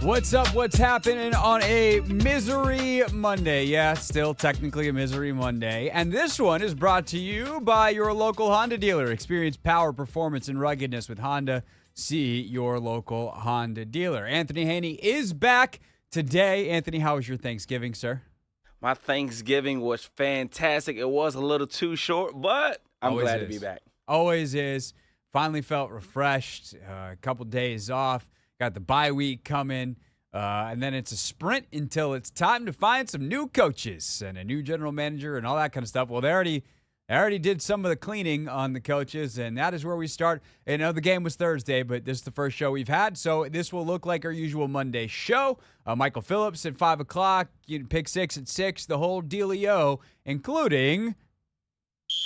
What's up? What's happening on a Misery Monday? Yeah, still technically a Misery Monday. And this one is brought to you by your local Honda dealer. Experience power, performance, and ruggedness with Honda. See your local Honda dealer. Anthony Haney is back today. Anthony, how was your Thanksgiving, sir? My Thanksgiving was fantastic. It was a little too short, but I'm glad to be back. Always is. Finally felt refreshed. A couple days off. Got the bye week coming, and then it's a sprint until it's time to find some new coaches and a new general manager and all that kind of stuff. Well, they already did some of the cleaning on the coaches, and that is where we start. I know the game was Thursday, but this is the first show we've had, so this will look like our usual Monday show. Michael Phillips at 5 o'clock, Pick 6 at 6, the whole dealio, including...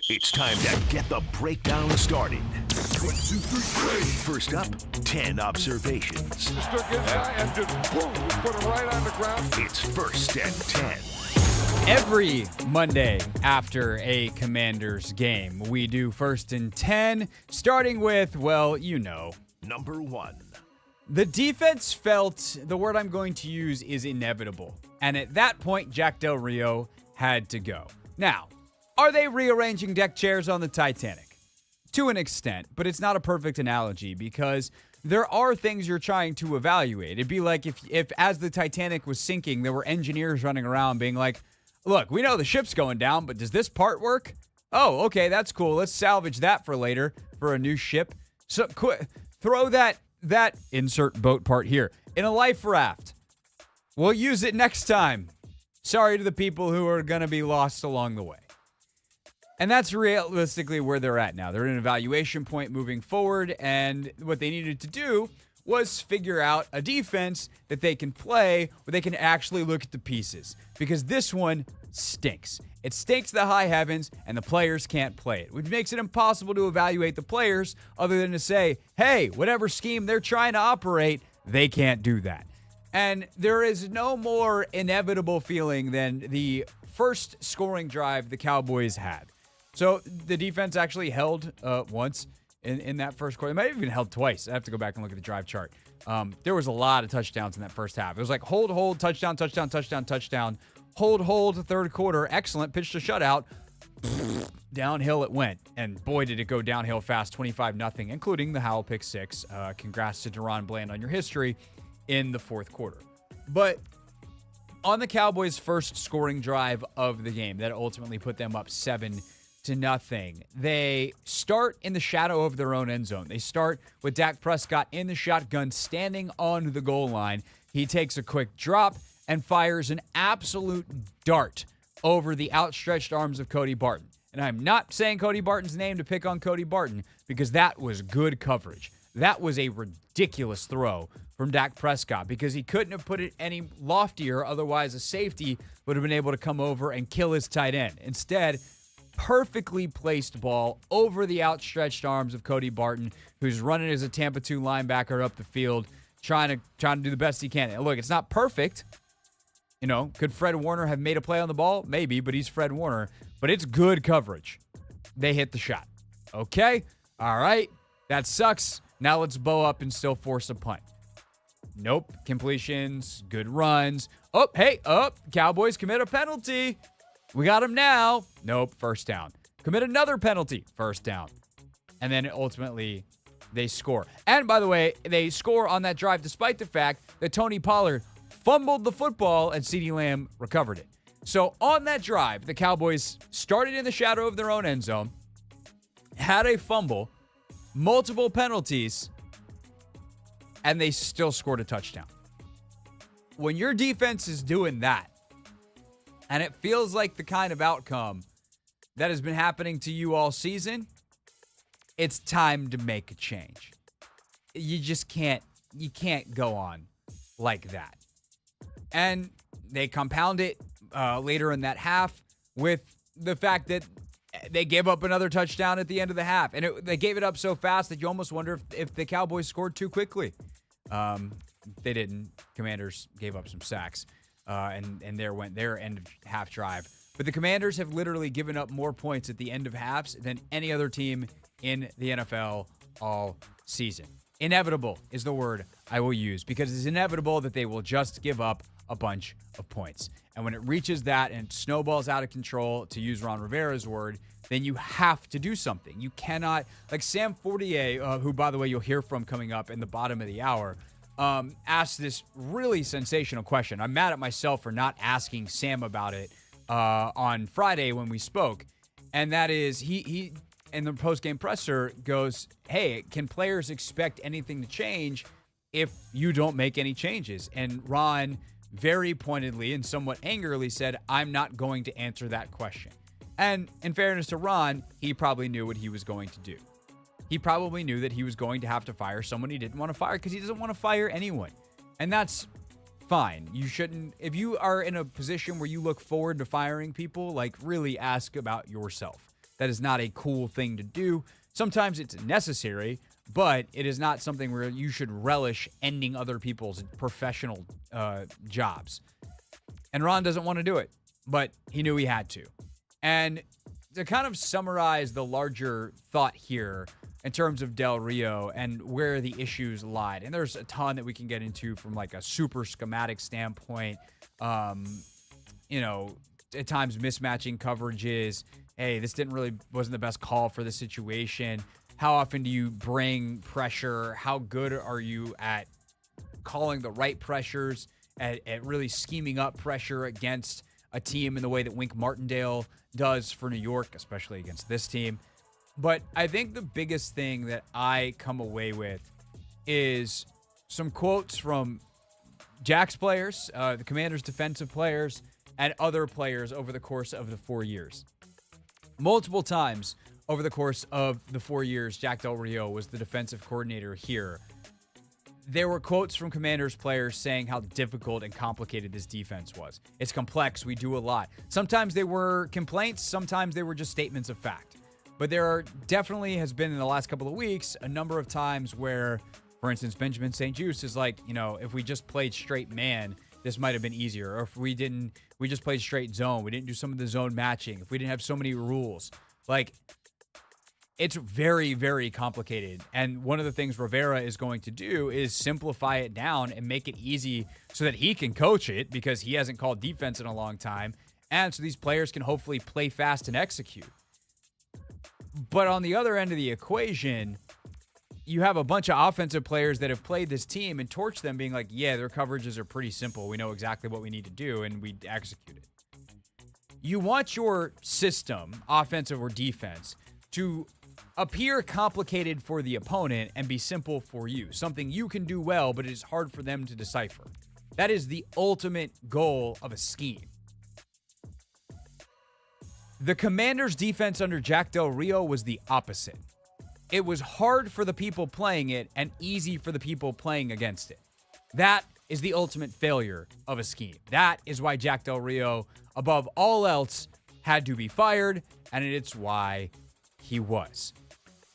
It's time to get the breakdown started. 1, 2, 3, First up, 10 observations. Mr. Good guy and just boom, put it right on the ground. It's first and 10. Every Monday after a Commanders game, we do first and 10, starting with, well, you know. Number 1. The defense felt, the word I'm going to use is inevitable. And at that point, Jack Del Rio had to go. Now, are they rearranging deck chairs on the Titanic? To an extent, but it's not a perfect analogy because there are things you're trying to evaluate. It'd be like if as the Titanic was sinking, there were engineers running around being like, look, we know the ship's going down, but does this part work? Oh, okay, that's cool. Let's salvage that for later for a new ship. So throw that insert boat part here in a life raft. We'll use it next time. Sorry to the people who are going to be lost along the way. And that's realistically where they're at now. They're at an evaluation point moving forward, and what they needed to do was figure out a defense that they can play where they can actually look at the pieces. Because this one stinks. It stinks to the high heavens, and the players can't play it, which makes it impossible to evaluate the players other than to say, hey, whatever scheme they're trying to operate, they can't do that. And there is no more inevitable feeling than the first scoring drive the Cowboys had. So the defense actually held once in that first quarter. They might have even held twice. I have to go back and look at the drive chart. There was a lot of touchdowns in that first half. It was like hold, touchdown, touchdown, touchdown, touchdown. Hold, third quarter, excellent, pitch to shutout. Downhill it went. And boy, did it go downhill fast, 25-0, including the Howell pick 6. Congrats to Deron Bland on your history in the fourth quarter. But on the Cowboys' first scoring drive of the game, that ultimately put them up 7-0. They start in the shadow of their own end zone. They start with Dak Prescott in the shotgun, standing on the goal line. He takes a quick drop and fires an absolute dart over the outstretched arms of Cody Barton. And I'm not saying Cody Barton's name to pick on Cody Barton because that was good coverage. That was a ridiculous throw from Dak Prescott because he couldn't have put it any loftier. Otherwise, a safety would have been able to come over and kill his tight end. Instead, perfectly placed ball over the outstretched arms of Cody Barton, who's running as a Tampa 2 linebacker up the field, trying to do the best he can. And look, it's not perfect. You know, could Fred Warner have made a play on the ball? Maybe, but he's Fred Warner. But it's good coverage. They hit the shot. Okay, all right, that sucks. Now let's bow up and still force a punt. Nope, completions, good runs. Cowboys commit a penalty. We got him now. Nope, first down. Commit another penalty. First down. And then ultimately, they score. And by the way, they score on that drive despite the fact that Tony Pollard fumbled the football and CeeDee Lamb recovered it. So on that drive, the Cowboys started in the shadow of their own end zone, had a fumble, multiple penalties, and they still scored a touchdown. When your defense is doing that, and it feels like the kind of outcome that has been happening to you all season, it's time to make a change. You just can't go on like that. And they compound it later in that half with the fact that they gave up another touchdown at the end of the half. And they gave it up so fast that you almost wonder if the Cowboys scored too quickly. They didn't. Commanders gave up some sacks. And there went their end of half drive. But the Commanders have literally given up more points at the end of halves than any other team in the NFL all season. Inevitable is the word I will use because it's inevitable that they will just give up a bunch of points. And when it reaches that and snowballs out of control, to use Ron Rivera's word, then you have to do something. You cannot, like Sam Fortier, who, by the way, you'll hear from coming up in the bottom of the hour, asked this really sensational question. I'm mad at myself for not asking Sam about it on Friday when we spoke. And that is, he in the post-game presser goes, hey, can players expect anything to change if you don't make any changes? And Ron very pointedly and somewhat angrily said, I'm not going to answer that question. And in fairness to Ron, he probably knew what he was going to do. He probably knew that he was going to have to fire someone he didn't want to fire because he doesn't want to fire anyone. And that's fine. You shouldn't, if you are in a position where you look forward to firing people, like really ask about yourself. That is not a cool thing to do. Sometimes it's necessary, but it is not something where you should relish ending other people's professional jobs. And Ron doesn't want to do it, but he knew he had to. And to kind of summarize the larger thought here in terms of Del Rio and where the issues lied, and there's a ton that we can get into from like a super schematic standpoint, at times mismatching coverages. Hey, this wasn't the best call for the situation. How often do you bring pressure? How good are you at calling the right pressures, at really scheming up pressure against a team in the way that Wink Martindale does for New York, especially against this team? But I think the biggest thing that I come away with is some quotes from Jack's players, the Commanders' defensive players, and other players over the course of the 4 years. Multiple times over the course of the 4 years Jack Del Rio was the defensive coordinator here, there were quotes from Commanders players saying how difficult and complicated this defense was. It's complex. We do a lot. Sometimes they were complaints. Sometimes they were just statements of fact. But there definitely has been in the last couple of weeks a number of times where, for instance, Benjamin St. Juste is like, if we just played straight man, this might have been easier. Or if we just played straight zone. We didn't do some of the zone matching. If we didn't have so many rules. Like, it's very, very complicated. And one of the things Rivera is going to do is simplify it down and make it easy so that he can coach it because he hasn't called defense in a long time. And so these players can hopefully play fast and execute. But on the other end of the equation, you have a bunch of offensive players that have played this team and torched them being like, yeah, their coverages are pretty simple. We know exactly what we need to do, and we execute it. You want your system, offensive or defense, to appear complicated for the opponent and be simple for you. Something you can do well, but it is hard for them to decipher. That is the ultimate goal of a scheme. The Commanders' defense under Jack Del Rio was the opposite. It was hard for the people playing it and easy for the people playing against it. That is the ultimate failure of a scheme. That is why Jack Del Rio, above all else, had to be fired, and it's why he was.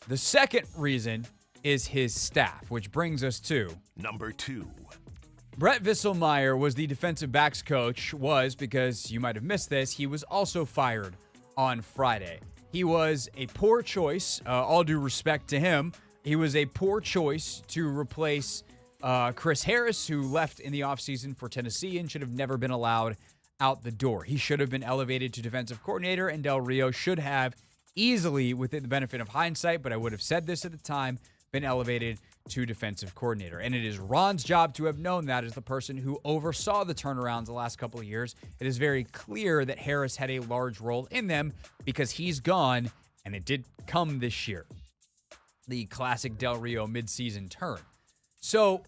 The second reason is his staff, which brings us to number 2. Brett Visselmeyer was the defensive backs coach, because you might have missed this, he was also fired on Friday. He was a poor choice, all due respect to him. He was a poor choice to replace Chris Harris, who left in the offseason for Tennessee and should have never been allowed out the door. He should have been elevated to defensive coordinator, and Del Rio should have easily, within the benefit of hindsight, but I would have said this at the time, been elevated to defensive coordinator. And it is Ron's job to have known that as the person who oversaw the turnarounds the last couple of years. It is very clear that Harris had a large role in them because he's gone, and it did come this year. The classic Del Rio midseason turn. So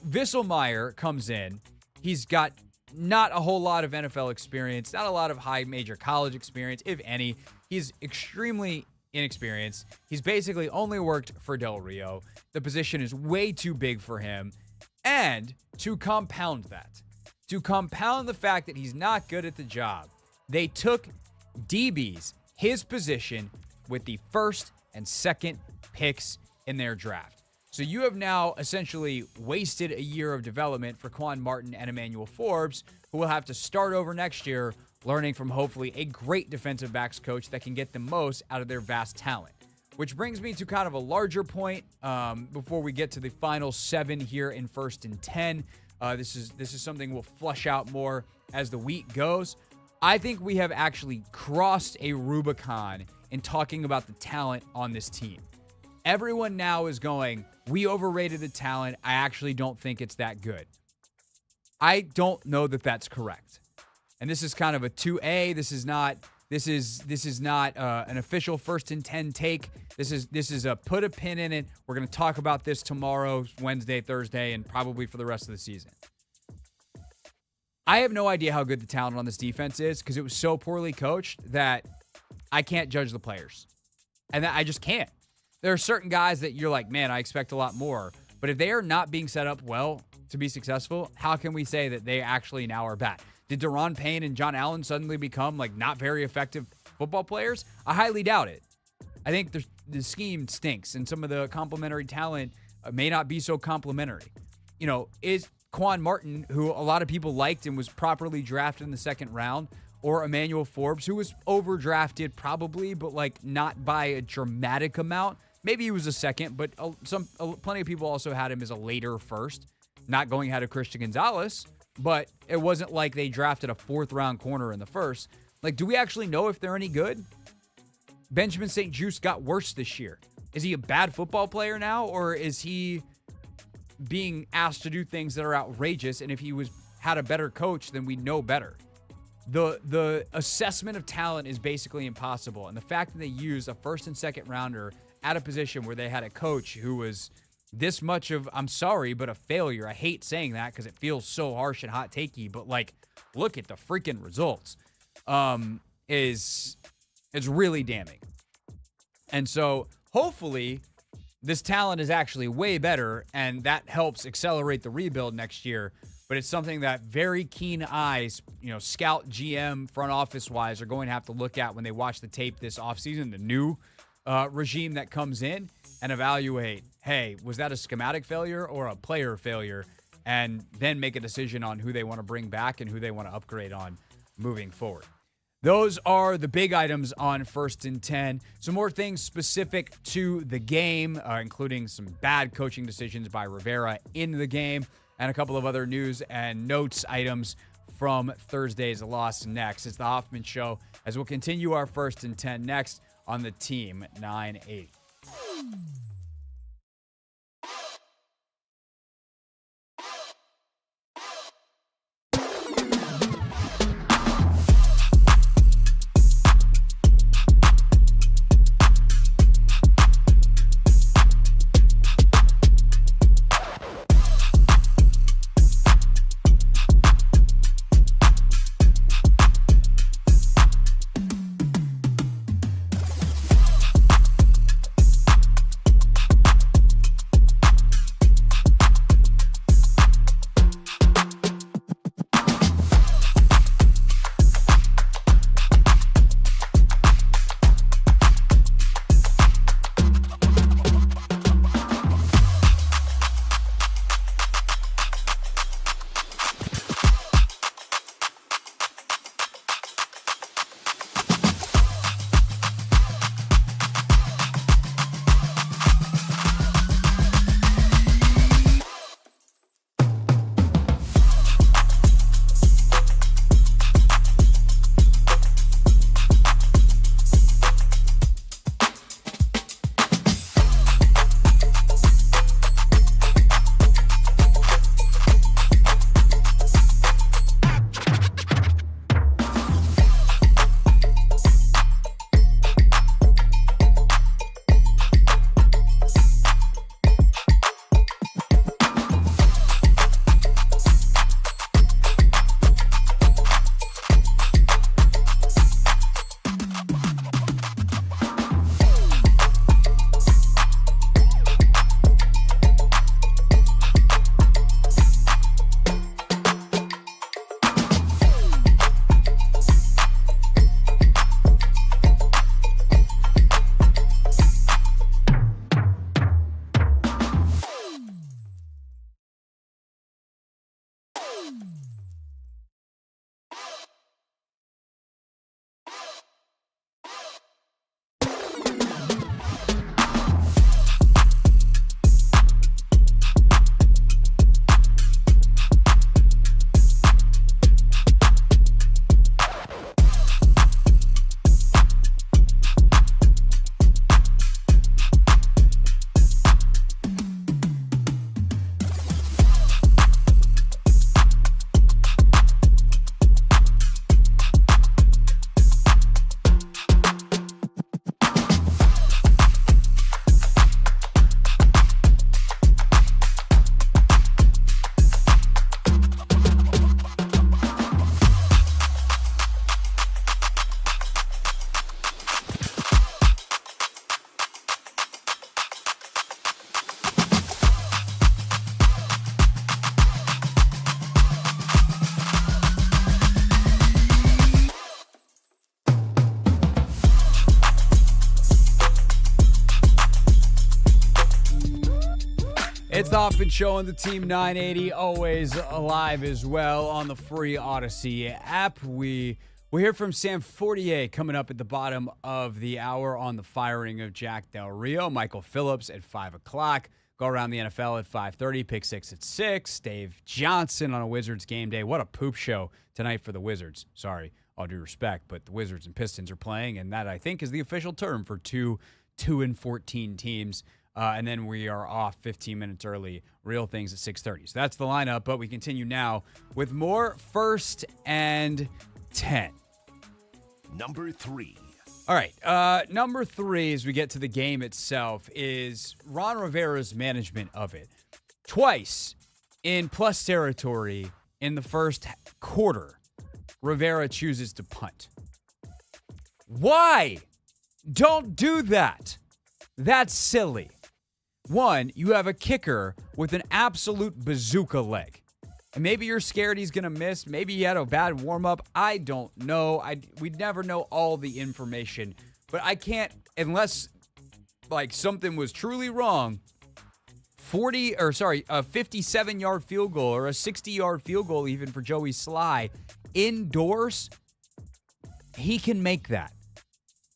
Visselmeyer comes in. He's got not a whole lot of NFL experience, not a lot of high major college experience, if any. He's extremely inexperienced. He's basically only worked for Del Rio. The position is way too big for him. And to compound the fact that he's not good at the job, they took DBs, his position, with the first and second picks in their draft. So you have now essentially wasted a year of development for Quan Martin and Emmanuel Forbes, who will have to start over next year, learning from hopefully a great defensive backs coach that can get the most out of their vast talent. which brings me to kind of a larger point before we get to the final 7 here in 1st and 10. This is something we'll flush out more as the week goes. I think we have actually crossed a Rubicon in talking about the talent on this team. Everyone now is going, we overrated the talent. I actually don't think it's that good. I don't know that that's correct. And this is kind of a 2A. This is not an official 1st and 10 take. This is a put a pin in it. We're going to talk about this tomorrow, Wednesday, Thursday, and probably for the rest of the season. I have no idea how good the talent on this defense is because it was so poorly coached that I can't judge the players. And I just can't. There are certain guys that you're like, man, I expect a lot more. But if they are not being set up well to be successful, how can we say that they actually now are bad? Did Daron Payne and John Allen suddenly become like not very effective football players? I highly doubt it. I think the scheme stinks and some of the complementary talent may not be so complementary. You know, is Quan Martin, who a lot of people liked and was properly drafted in the 2nd round, or Emmanuel Forbes, who was overdrafted probably, but like not by a dramatic amount. Maybe he was a 2nd, but plenty of people also had him as a later 1st, not going ahead of Christian Gonzalez. But it wasn't like they drafted a 4th round corner in the 1st. Like, do we actually know if they're any good? Benjamin St. Juste got worse this year. Is he a bad football player now, or is he being asked to do things that are outrageous? And if he had a better coach, then we know better. The assessment of talent is basically impossible. And the fact that they used a 1st and 2nd rounder at a position where they had a coach who was this much of, I'm sorry, but a failure. I hate saying that because it feels so harsh and hot takey, but like, look at the freaking results. Is really damning. And so hopefully this talent is actually way better and that helps accelerate the rebuild next year. But it's something that very keen eyes, scout, GM, front office wise are going to have to look at when they watch the tape this offseason, the new regime that comes in, and evaluate, hey, was that a schematic failure or a player failure? And then make a decision on who they want to bring back and who they want to upgrade on moving forward. Those are the big items on 1st and 10. Some more things specific to the game, including some bad coaching decisions by Rivera in the game, and a couple of other news and notes items from Thursday's loss next. It's the Hoffman Show, as we'll continue our 1st and 10 next on the Team 980. Hoffman Show on the Team 980, always alive as well on the free Odyssey app. We hear from Sam Fortier coming up at the bottom of the hour on the firing of Jack Del Rio. Michael Phillips at 5 o'clock. Go around the NFL at 5:30. Pick 6 at 6. Dave Johnson on a Wizards game day. What a poop show tonight for the Wizards. Sorry, all due respect, but the Wizards and Pistons are playing, and that, I think, is the official term for 2-14 teams. And then we are off 15 minutes early. Real things at 6:30. So that's the lineup, but we continue now with more 1st and 10. Number 3. All right. Number 3, as we get to the game itself, is Ron Rivera's management of it. Twice in plus territory in the first quarter, Rivera chooses to punt. Why? Don't do that. That's silly. One, you have a kicker with an absolute bazooka leg. And maybe you're scared he's going to miss. Maybe he had a bad warm-up. I don't know. We'd never know all the information. But I can't, unless something was truly wrong, a 57-yard field goal or a 60-yard field goal even for Joey Sly indoors, he can make that.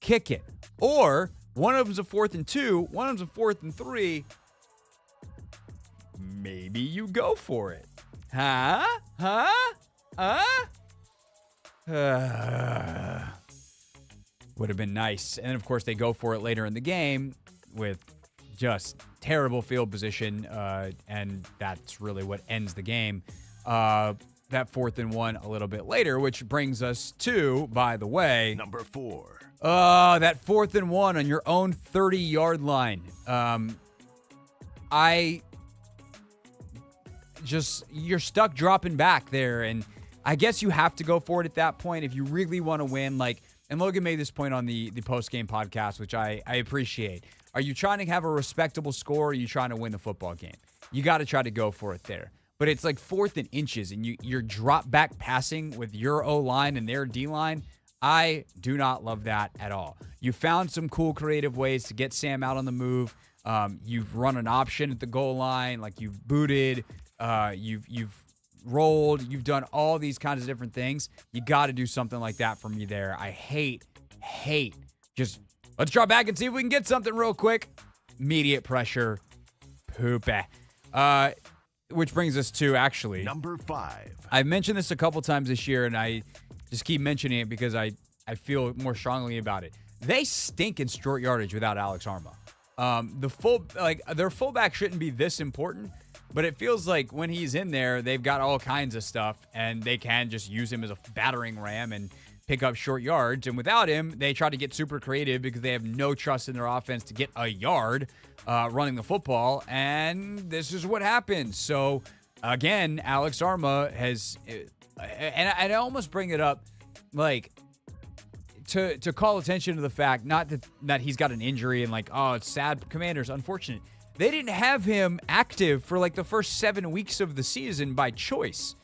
Kick it. Or one of them's a 4th and 2, one of them's a 4th and 3. Maybe you go for it. Would have been nice. And then, of course, they go for it later in the game with just terrible field position, and that's really what ends the game. That 4th and 1 a little bit later, which brings us to, by the way, Number 4. that 4th and 1 on your own 30-yard line. You're stuck dropping back there, and I guess you have to go for it at that point if you really want to win. And Logan made this point on the post-game podcast, which I appreciate. Are you trying to have a respectable score, or are you trying to win the football game? You got to try to go for it there. But it's 4th and inches, and you're drop back passing with your O-line and their D-line. I do not love that at all. You found some cool creative ways to get Sam out on the move. You've run an option at the goal line, you've booted, you've rolled, you've done all these kinds of different things. You got to do something like that for me there. I hate, just let's drop back and see if we can get something real quick. Immediate pressure. Poop. Which brings us to, actually, Number 5. I've mentioned this a couple times this year, and I just keep mentioning it because I feel more strongly about it. They stink in short yardage without Alex Arma. Their fullback shouldn't be this important, but it feels like when he's in there, they've got all kinds of stuff, and they can just use him as a battering ram and pick up short yards. And without him, they try to get super creative because they have no trust in their offense to get a yard running the football, and this is what happens. So, again, Alex Arma has, and I almost bring it up, to call attention to the fact, not that he's got an injury and it's sad. Commanders, unfortunate. They didn't have him active for the first 7 weeks of the season by choice.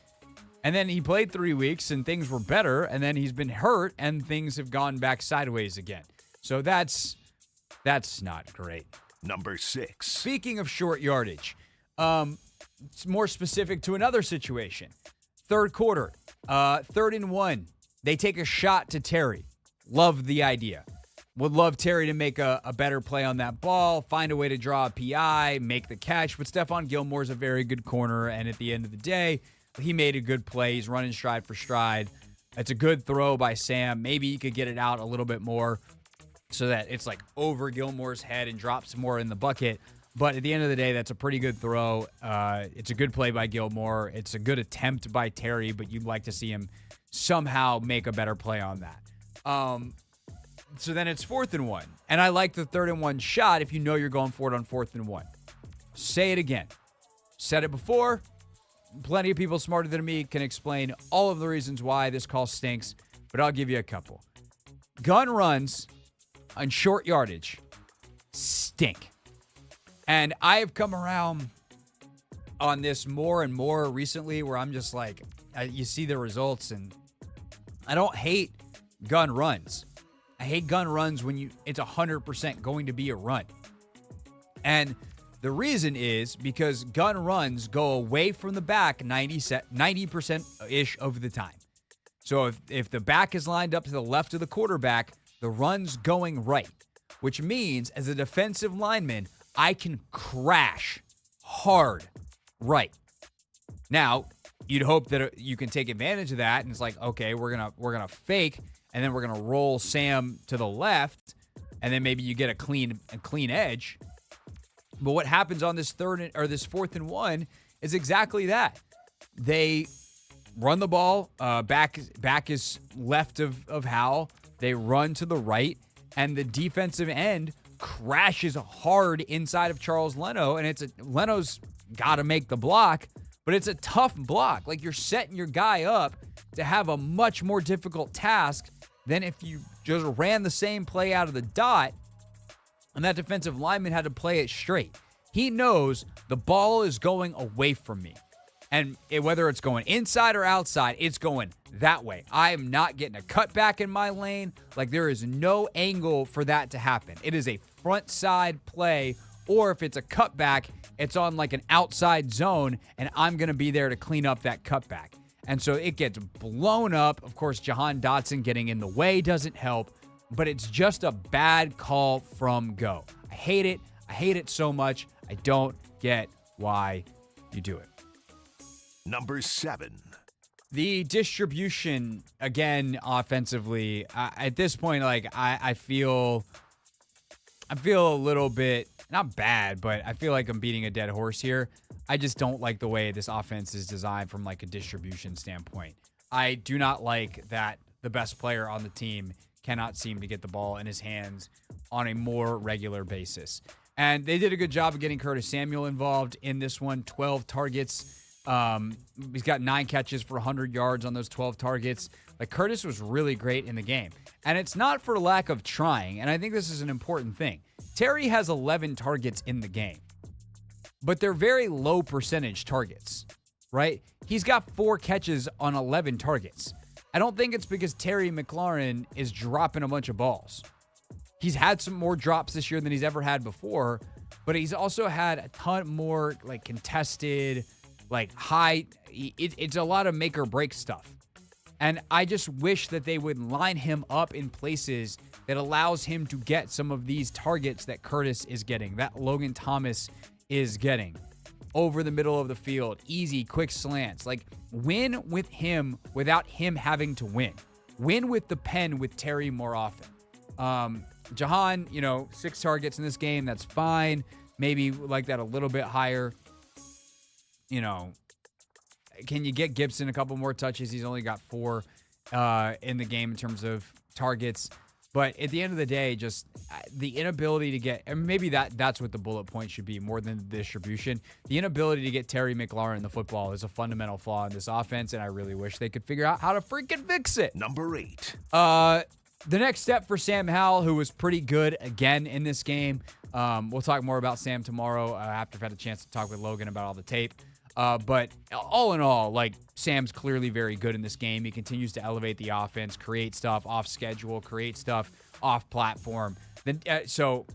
And then he played 3 weeks and things were better, and then he's been hurt and things have gone back sideways again. So that's not great. Number 6. Speaking of short yardage, it's more specific to another situation. Third quarter, 3rd and 1. They take a shot to Terry. Love the idea. Would love Terry to make a better play on that ball, find a way to draw a PI, make the catch. But Stephon Gilmore's a very good corner, and at the end of the day, he made a good play. He's running stride for stride. It's a good throw by Sam. Maybe he could get it out a little bit more so that it's over Gilmore's head and drops more in the bucket. But at the end of the day, that's a pretty good throw. It's a good play by Gilmore. It's a good attempt by Terry, but you'd like to see him somehow make a better play on that. So then it's 4th and 1. And I like the 3rd and 1 shot if you know you're going for it on 4th and 1. Say it again. Said it before. Plenty of people smarter than me can explain all of the reasons why this call stinks, but I'll give you a couple. Gun runs on short yardage stink. And I have come around on this more and more recently where I'm just you see the results, and I don't hate gun runs. I hate gun runs when it's 100% going to be a run. And The reason is because gun runs go away from the back 90%-ish of the time. So if the back is lined up to the left of the quarterback, the run's going right, which means as a defensive lineman, I can crash hard right. Now, you'd hope that you can take advantage of that, and it's like, okay, we're gonna fake, and then we're gonna roll Sam to the left, and then maybe you get a clean edge. But what happens on this 4th and 1 is exactly that. They run the ball, back is left of Howell. They run to the right, and the defensive end crashes hard inside of Charles Leno, and Leno's got to make the block, but it's a tough block. Like, you're setting your guy up to have a much more difficult task than if you just ran the same play out of the dot, and that defensive lineman had to play it straight. He knows the ball is going away from me. And whether it's going inside or outside, it's going that way. I am not getting a cutback in my lane. Like, there is no angle for that to happen. It is a front side play, or if it's a cutback, it's on like an outside zone, and I'm going to be there to clean up that cutback. And so it gets blown up. Of course, Jahan Dotson getting in the way doesn't help, but it's just a bad call from go. I hate it. I hate it so much. I don't get why you do it. Number 7. The distribution, again, offensively, at this point, like, I feel a little bit, not bad, but I feel like I'm beating a dead horse here. I just don't like the way this offense is designed from, like, a distribution standpoint. I do not like that the best player on the team cannot seem to get the ball in his hands on a more regular basis. And they did a good job of getting Curtis Samuel involved in this one. 12 targets. He's got 9 catches for 100 yards on those 12 targets. Like, Curtis was really great in the game. And it's not for lack of trying, and I think this is an important thing. Terry has 11 targets in the game, but they're very low percentage targets, right? He's got 4 catches on 11 targets. I don't think it's because Terry McLaurin is dropping a bunch of balls. He's had some more drops this year than he's ever had before, but he's also had a ton more, like, contested, like, high. It's a lot of make or break stuff. And I just wish that they would line him up in places that allows him to get some of these targets that Curtis is getting, that Logan Thomas is getting. Over the middle of the field, easy, quick slants. Like, win with him without him having to win. Win with the pen with Terry more often. Jahan, 6 targets in this game. That's fine. Maybe like that a little bit higher. Can you get Gibson a couple more touches? He's only got 4 in the game in terms of targets. But at the end of the day, just the inability to get, and maybe that's what the bullet point should be more than the distribution. The inability to get Terry McLaurin the football is a fundamental flaw in this offense, and I really wish they could figure out how to freaking fix it. Number 8. The next step for Sam Howell, who was pretty good again in this game. We'll talk more about Sam tomorrow after I've had a chance to talk with Logan about all the tape. But all in all, like, Sam's clearly very good in this game. He continues to elevate the offense, create stuff off schedule, create stuff off platform. So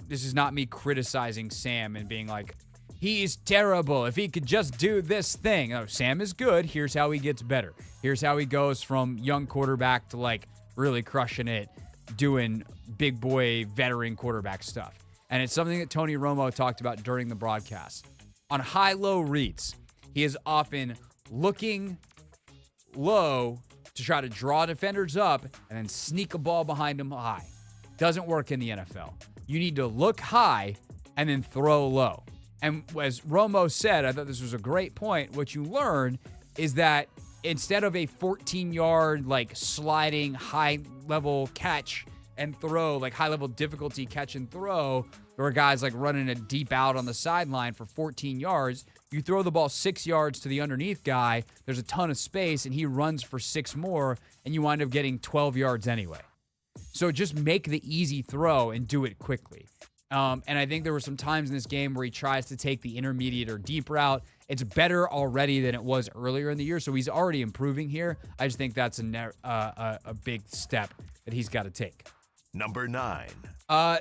this is not me criticizing Sam and being like, he's terrible. If he could just do this thing. No, Sam is good. Here's how he gets better. Here's how he goes from young quarterback to, like, really crushing it, doing big boy veteran quarterback stuff. And it's something that Tony Romo talked about during the broadcast. On high-low reads, he is often looking low to try to draw defenders up and then sneak a ball behind him high. Doesn't work in the NFL. You need to look high and then throw low. And as Romo said, I thought this was a great point. What you learn is that instead of a 14-yard, like, sliding high-level catch and throw, like high-level difficulty catch and throw, where guys like running a deep out on the sideline for 14 yards, you throw the ball 6 yards to the underneath guy, there's a ton of space, and he runs for 6 more, and you wind up getting 12 yards anyway. So just make the easy throw and do it quickly. And I think there were some times in this game where he tries to take the intermediate or deep route. It's better already than it was earlier in the year, so he's already improving here. I just think that's a big step that he's got to take. Number 9.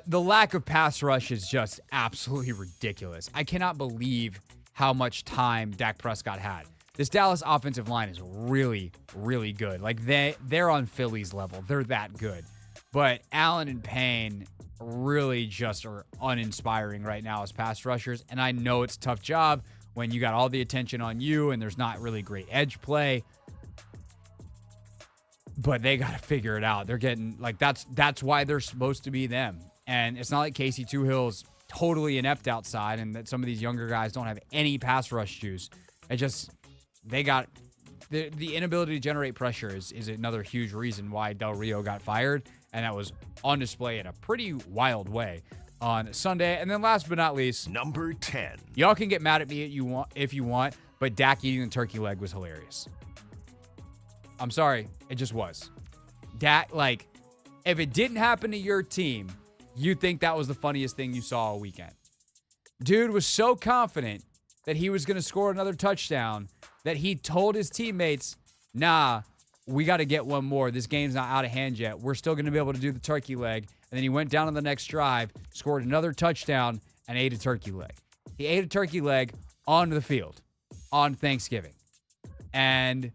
The lack of pass rush is just absolutely ridiculous. I cannot believe how much time Dak Prescott had. This Dallas offensive line is really, really good. Like, they're on Philly's level. They're that good. But Allen and Payne really just are uninspiring right now as pass rushers. And I know it's a tough job when you got all the attention on you and there's not really great edge play. But they got to figure it out. They're getting, like, that's why they're supposed to be them. And it's not like Casey Tuhill's totally inept outside and that some of these younger guys don't have any pass rush juice. It just, they got, the inability to generate pressure is another huge reason why Del Rio got fired. And that was on display in a pretty wild way on Sunday. And then last but not least, Number 10. y'all can get mad at me if you want, but Dak eating the turkey leg was hilarious. I'm sorry, it just was. Dak, like, if it didn't happen to your team, you'd think that was the funniest thing you saw all weekend. Dude was so confident that he was going to score another touchdown that he told his teammates, nah, we got to get one more. This game's not out of hand yet. We're still going to be able to do the turkey leg. And then he went down on the next drive, scored another touchdown, and ate a turkey leg. He ate a turkey leg on the field on Thanksgiving. And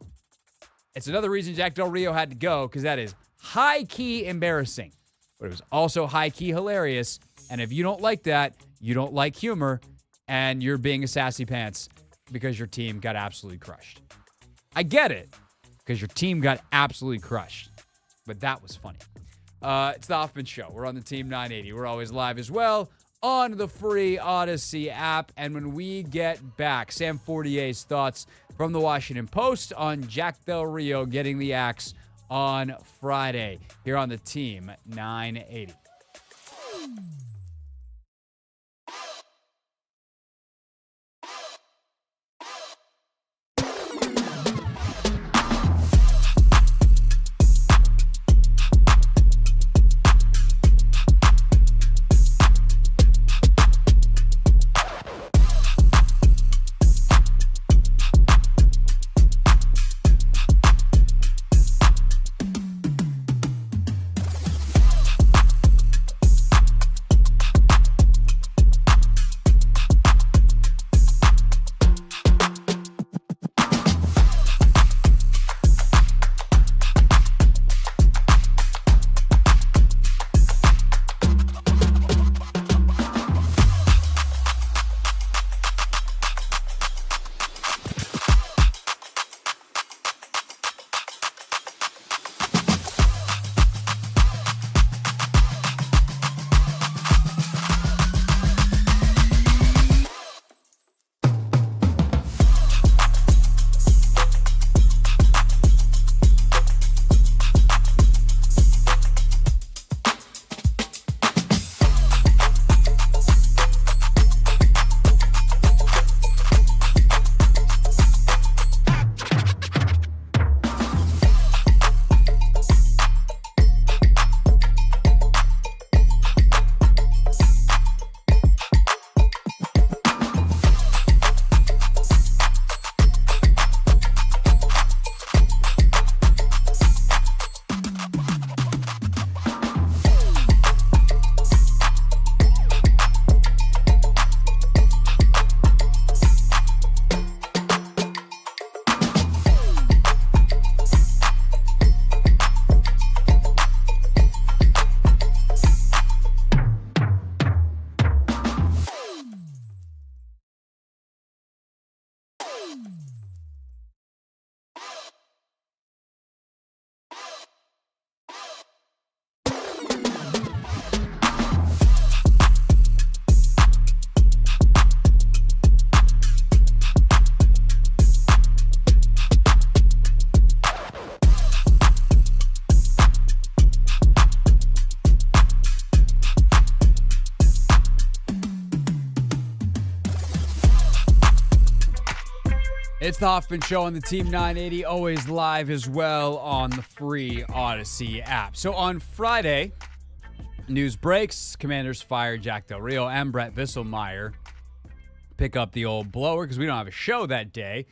it's another reason Jack Del Rio had to go, because that is high-key embarrassing. But it was also high-key hilarious. And if you don't like that, you don't like humor, and you're being a sassy pants because your team got absolutely crushed. I get it, because your team got absolutely crushed. But that was funny. It's the Hoffman Show. We're on the Team 980. We're always live as well on the free Odyssey app. And when we get back, Sam Fortier's thoughts from the Washington Post on Jack Del Rio getting the axe on Friday here on the Team 980. It's the Hoffman Show on the Team 980, always live as well on the free Odyssey app. So on Friday, news breaks. Commanders fire Jack Del Rio and Brett Visselmeyer. Pick up the old blower because we don't have a show that day.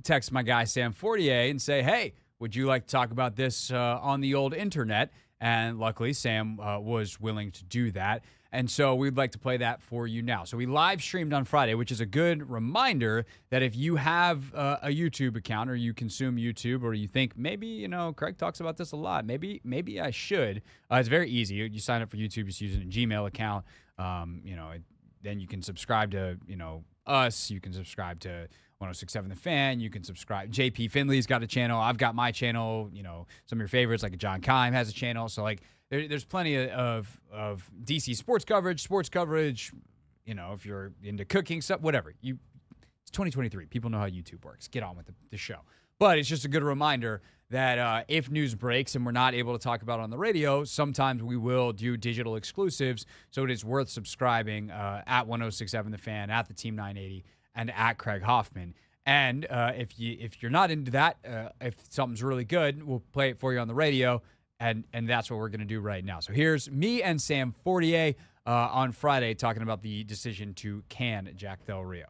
Text my guy Sam Fortier and say, hey, would you like to talk about this on the old internet? And luckily, Sam was willing to do that. And so we'd like to play that for you now. So we live streamed on Friday, which is a good reminder that if you have a YouTube account or you consume YouTube or you think maybe, Craig talks about this a lot, maybe I should. It's very easy. You sign up for YouTube just using a Gmail account. Then you can subscribe to, us. You can subscribe to 106.7 The Fan. You can subscribe. JP Finley's got a channel. I've got my channel. Some of your favorites, like John Kime has a channel. So, there's plenty of DC sports coverage. If you're into cooking stuff, whatever. It's 2023. People know how YouTube works. Get on with the show. But it's just a good reminder that if news breaks and we're not able to talk about it on the radio, sometimes we will do digital exclusives. So it is worth subscribing at 106.7 The Fan, at the Team 980, and at Craig Hoffman. And if you're not into that, if something's really good, we'll play it for you on the radio. And that's what we're going to do right now. So here's me and Sam Fortier on Friday talking about the decision to can Jack Del Rio.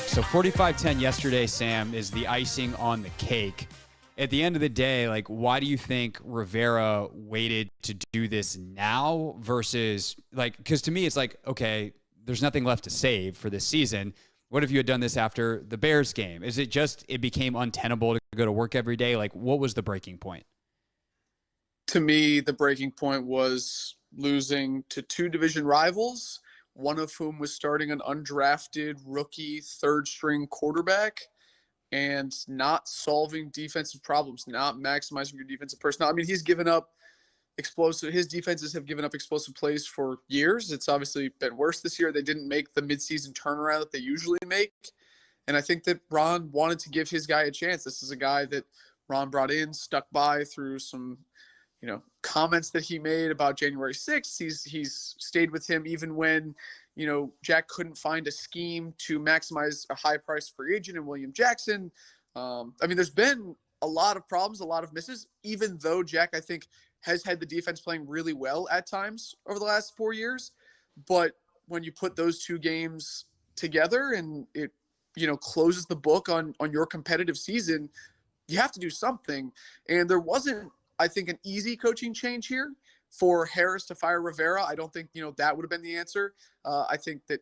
So 45-10 yesterday, Sam, is the icing on the cake. At the end of the day, why do you think Rivera waited to do this now versus, because to me it's okay, there's nothing left to save for this season. What if you had done this after the Bears game? Is it just it became untenable to go to work every day? What was the breaking point? To me, the breaking point was losing to two division rivals, one of whom was starting an undrafted rookie third-string quarterback, and not solving defensive problems, not maximizing your defensive personnel. I mean, he's given up his defenses have given up explosive plays for years. It's obviously been worse this year. They didn't make the midseason turnaround that they usually make. And I think that Ron wanted to give his guy a chance. This is a guy that Ron brought in, stuck by through some, comments that he made about January 6th. He's stayed with him even when, Jack couldn't find a scheme to maximize a high-priced free agent in William Jackson. There's been a lot of problems, a lot of misses, even though Jack, I think, has had the defense playing really well at times over the last 4 years. But when you put those two games together and it, closes the book on your competitive season, you have to do something. And there wasn't, I think, an easy coaching change here for Harris to fire Rivera. I don't think, that would have been the answer. I think that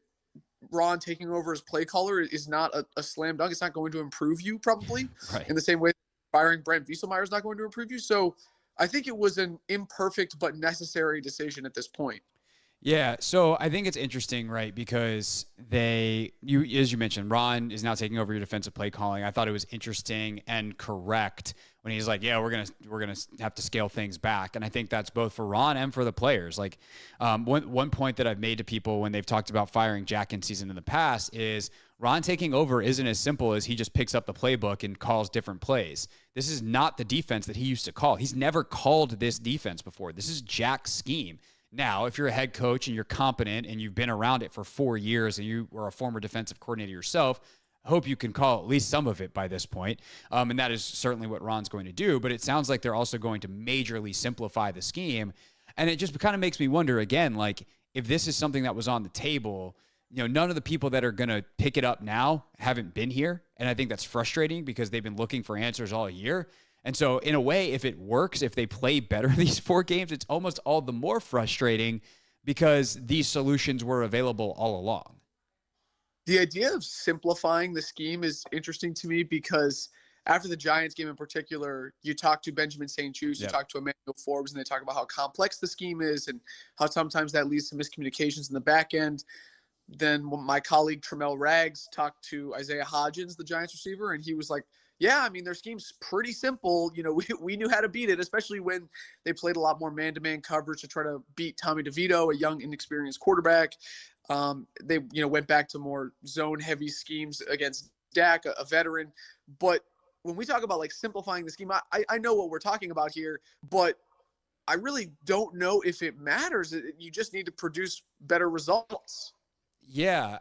Ron taking over as play caller is not a slam dunk. It's not going to improve you probably right. In the same way firing Brent Wieselmeyer is not going to improve you. So I think it was an imperfect but necessary decision at this point. Yeah, so I think it's interesting, right? Because as you mentioned, Ron is now taking over your defensive play calling. I thought it was interesting and correct when he's like, "Yeah, we're gonna have to scale things back." And I think that's both for Ron and for the players. One point that I've made to people when they've talked about firing Jack in season in the past is Ron taking over isn't as simple as he just picks up the playbook and calls different plays. This is not the defense that he used to call. He's never called this defense before. This is Jack's scheme. Now, if you're a head coach and you're competent and you've been around it for 4 years and you were a former defensive coordinator yourself, I hope you can call at least some of it by this point. And that is certainly what Ron's going to do. But it sounds like they're also going to majorly simplify the scheme. And it just kind of makes me wonder again, if this is something that was on the table, none of the people that are going to pick it up now haven't been here. And I think that's frustrating because they've been looking for answers all year. And so in a way, if it works, if they play better these 4 games, it's almost all the more frustrating because these solutions were available all along. The idea of simplifying the scheme is interesting to me because after the Giants game in particular, you talk to Benjamin St. Juste, you talk to Emmanuel Forbes, and they talk about how complex the scheme is and how sometimes that leads to miscommunications in the back end. Then my colleague Tremel Rags talked to Isaiah Hodgins, the Giants receiver, and he was like, yeah, their scheme's pretty simple. We knew how to beat it, especially when they played a lot more man-to-man coverage to try to beat Tommy DeVito, a young, inexperienced quarterback. They, went back to more zone-heavy schemes against Dak, a veteran. But when we talk about, simplifying the scheme, I know what we're talking about here, but I really don't know if it matters. You just need to produce better results. Yeah,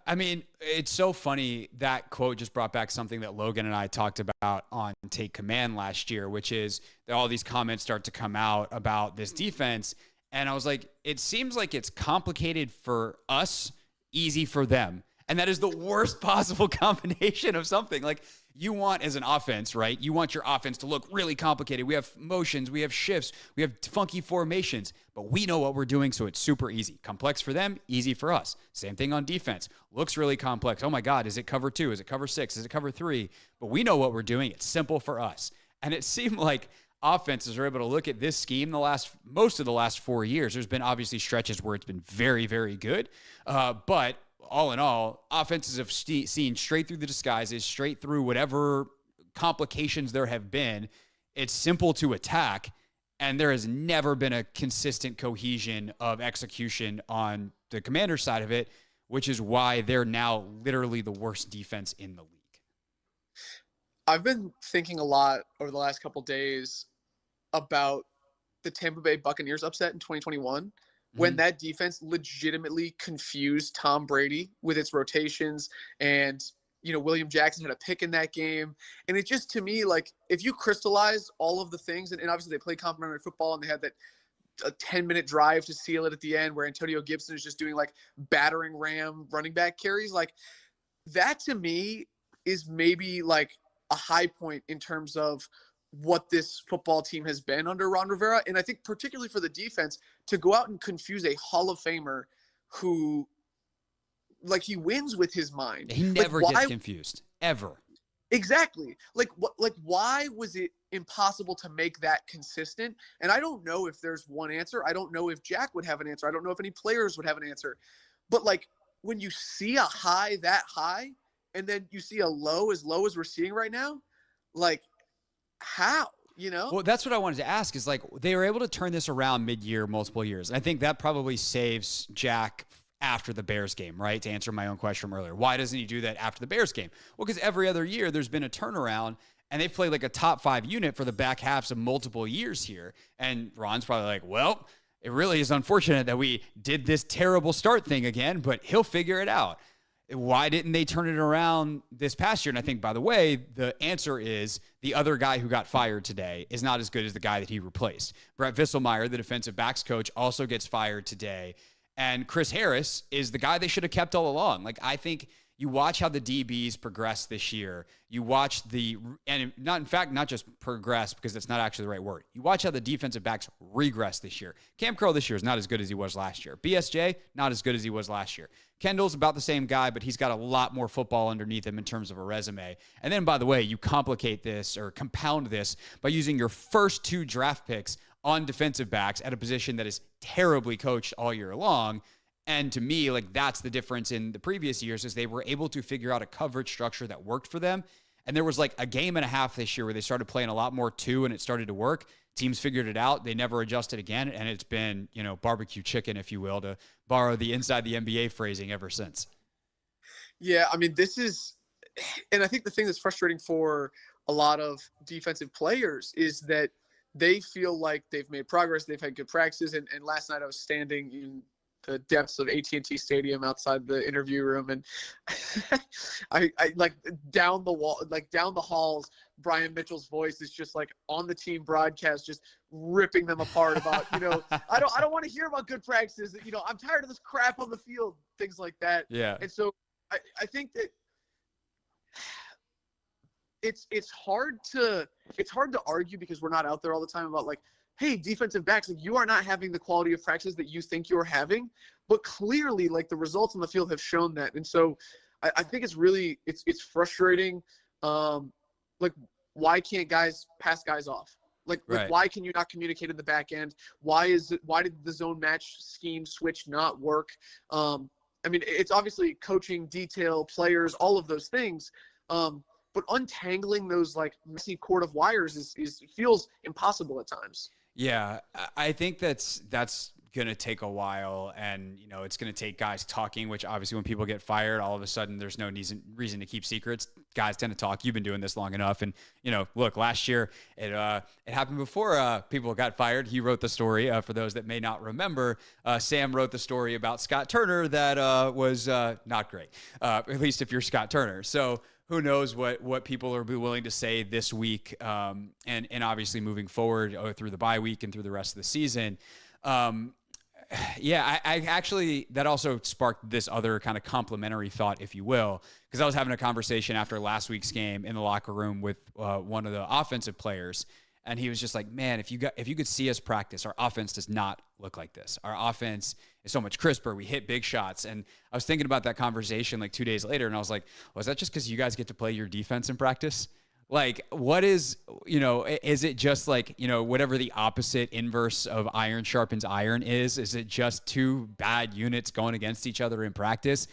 it's so funny that quote just brought back something that Logan and I talked about on Take Command last year, which is that all these comments start to come out about this defense. And I was like, it seems like it's complicated for us, easy for them. And that is the worst possible combination of something. Like, you want, as an offense, right? You want your offense to look really complicated. We have motions, we have shifts, we have funky formations, but we know what we're doing, so it's super easy. Complex for them, easy for us. Same thing on defense. Looks really complex. Oh my God, is it cover 2? Is it cover 6? Is it cover 3? But we know what we're doing. It's simple for us. And it seemed like offenses are able to look at this scheme most of the last 4 years. There's been obviously stretches where it's been very, very good, but all in all, offenses have seen straight through the disguises, straight through whatever complications there have been. It's simple to attack, and there has never been a consistent cohesion of execution on the Commanders side of it, which is why they're now literally the worst defense in the league. I've been thinking a lot over the last couple days about the Tampa Bay Buccaneers upset in 2021. When that defense legitimately confused Tom Brady with its rotations, and, William Jackson had a pick in that game. And it just, to me, like, if you crystallize all of the things, and obviously they played complementary football, and they had a 10-minute drive to seal it at the end where Antonio Gibson is just doing like battering ram running back carries. Like, that to me is maybe like a high point in terms of what this football team has been under Ron Rivera. And I think particularly for the defense, to go out and confuse a Hall of Famer who, like, he wins with his mind. He never gets confused, ever. Exactly. Like, why was it impossible to make that consistent? And I don't know if there's one answer. I don't know if Jack would have an answer. I don't know if any players would have an answer. But, like, when you see a high that high, and then you see a low as we're seeing right now, like, how? Well, that's what I wanted to ask, is like, they were able to turn this around mid-year multiple years. And I think that probably saves Jack after the Bears game, right? To answer my own question from earlier. Why doesn't he do that after the Bears game? Well, because every other year there's been a turnaround, and they've played like a top 5 unit for the back halves of multiple years here. And Ron's probably like, well, it really is unfortunate that we did this terrible start thing again, but he'll figure it out. Why didn't they turn it around this past year? And I think, by the way, the answer is the other guy who got fired today is not as good as the guy that he replaced. Brett Visselmeyer, the defensive backs coach, also gets fired today. And Chris Harris is the guy they should have kept all along. Like, I think you watch how the DBs progress this year. You watch not just progress, because that's not actually the right word. You watch how the defensive backs regress this year. Cam Curl this year is not as good as he was last year. BSJ, not as good as he was last year. Kendall's about the same guy, but he's got a lot more football underneath him in terms of a resume. And then, by the way, you complicate this or compound this by using your first 2 draft picks on defensive backs at a position that is terribly coached all year long. And to me, like, that's the difference in the previous years, is they were able to figure out a coverage structure that worked for them. And there was like a game and a half this year where they started playing a lot more 2 and it started to work. Teams figured it out. They never adjusted again. And it's been, barbecue chicken, if you will, to borrow the inside the NBA phrasing, ever since. Yeah, I mean, and I think the thing that's frustrating for a lot of defensive players is that they feel like they've made progress. They've had good practices. And last night I was standing in the depths of AT&T Stadium outside the interview room, and I like down the wall, like down the halls, Brian Mitchell's voice is just like on the team broadcast, just ripping them apart about, I don't want to hear about good practices. I'm tired of this crap on the field, things like that. Yeah. And so I think that it's hard to argue, because we're not out there all the time about like, hey, defensive backs, like, you are not having the quality of practices that you think you're having, but clearly, like, the results on the field have shown that. And so I think it's really, it's frustrating. Like, why can't guys pass guys off? Like, why can you not communicate in the back end? Why did the zone match scheme switch not work? I mean, it's obviously coaching, detail, players, all of those things. But untangling those like messy cord of wires feels impossible at times. Yeah, I think that's going to take a while, and it's going to take guys talking, which obviously when people get fired, all of a sudden there's no reason to keep secrets. Guys tend to talk. You've been doing this long enough, and look, last year it happened before people got fired. He wrote the story, for those that may not remember. Sam wrote the story about Scott Turner that was not great, at least if you're Scott Turner. So who knows what people are willing to say this week, and obviously moving forward through the bye week and through the rest of the season. Yeah, I actually, that also sparked this other kind of complimentary thought, if you will, because I was having a conversation after last week's game in the locker room with one of the offensive players, and he was just like, man, if you could see us practice, our offense does not look like this. Our offense is so much crisper. We hit big shots. And I was thinking about that conversation like 2 days later, and I was like, was that just because you guys get to play your defense in practice? Like, what is, is it just like, whatever the opposite inverse of iron sharpens iron is? Is it just two bad units going against each other in practice?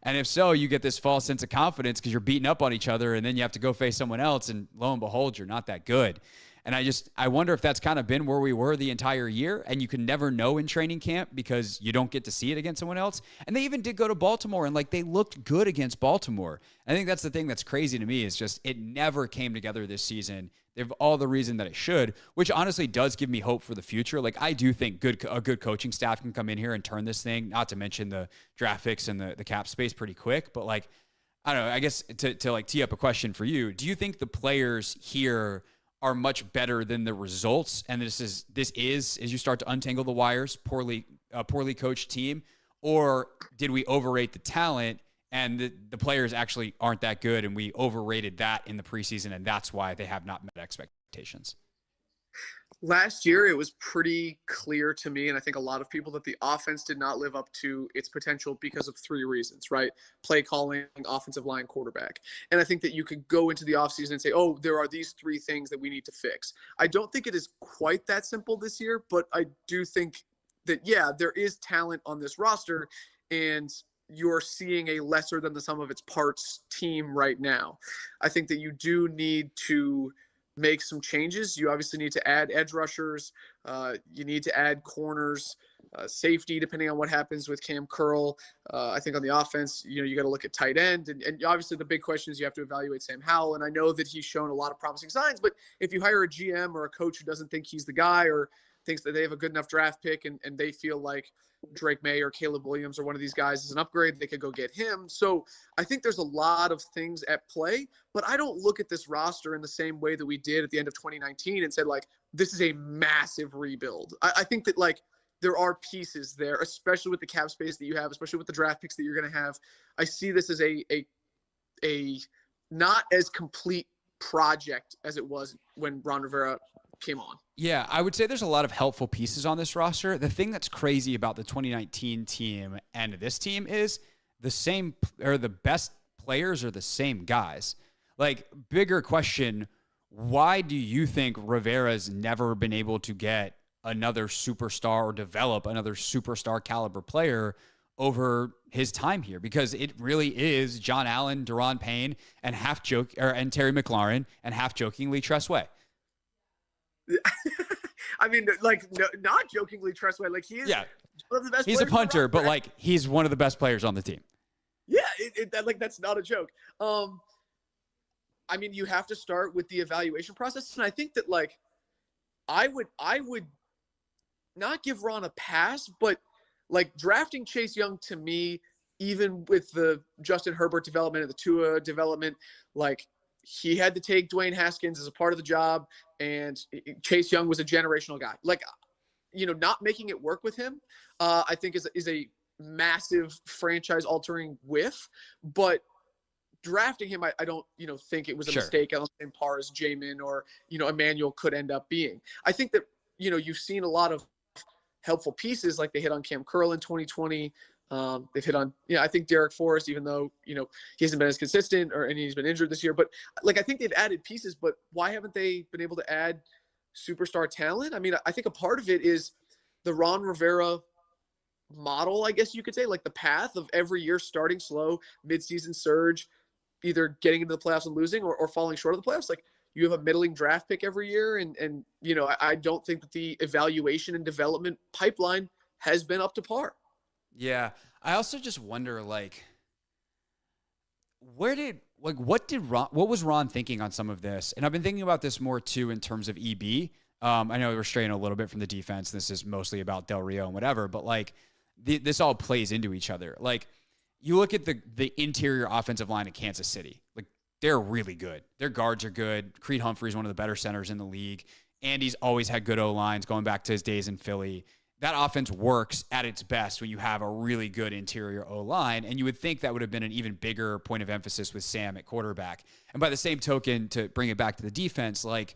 And if so, you get this false sense of confidence because you're beating up on each other, and then you have to go face someone else, and lo and behold, you're not that good. And I wonder if that's kind of been where we were the entire year, and you can never know in training camp because you don't get to see it against someone else. And they even did go to Baltimore, and they looked good against Baltimore. I think that's the thing that's crazy to me is just it never came together this season. They have all the reason that it should, which honestly does give me hope for the future. I do think a good coaching staff can come in here and turn this thing, not to mention the draft picks and the cap space pretty quick. But I don't know, I guess to tee up a question for you, do you think the players here are much better than the results, and this is as you start to untangle the wires, poorly coached team, or did we overrate the talent and the players actually aren't that good, and we overrated that in the preseason, and that's why they have not met expectations? Last year, it was pretty clear to me, and I think a lot of people, that the offense did not live up to its potential because of three reasons, right? Play calling, offensive line, quarterback. And I think that you could go into the offseason and say, oh, there are these three things that we need to fix. I don't think it is quite that simple this year, but I do think that, yeah, there is talent on this roster, and you're seeing a lesser than the sum of its parts team right now. I think that you do need to make some changes. You obviously need to add edge rushers. You need to add corners, safety, depending on what happens with Cam Curl. I think on the offense, you got to look at tight end. And obviously the big question is you have to evaluate Sam Howell. And I know that he's shown a lot of promising signs, but if you hire a GM or a coach who doesn't think he's the guy, or thinks that they have a good enough draft pick and they feel like Drake May or Caleb Williams or one of these guys is an upgrade, they could go get him. So I think there's a lot of things at play, but I don't look at this roster in the same way that we did at the end of 2019 and said, this is a massive rebuild. I think that, there are pieces there, especially with the cap space that you have, especially with the draft picks that you're going to have. I see this as a not as complete project as it was when Ron Rivera came on. Yeah, I would say there's a lot of helpful pieces on this roster. The thing that's crazy about the 2019 team and this team is the best players are the same guys. Bigger question, why do you think Rivera's never been able to get another superstar or develop another superstar caliber player over his time here? Because it really is John Allen, Daron Payne, and and Terry McLaurin, and half jokingly Tress Way. I mean, no, not jokingly, Tressway, he is one of the best. He's a punter, but he's one of the best players on the team. Yeah, that's not a joke. I mean, you have to start with the evaluation process, and I think that I would not give Ron a pass, but drafting Chase Young, to me, even with the Justin Herbert development and the Tua development, he had to take Dwayne Haskins as a part of the job, and Chase Young was a generational guy. Not making it work with him, I think is a massive franchise-altering whiff. But drafting him, I don't, think it was a mistake on the same par as Jamin or, Emmanuel could end up being. I think that, you've seen a lot of helpful pieces, they hit on Cam Curl in 2020. They've hit on, I think Derek Forrest, even though, he hasn't been as consistent and he's been injured this year. But I think they've added pieces, but why haven't they been able to add superstar talent? I mean, I think a part of it is the Ron Rivera model, I guess you could say, the path of every year starting slow, midseason surge, either getting into the playoffs and losing or falling short of the playoffs. You have a middling draft pick every year. And I don't think that the evaluation and development pipeline has been up to par. Yeah. I also just wonder, what was Ron thinking on some of this? And I've been thinking about this more too in terms of EB. I know we're straying a little bit from the defense. This is mostly about Del Rio and whatever, but this all plays into each other. You look at the interior offensive line of Kansas City, they're really good. Their guards are good. Creed Humphrey's one of the better centers in the league. Andy's always had good O-lines going back to his days in Philly. that offense works at its best when you have a really good interior O-line, and you would think that would have been an even bigger point of emphasis with Sam at quarterback. And by the same token, to bring it back to the defense, like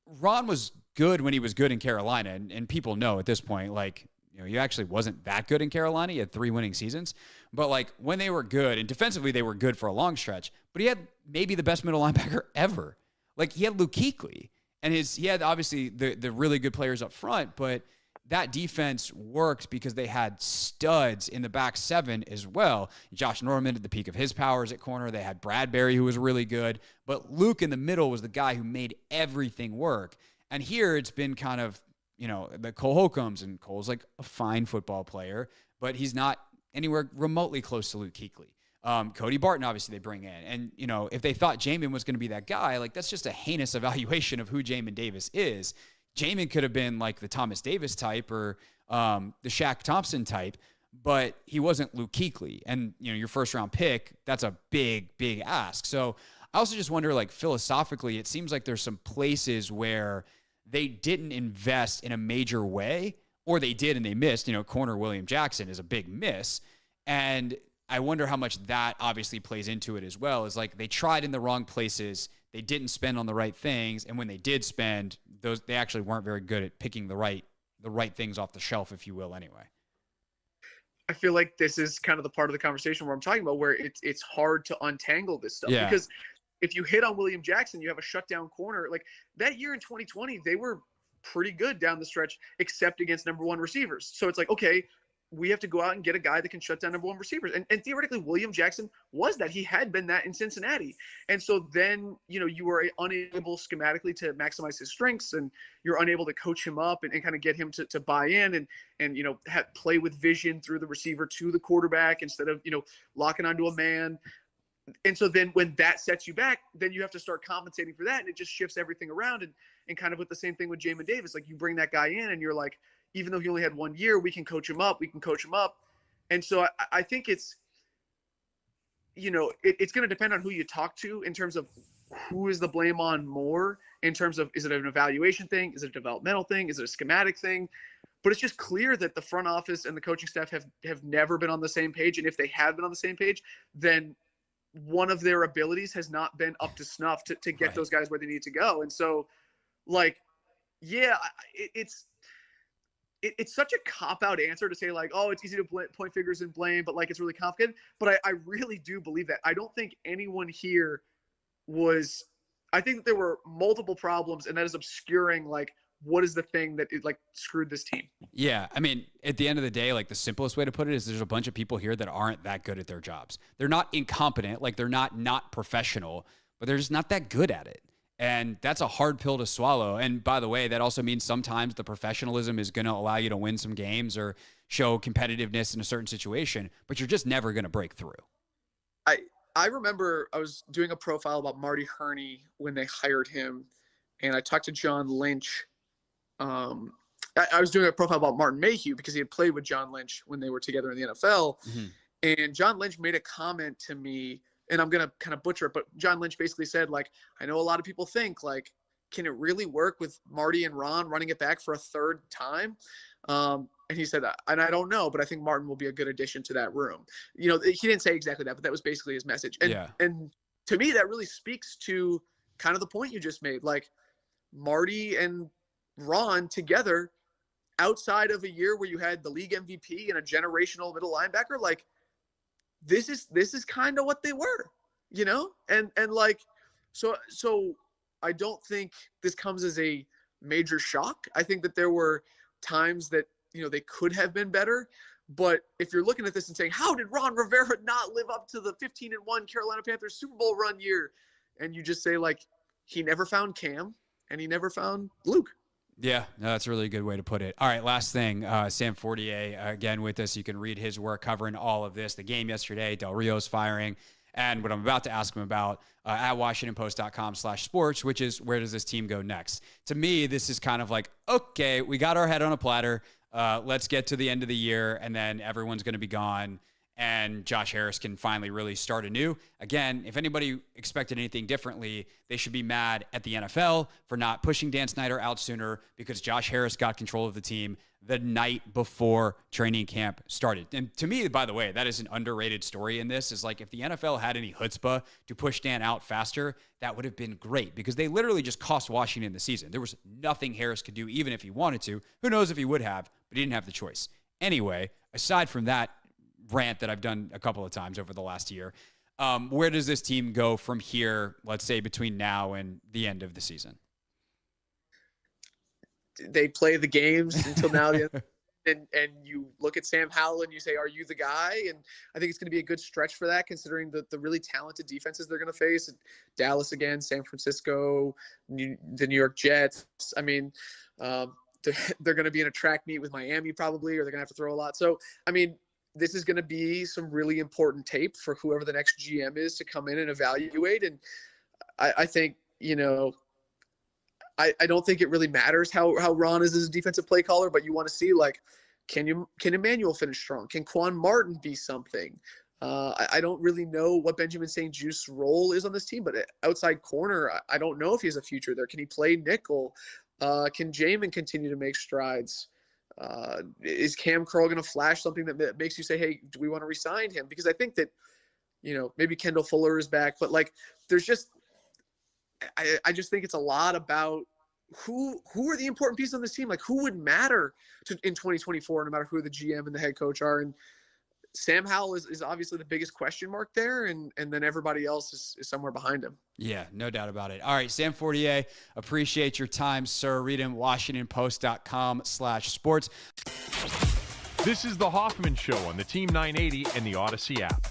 Ron was good when he was good in Carolina, and people know at this point, like, he actually wasn't that good in Carolina. He had 3 winning seasons, but like when they were good, and defensively they were good for a long stretch, but he had maybe the best middle linebacker ever. Like he had Luke Kuechly, and he had obviously the really good players up front, but that defense worked because they had studs in the back 7 as well. Josh Norman at the peak of his powers at corner. They had Bradbury, who was really good. But Luke in the middle was the guy who made everything work. And here it's been kind of, the Cole Holcombs. And Cole's like a fine football player, but he's not anywhere remotely close to Luke Kuechly. Cody Barton, obviously, they bring in. And, if they thought Jamin was going to be that guy, like that's just a heinous evaluation of who Jamin Davis is. Jamin could have been like the Thomas Davis type or the Shaq Thompson type, but he wasn't Luke Kuechly. And, your first round pick, that's a big, big ask. So I also just wonder, like philosophically, it seems like there's some places where they didn't invest in a major way, or they did and they missed. Corner William Jackson is a big miss. And I wonder how much that obviously plays into it as well. Is like they tried in the wrong places. They didn't spend on the right things. And when they did spend, they actually weren't very good at picking the right things off the shelf, if you will, anyway. I feel like this is kind of the part of the conversation where I'm talking about where it's hard to untangle this stuff. Yeah. Because if you hit on William Jackson, you have a shutdown corner. Like that year in 2020, they were pretty good down the stretch, except against number 1 receivers. So it's like, okay, we have to go out and get a guy that can shut down number 1 receivers. And theoretically, William Jackson was that. He had been that in Cincinnati. And so then, you were unable schematically to maximize his strengths, and you're unable to coach him up and kind of get him to buy in and play with vision through the receiver to the quarterback instead of, locking onto a man. And so then when that sets you back, then you have to start compensating for that. And it just shifts everything around. And kind of with the same thing with Jamin Davis, like you bring that guy in and you're like, even though he only had 1 year, we can coach him up. And so I think it's, it's going to depend on who you talk to in terms of who is the blame on more in terms of, is it an evaluation thing? Is it a developmental thing? Is it a schematic thing? But it's just clear that the front office and the coaching staff have never been on the same page. And if they have been on the same page, then one of their abilities has not been up to snuff to get those guys where they need to go. And so like, yeah, it's such a cop-out answer to say like, oh, it's easy to point fingers and blame, but like it's really complicated. But I really do believe that. I don't think anyone here I think that there were multiple problems, and that is obscuring like what is the thing that like screwed this team. Yeah, I mean, at the end of the day, like the simplest way to put it is there's a bunch of people here that aren't that good at their jobs. They're not incompetent, like they're not professional, but they're just not that good at it. And that's a hard pill to swallow. And by the way, that also means sometimes the professionalism is going to allow you to win some games or show competitiveness in a certain situation, but you're just never going to break through. I remember I was doing a profile about Marty Herney when they hired him, and I talked to John Lynch. I was doing a profile about Martin Mayhew because he had played with John Lynch when they were together in the NFL. Mm-hmm. And John Lynch made a comment to me, and I'm going to kind of butcher it, but John Lynch basically said, like, I know a lot of people think, like, can it really work with Marty and Ron running it back for a third time? And he said, and I don't know, but I think Martin will be a good addition to that room. You know, he didn't say exactly that, but that was basically his message. And to me, that really speaks to kind of the point you just made. Like, Marty and Ron together, outside of a year where you had the league MVP and a generational middle linebacker, like, this is kind of what they were, you know? And like, so I don't think this comes as a major shock. I think that there were times that, you know, they could have been better. But if you're looking at this and saying, how did Ron Rivera not live up to the 15-1 Carolina Panthers Super Bowl run year? And you just say, like, he never found Cam and he never found Luke. Yeah, no, that's a really good way to put it. All right, last thing, Sam Fortier, again, with us. You can read his work covering all of this, the game yesterday, Del Rio's firing, and what I'm about to ask him about at WashingtonPost.com/sports, which is, where does this team go next? To me, this is kind of like, okay, we got our head on a platter. Let's get to the end of the year, and then everyone's going to be gone. and Josh Harris can finally really start anew. Again, if anybody expected anything differently, they should be mad at the NFL for not pushing Dan Snyder out sooner, because Josh Harris got control of the team the night before training camp started. And to me, by the way, that is an underrated story in this, is like, if the NFL had any chutzpah to push Dan out faster, that would have been great, because they literally just cost Washington the season. There was nothing Harris could do, even if he wanted to. Who knows if he would have, but he didn't have the choice. Anyway, aside from that rant that I've done a couple of times over the last year, where does this team go from here, let's say between now and the end of the season? They play the games until now, and you look at Sam Howell and you say, are you the guy? And I think it's going to be a good stretch for that, considering the really talented defenses they're going to face. Dallas again, San Francisco, the New York Jets. I mean, they're going to be in a track meet with Miami probably, or they're going to have to throw a lot. So, I mean, this is going to be some really important tape for whoever the next GM is to come in and evaluate. And I think, I don't think it really matters how Ron is as a defensive play caller, but you want to see, like, can Emmanuel finish strong? Can Quan Martin be something? I don't really know what Benjamin St. Juste's role is on this team, but outside corner, I don't know if he has a future there. Can he play nickel? Can Jamin continue to make strides? Is Cam Curl going to flash something that makes you say, hey, do we want to re-sign him? Because I think that, maybe Kendall Fuller is back, but like, there's just, I just think it's a lot about who are the important pieces on this team. Like, who would matter in 2024, no matter who the GM and the head coach are. And Sam Howell is obviously the biggest question mark there, and then everybody else is somewhere behind him. Yeah, no doubt about it. All right, Sam Fortier, appreciate your time, sir. Read him, WashingtonPost.com/sports. This is the Hoffman Show on the Team 980 and the Odyssey app.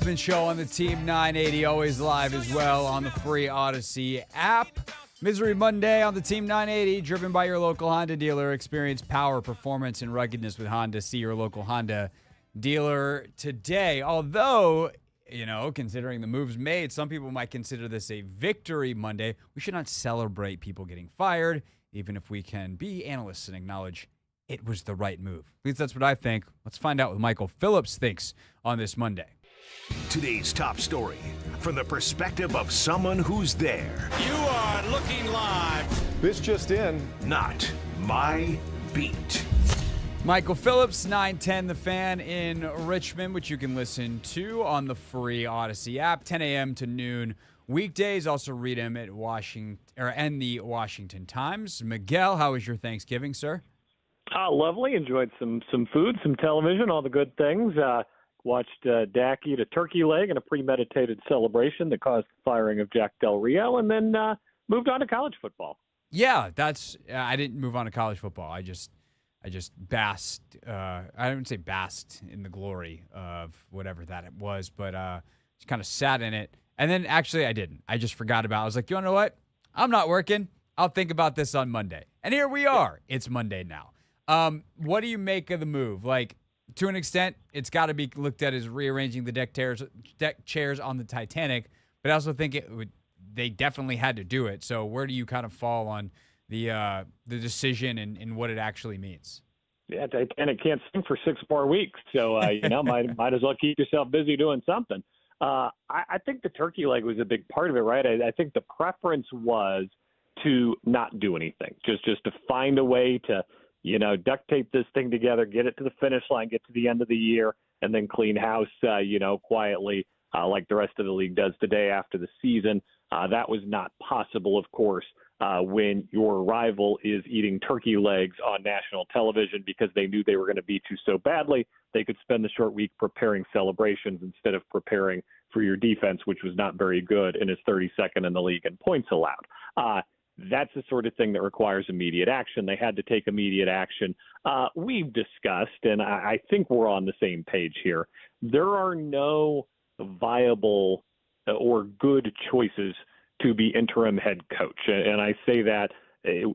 Hoffman Show on the Team 980, always live as well on the free Odyssey app. Misery Monday on the Team 980, driven by your local Honda dealer. Experience power, performance, and ruggedness with Honda. See your local Honda dealer today. Although, considering the moves made, some people might consider this a victory Monday. We should not celebrate people getting fired, even if we can be analysts and acknowledge it was the right move. At least that's what I think. Let's find out what Michael Phillips thinks on this Monday. Today's top story from the perspective of someone who's there. You are looking live. This just in. Not my beat. Michael Phillips, 910 The Fan in Richmond, which you can listen to on the free Odyssey app, 10 a.m. to noon weekdays. Also read him at the Washington Times. Miguel, how was your Thanksgiving, sir? Lovely. Enjoyed some food, some television, all the good things. Watched Dak eat a turkey leg in a premeditated celebration that caused the firing of Jack Del Rio, and then moved on to college football. Yeah, I didn't move on to college football. I just basked. I wouldn't say basked in the glory of whatever that it was, but just kind of sat in it. And then actually I didn't. I just forgot about it. I was like, you know what? I'm not working. I'll think about this on Monday. And here we are. It's Monday now. What do you make of the move? Like, to an extent, it's got to be looked at as rearranging the deck chairs on the Titanic, but I also think they definitely had to do it. So where do you kind of fall on the decision and what it actually means? Yeah, Titanic can't sing for 6 more weeks, so might as well keep yourself busy doing something. I think the turkey leg was a big part of it, right? I think the preference was to not do anything, just to find a way to duct tape this thing together, get it to the finish line, get to the end of the year, and then clean house, quietly, like the rest of the league does the day after the season. That was not possible, of course, when your rival is eating turkey legs on national television because they knew they were going to beat you so badly they could spend the short week preparing celebrations instead of preparing for your defense, which was not very good and is 32nd in the league in points allowed. That's the sort of thing that requires immediate action. They had to take immediate action. We've discussed, and I think we're on the same page here, there are no viable or good choices to be interim head coach. And I say that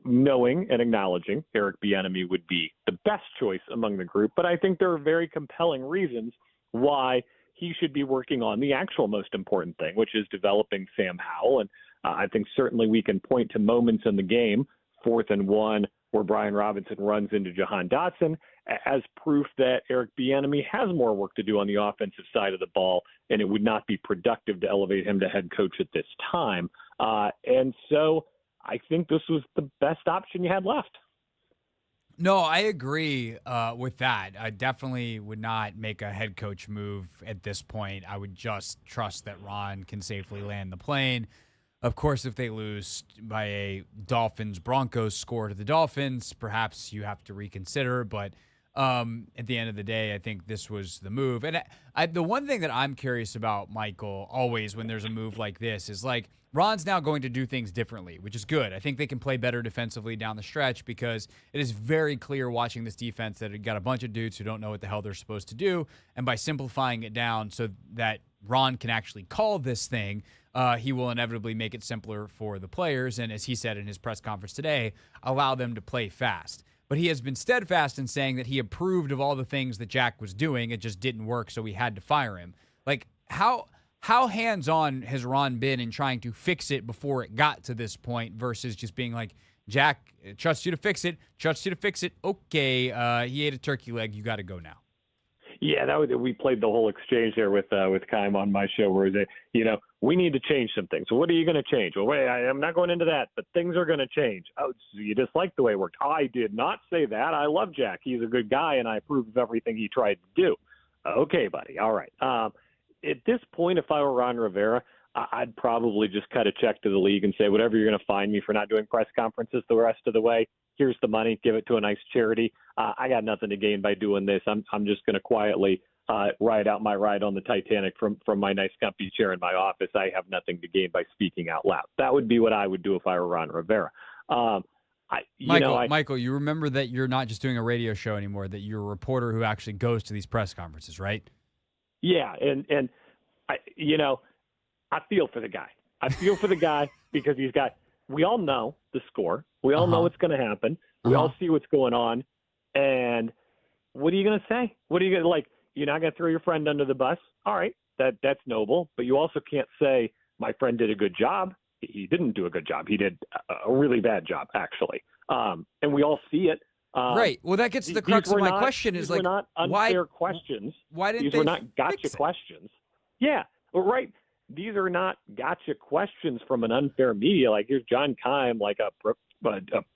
knowing and acknowledging Eric Bieniemy would be the best choice among the group, but I think there are very compelling reasons why he should be working on the actual most important thing, which is developing Sam Howell. And I think certainly we can point to moments in the game, 4th and 1, where Brian Robinson runs into Jahan Dotson, as proof that Eric Bieniemy has more work to do on the offensive side of the ball, and it would not be productive to elevate him to head coach at this time. And so I think this was the best option you had left. No, I agree with that. I definitely would not make a head coach move at this point. I would just trust that Ron can safely land the plane. Of course, if they lose by a Dolphins-Broncos score to the Dolphins, perhaps you have to reconsider. But at the end of the day, I think this was the move. And the one thing that I'm curious about, Michael, always when there's a move like this is like Ron's now going to do things differently, which is good. I think they can play better defensively down the stretch because it is very clear watching this defense that it got a bunch of dudes who don't know what the hell they're supposed to do. And by simplifying it down so that Ron can actually call this thing, he will inevitably make it simpler for the players. And as he said in his press conference today, allow them to play fast. But he has been steadfast in saying that he approved of all the things that Jack was doing. It just didn't work, so we had to fire him. Like, how hands-on has Ron been in trying to fix it before it got to this point versus just being like, Jack, trust you to fix it. Okay, he ate a turkey leg. You got to go now. Yeah, we played the whole exchange there with Kaim on my show where they, we need to change some things. So what are you going to change? Well, wait, I'm not going into that, but things are going to change. Oh, so you dislike the way it worked. I did not say that. I love Jack. He's a good guy, and I approve of everything he tried to do. Okay, buddy. All right. At this point, if I were Ron Rivera, I'd probably just cut a check to the league and say, whatever you're going to fine me for not doing press conferences the rest of the way, here's the money, give it to a nice charity. I got nothing to gain by doing this. I'm just going to quietly ride out my ride on the Titanic from my nice comfy chair in my office. I have nothing to gain by speaking out loud. That would be what I would do if I were Ron Rivera. Michael, you remember that you're not just doing a radio show anymore, that you're a reporter who actually goes to these press conferences, right? Yeah, and I feel for the guy. I feel for the guy because we all know the score. We all know what's going to happen. We all see what's going on. And what are you going to say? What are you going to, you're not going to throw your friend under the bus? All right, that's noble. But you also can't say, my friend did a good job. He didn't do a good job. He did a really bad job, actually. And we all see it. Right. Well, that gets to the crux of my question is, these were not unfair questions. Why didn't these they were not gotcha fix it? questions? Yeah, well, right. These are not gotcha questions from an unfair media. Like, here's John Keim, like a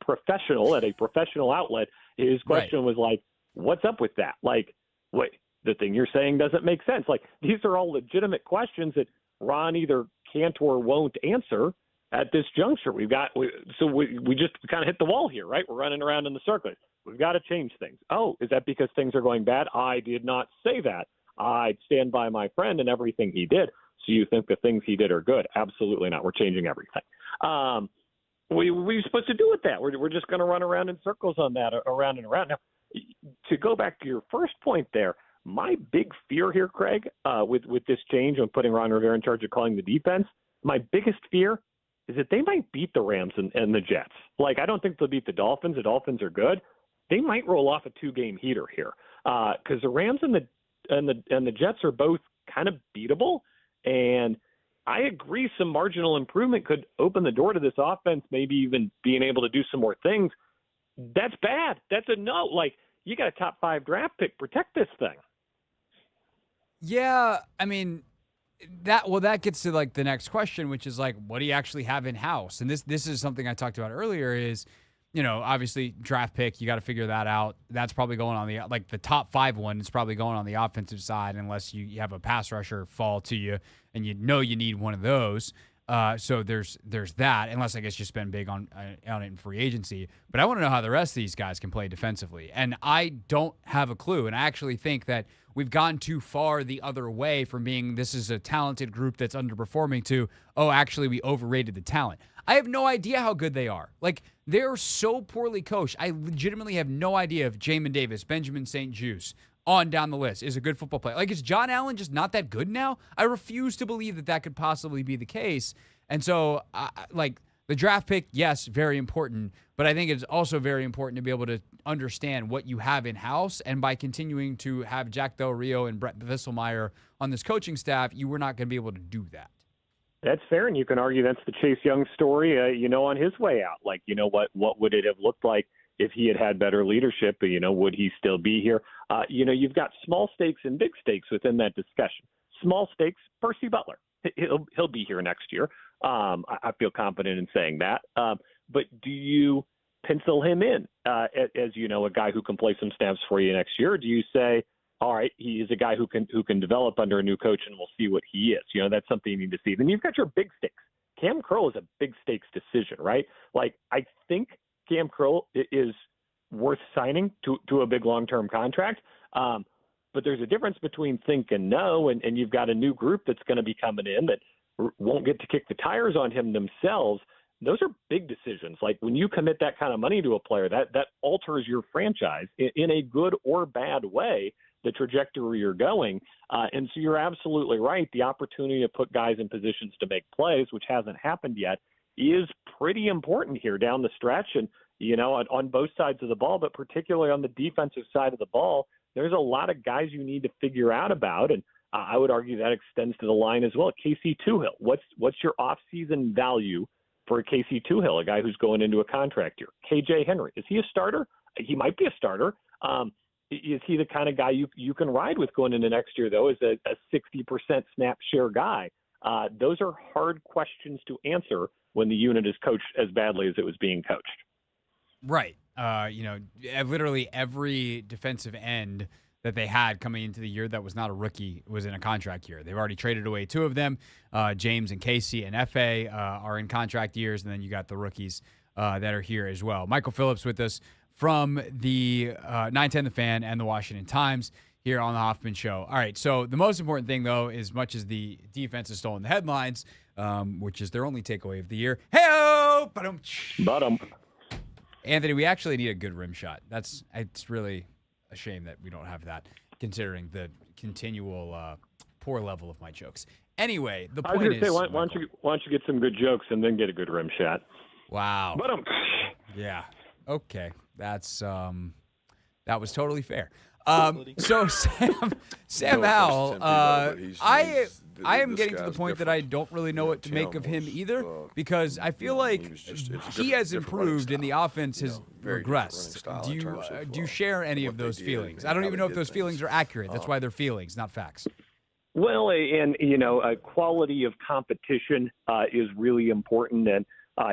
professional at a professional outlet. His question was like, what's up with that? Like, wait, the thing you're saying doesn't make sense. Like, these are all legitimate questions that Ron either can't or won't answer at this juncture. We just kind of hit the wall here, right? We're running around in the circle. We've got to change things. Oh, is that because things are going bad? I did not say that. I stand by my friend and everything he did. So you think the things he did are good? Absolutely not. We're changing everything. What are you supposed to do with that? We're just going to run around in circles on that, around and around. Now, to go back to your first point there, my big fear here, Craig, with this change on putting Ron Rivera in charge of calling the defense, my biggest fear is that they might beat the Rams and the Jets. Like, I don't think they'll beat the Dolphins. The Dolphins are good. They might roll off a 2-game heater here because the Rams and the Jets are both kind of beatable. And I agree some marginal improvement could open the door to this offense, maybe even being able to do some more things. That's bad. That's a no. Like, you got a top 5 draft pick. Protect this thing. Yeah, I mean, that gets to the next question, which is what do you actually have in house? And this is something I talked about earlier is, obviously draft pick, you got to figure that out. That's probably going on the top 5 one is probably going on the offensive side unless you have a pass rusher fall to you and you need one of those. So there's that, unless I guess you spend big on it in free agency. But I want to know how the rest of these guys can play defensively. And I don't have a clue. And I actually think that we've gone too far the other way from being this is a talented group that's underperforming to, actually we overrated the talent. I have no idea how good they are. They're so poorly coached. I legitimately have no idea if Jamin Davis, Benjamin St-Juste, on down the list is a good football player. Is John Allen just not that good now? I refuse to believe that could possibly be the case. And so, the draft pick, yes, very important, but I think it's also very important to be able to understand what you have in-house, and by continuing to have Jack Del Rio and Brett Visselmeyer on this coaching staff, you were not going to be able to do that. That's fair, and you can argue that's the Chase Young story, on his way out. What would it have looked like if he had better leadership? Would he still be here? You've got small stakes and big stakes within that discussion. Small stakes, Percy Butler. He'll be here next year. I feel confident in saying that. But do you pencil him in as a guy who can play some snaps for you next year? Or do you say, all right, he is a guy who can develop under a new coach, and we'll see what he is? That's something you need to see. Then you've got your big stakes. Cam Curl is a big stakes decision, right? I think Cam Curl is worth signing to a big long-term contract. But there's a difference between think and know, and you've got a new group that's going to be coming in that won't get to kick the tires on him themselves. Those are big decisions. When you commit that kind of money to a player, that alters your franchise in a good or bad way, the trajectory you're going. And so you're absolutely right. The opportunity to put guys in positions to make plays, which hasn't happened yet, is pretty important here down the stretch. And, on both sides of the ball, but particularly on the defensive side of the ball, there's a lot of guys you need to figure out about. And I would argue that extends to the line as well. Casey Toohill, what's your offseason value for Casey Toohill, a guy who's going into a contract year? KJ Henry, is he a starter? He might be a starter. Is he the kind of guy you can ride with going into next year, though, as a 60% snap share guy? Those are hard questions to answer when the unit is coached as badly as it was being coached. Right. Literally every defensive end that they had coming into the year that was not a rookie was in a contract year. They've already traded away 2 of them. James and Casey and F.A. Are in contract years, and then you got the rookies that are here as well. Michael Phillips with us from the 910 The Fan and the Washington Times here on the Hoffman Show. All right, so the most important thing, though, as much as the defense has stolen the headlines, which is their only takeaway of the year, hey-oh! Bottom. Anthony, we actually need a good rim shot. It's really a shame that we don't have that, considering the continual poor level of my jokes. Anyway, the I was point going to is, say, why don't you get some good jokes and then get a good rim shot? wow. But Yeah. Okay. That's that was totally fair. So Sam Howell, I am getting to the point that I don't really know what to make of him either, because I feel like he has improved and the offense has regressed. Do you share any of those feelings? I don't even know if those feelings are accurate. That's why they're feelings, not facts. Well, and quality of competition is really important, and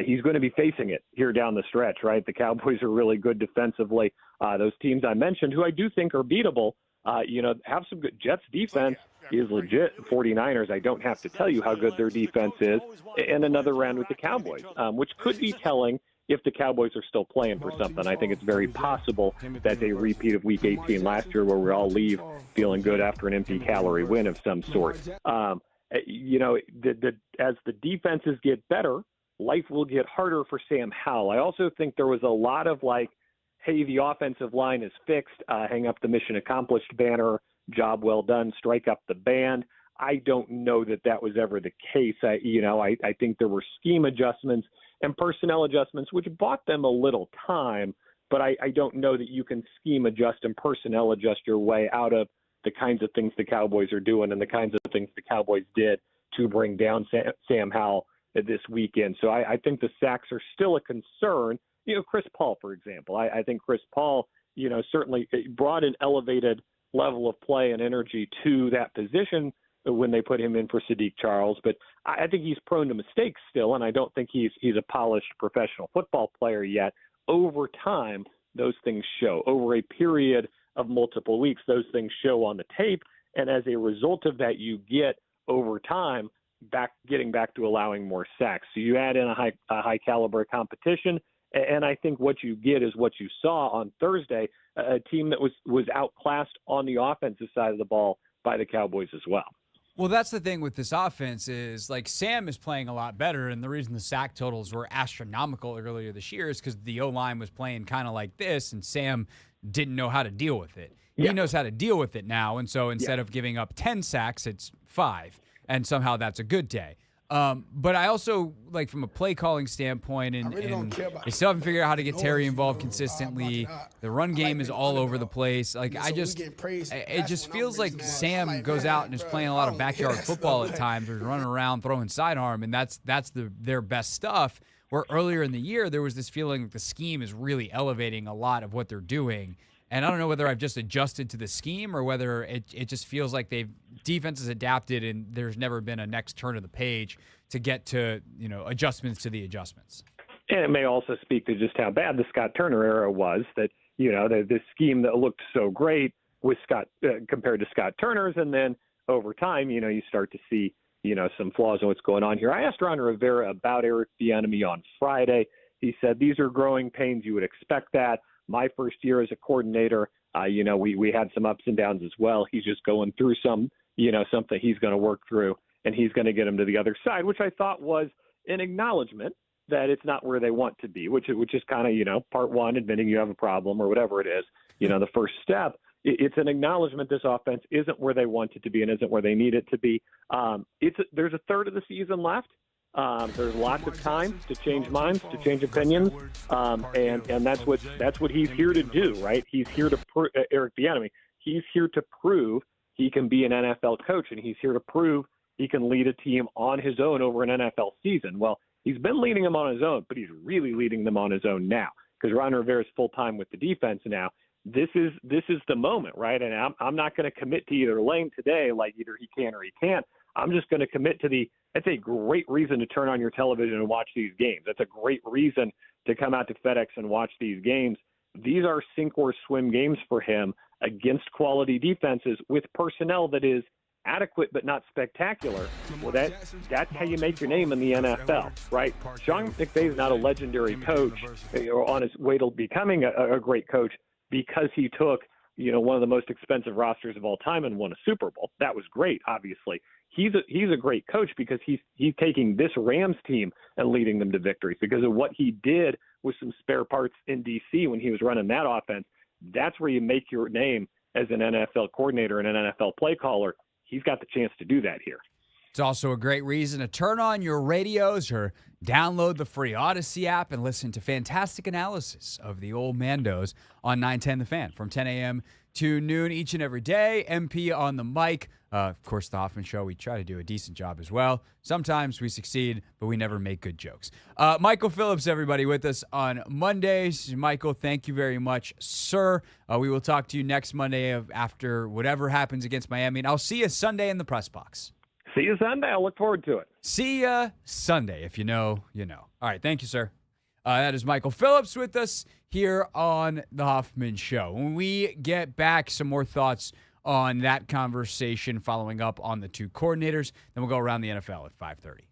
he's going to be facing it here down the stretch, right? The Cowboys are really good defensively. Those teams I mentioned, who I do think are beatable, have some good. Jets defense is legit. 49ers, I don't have to tell you how good their defense is. And another round with the Cowboys, which could be telling if the Cowboys are still playing for something. I think it's very possible that they repeat of Week 18 last year, where we all leave feeling good after an empty calorie win of some sort. As the defenses get better, life will get harder for Sam Howell. I also think there was a lot of hey, the offensive line is fixed, hang up the mission accomplished banner, job well done, strike up the band. I don't know that was ever the case. I think there were scheme adjustments and personnel adjustments, which bought them a little time, but I don't know that you can scheme adjust and personnel adjust your way out of the kinds of things the Cowboys are doing and the kinds of things the Cowboys did to bring down Sam Howell this weekend. So I think the sacks are still a concern. Chris Paul, for example. I think Chris Paul, certainly brought an elevated level of play and energy to that position when they put him in for Sadiq Charles. But I think he's prone to mistakes still, and I don't think he's a polished professional football player yet. Over time, those things show. Over a period of multiple weeks, those things show on the tape, and as a result of that, you get, over time, getting back to allowing more sacks. So you add in a high caliber competition, and I think what you get is what you saw on Thursday, a team that was outclassed on the offensive side of the ball by the Cowboys as well. Well, that's the thing with this offense is, Sam is playing a lot better, and the reason the sack totals were astronomical earlier this year is because the O-line was playing kind of like this, and Sam didn't know how to deal with it. He knows how to deal with it now, and so instead of giving up 10 sacks, it's 5, and somehow that's a good day. But I also, from a play calling standpoint, and they still haven't figured out how to get Terry involved consistently. The run game is all over the place. It just feels like Sam goes out and is playing a lot of backyard football at times, or running around throwing sidearm, and that's their best stuff. Where earlier in the year there was this feeling that the scheme is really elevating a lot of what they're doing. And I don't know whether I've just adjusted to the scheme or whether it just feels like defense has adapted and there's never been a next turn of the page to get to, adjustments to the adjustments. And it may also speak to just how bad the Scott Turner era was, that, this scheme that looked so great with Scott compared to Scott Turner's. And then over time, you start to see, some flaws in what's going on here. I asked Ron Rivera about Eric Bieniemy on Friday. He said, these are growing pains. You would expect that. My first year as a coordinator, we had some ups and downs as well. He's just going through something he's going to work through, and he's going to get him to the other side, which I thought was an acknowledgement that it's not where they want to be, which is kind of, part one, admitting you have a problem or whatever it is, the first step. It's an acknowledgement this offense isn't where they want it to be and isn't where they need it to be. There's a third of the season left. There's lots of time to change minds, to change opinions, and that's what he's here to do, right? He's here to Eric Bieniemy. He's here to prove he can be an NFL coach, and he's here to prove he can lead a team on his own over an NFL season. Well, he's been leading them on his own, but he's really leading them on his own now because Ron Rivera is full time with the defense now. This is the moment, right? And I'm not going to commit to either lane today, like either he can or he can't. I'm just going to commit to that's a great reason to turn on your television and watch these games. That's a great reason to come out to FedEx and watch these games. These are sink or swim games for him against quality defenses with personnel that is adequate but not spectacular. Well, that's how you make your name in the NFL, right? Sean McVay is not a legendary coach or on his way to becoming a great coach because he took one of the most expensive rosters of all time and won a Super Bowl. That was great, obviously. He's a great coach because he's taking this Rams team and leading them to victories because of what he did with some spare parts in D.C. when he was running that offense. That's where you make your name as an NFL coordinator and an NFL play caller. He's got the chance to do that here. It's also a great reason to turn on your radios or download the free Odyssey app and listen to fantastic analysis of the old Mandos on 910 The Fan from 10 a.m. to noon each and every day. MP on the mic. Of course, the Hoffman Show, we try to do a decent job as well. Sometimes we succeed, but we never make good jokes. Michael Phillips, everybody, with us on Mondays. Michael, thank you very much, sir. We will talk to you next Monday after whatever happens against Miami, and I'll see you Sunday in the press box. See you Sunday. I look forward to it. See ya Sunday. If you know, you know. All right, thank you, sir. That is Michael Phillips with us here on the Hoffman Show. When we get back, some more thoughts on that conversation following up on the two coordinators. Then we'll go around the NFL at 5:30.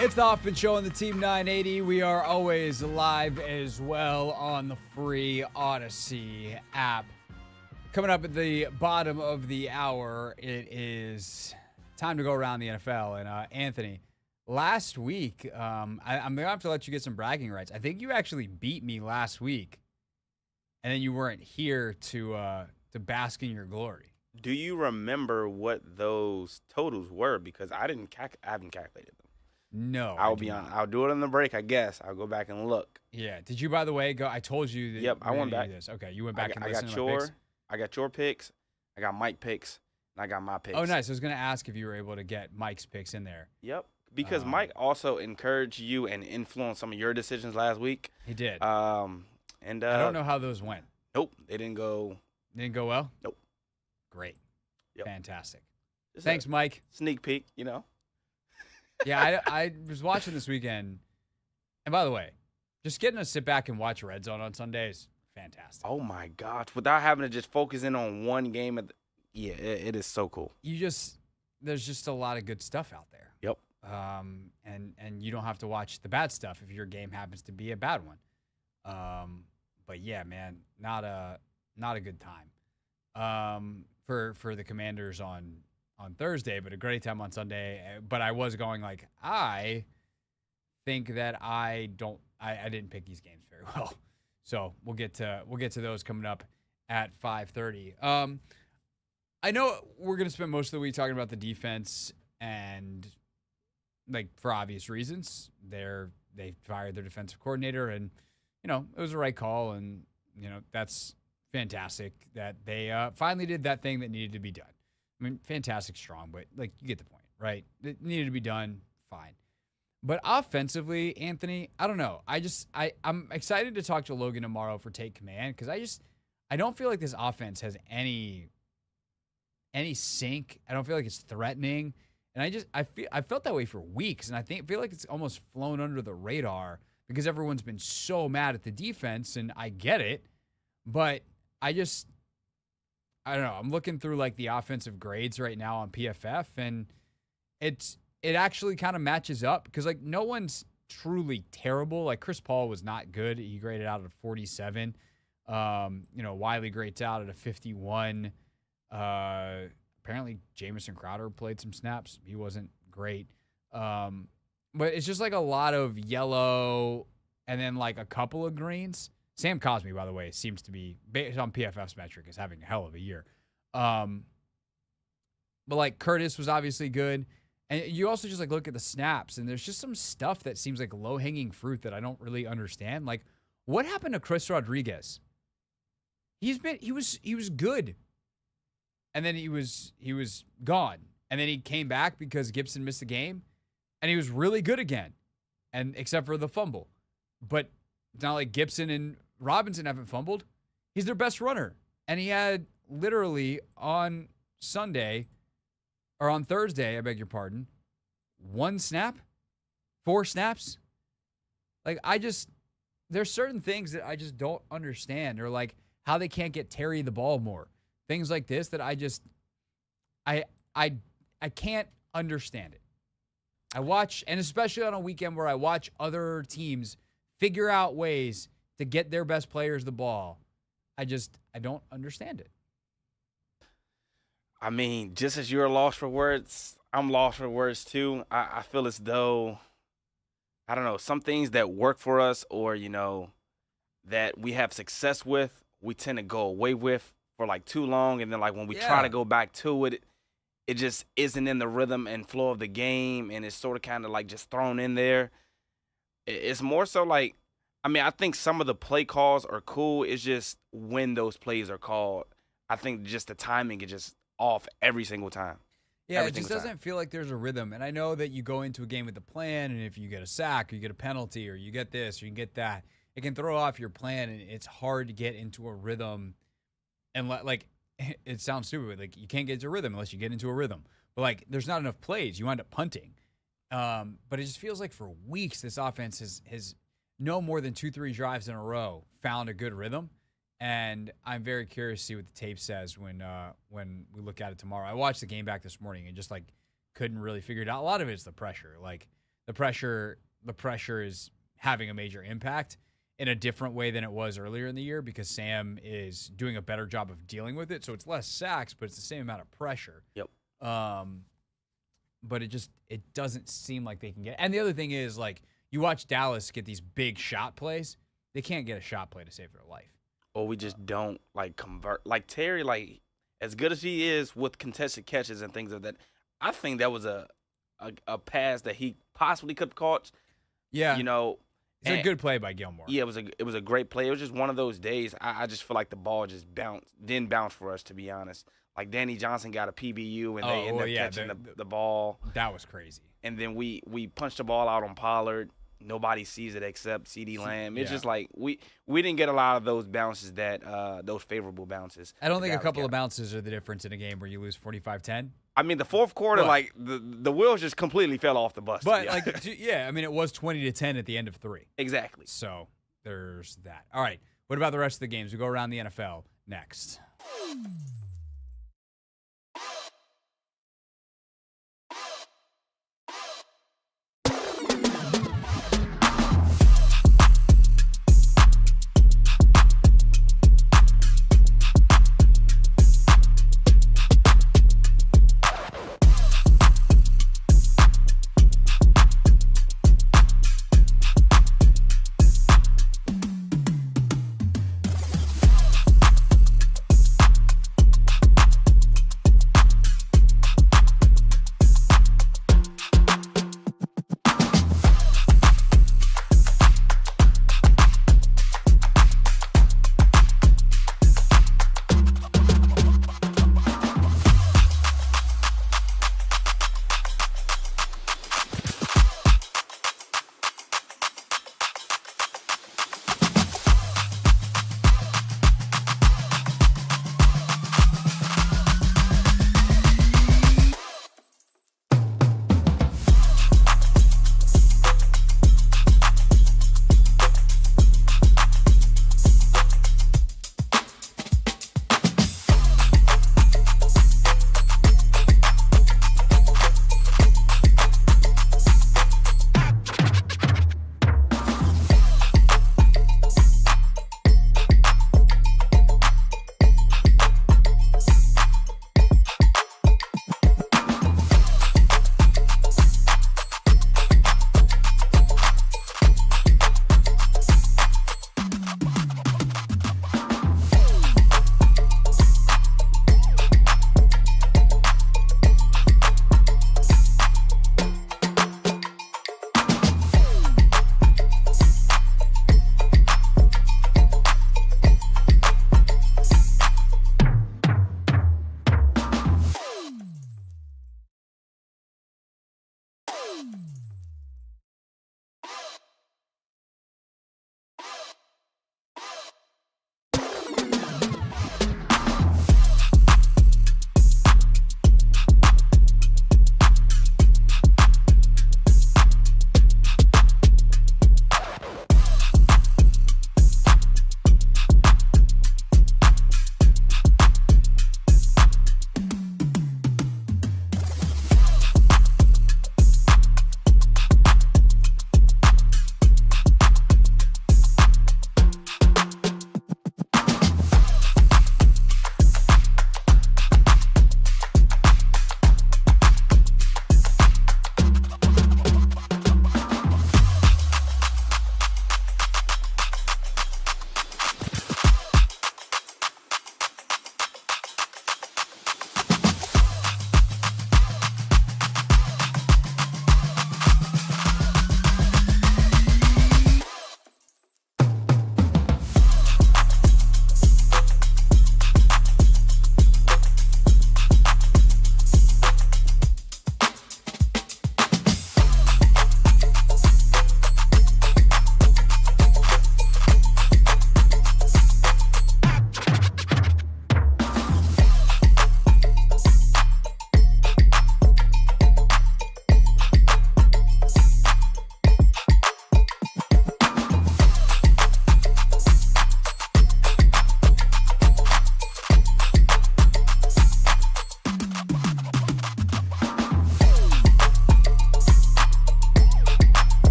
It's the Hoffman Show on the Team 980. We are always live as well on the free Odyssey app. Coming up at the bottom of the hour, it is time to go around the NFL. And Anthony, last week, I'm going to have to let you get some bragging rights. I think you actually beat me last week, and then you weren't here to bask in your glory. Do you remember what those totals were? Because I haven't calculated them. No. I'll do it on the break, I guess. I'll go back and look. Yeah. Did you, by the way, go? I told you that. Yep, I went back. This. Okay, you went back and I listened got to my picks? I got your picks. I got Mike picks. I got my picks. Oh, nice. I was going to ask if you were able to get Mike's picks in there. Yep. Because Mike also encouraged you and influenced some of your decisions last week. He did. And I don't know how those went. Nope, they didn't go. Didn't go well? Nope. Great. Yep. Fantastic. Just Thanks, a Mike. Sneak peek, you know. Yeah, I was watching this weekend. And by the way, just getting to sit back and watch Red Zone on Sundays, fantastic. Oh, my gosh. Without having to just focus in on one game. It is so cool. There's just a lot of good stuff out there. Yep. And you don't have to watch the bad stuff if your game happens to be a bad one. But yeah, man, not a good time for the Commanders on Thursday, but a great time on Sunday. But I was going like, I think that I didn't pick these games very well. So we'll get to those coming up at 5:30. I know we're gonna spend most of the week talking about the defense, and like for obvious reasons, they fired their defensive coordinator, and it was the right call, and that's fantastic that they finally did that thing that needed to be done. I mean, fantastic, strong, but like you get the point, right? It needed to be done, fine. But offensively, Anthony, I don't know. I'm excited to talk to Logan tomorrow for Take Command because I don't feel like this offense has any sync. I don't feel like it's threatening. And I felt that way for weeks, and I feel like it's almost flown under the radar because everyone's been so mad at the defense, and I get it, but I don't know. I'm looking through like the offensive grades right now on PFF, and it actually kind of matches up because like no one's truly terrible. Like Chris Paul was not good. He graded out at a 47. Wiley grades out at a 51. Apparently Jamison Crowder played some snaps. He wasn't great. But it's just like a lot of yellow and then like a couple of greens. Sam Cosmi, by the way, seems to be, based on PFF's metric, is having a hell of a year. But like Curtis was obviously good. And you also just like look at the snaps, and there's just some stuff that seems like low-hanging fruit that I don't really understand. Like, what happened to Chris Rodriguez? He was good. And then he was gone. And then he came back because Gibson missed the game. And he was really good again. And except for the fumble. But it's not like Gibson and Robinson haven't fumbled. He's their best runner. And he had literally on Thursday, I beg your pardon, 1 snap, 4 snaps. Like, there's certain things that I just don't understand, or like how they can't get Terry the ball more. Things like this that I can't understand it. I watch, and especially on a weekend where I watch other teams figure out ways to get their best players the ball. I don't understand it. I mean, just as you're lost for words, I'm lost for words too. I feel as though, I don't know, some things that work for us or, that we have success with, we tend to go away with for like too long. And then like when we try to go back to it, it just isn't in the rhythm and flow of the game. And it's sort of kind of like just thrown in there. It's more so like, I think some of the play calls are cool. It's just when those plays are called, I think just the timing is just off every single time. Yeah, it just doesn't feel like there's a rhythm. And I know that you go into a game with a plan, and if you get a sack or you get a penalty or you get this or you get that, it can throw off your plan, and it's hard to get into a rhythm. And like, it sounds stupid, but like you can't get into a rhythm unless you get into a rhythm. But like, there's not enough plays. You end up punting. But it just feels like for weeks this offense has no more than 2-3 drives in a row found a good rhythm. And I'm very curious to see what the tape says when we look at it tomorrow. I watched the game back this morning and just like couldn't really figure it out. A lot of it is the pressure. Like the pressure is having a major impact in a different way than it was earlier in the year because Sam is doing a better job of dealing with it. So it's less sacks, but it's the same amount of pressure. Yep. But it doesn't seem like they can get. And the other thing is like you watch Dallas get these big shot plays. They can't get a shot play to save their life. Or we just don't like convert. Like Terry, like as good as he is with contested catches and things like that, I think that was a pass that he possibly could have caught. Yeah. It's a good play by Gilmore. Yeah, it was a great play. It was just one of those days. I just feel like the ball just didn't bounce for us, to be honest. Like Danny Johnson got a PBU, and they ended up catching the ball. That was crazy. And then we punched the ball out on Pollard. Nobody sees it except CeeDee Lamb. It's just like we didn't get a lot of those bounces those favorable bounces. I don't think a couple of bounces are the difference in a game where you lose 45-10. I mean, the fourth quarter, the wheels just completely fell off the bus. But I mean, it was 20-10 at the end of 3. Exactly. So there's that. All right. What about the rest of the games? We go around the NFL next.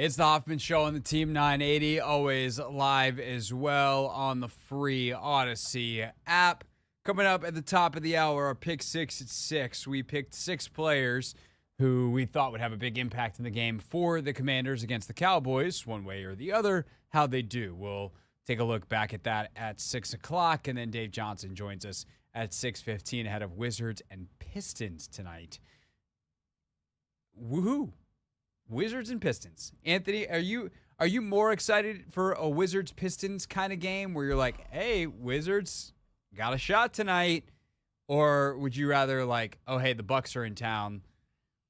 It's the Hoffman Show on the Team 980, always live as well on the free Odyssey app. Coming up at the top of the hour, our Pick 6 at 6. We picked 6 players who we thought would have a big impact in the game for the Commanders against the Cowboys, one way or the other. How they do. We'll take a look back at that at 6 o'clock, and then Dave Johnson joins us at 6:15 ahead of Wizards and Pistons tonight. Woohoo! Wizards and Pistons. Anthony, are you Are you more excited for a Wizards-Pistons kind of game where you're like, hey, Wizards got a shot tonight? Or would you rather like, oh, hey, the Bucks are in town.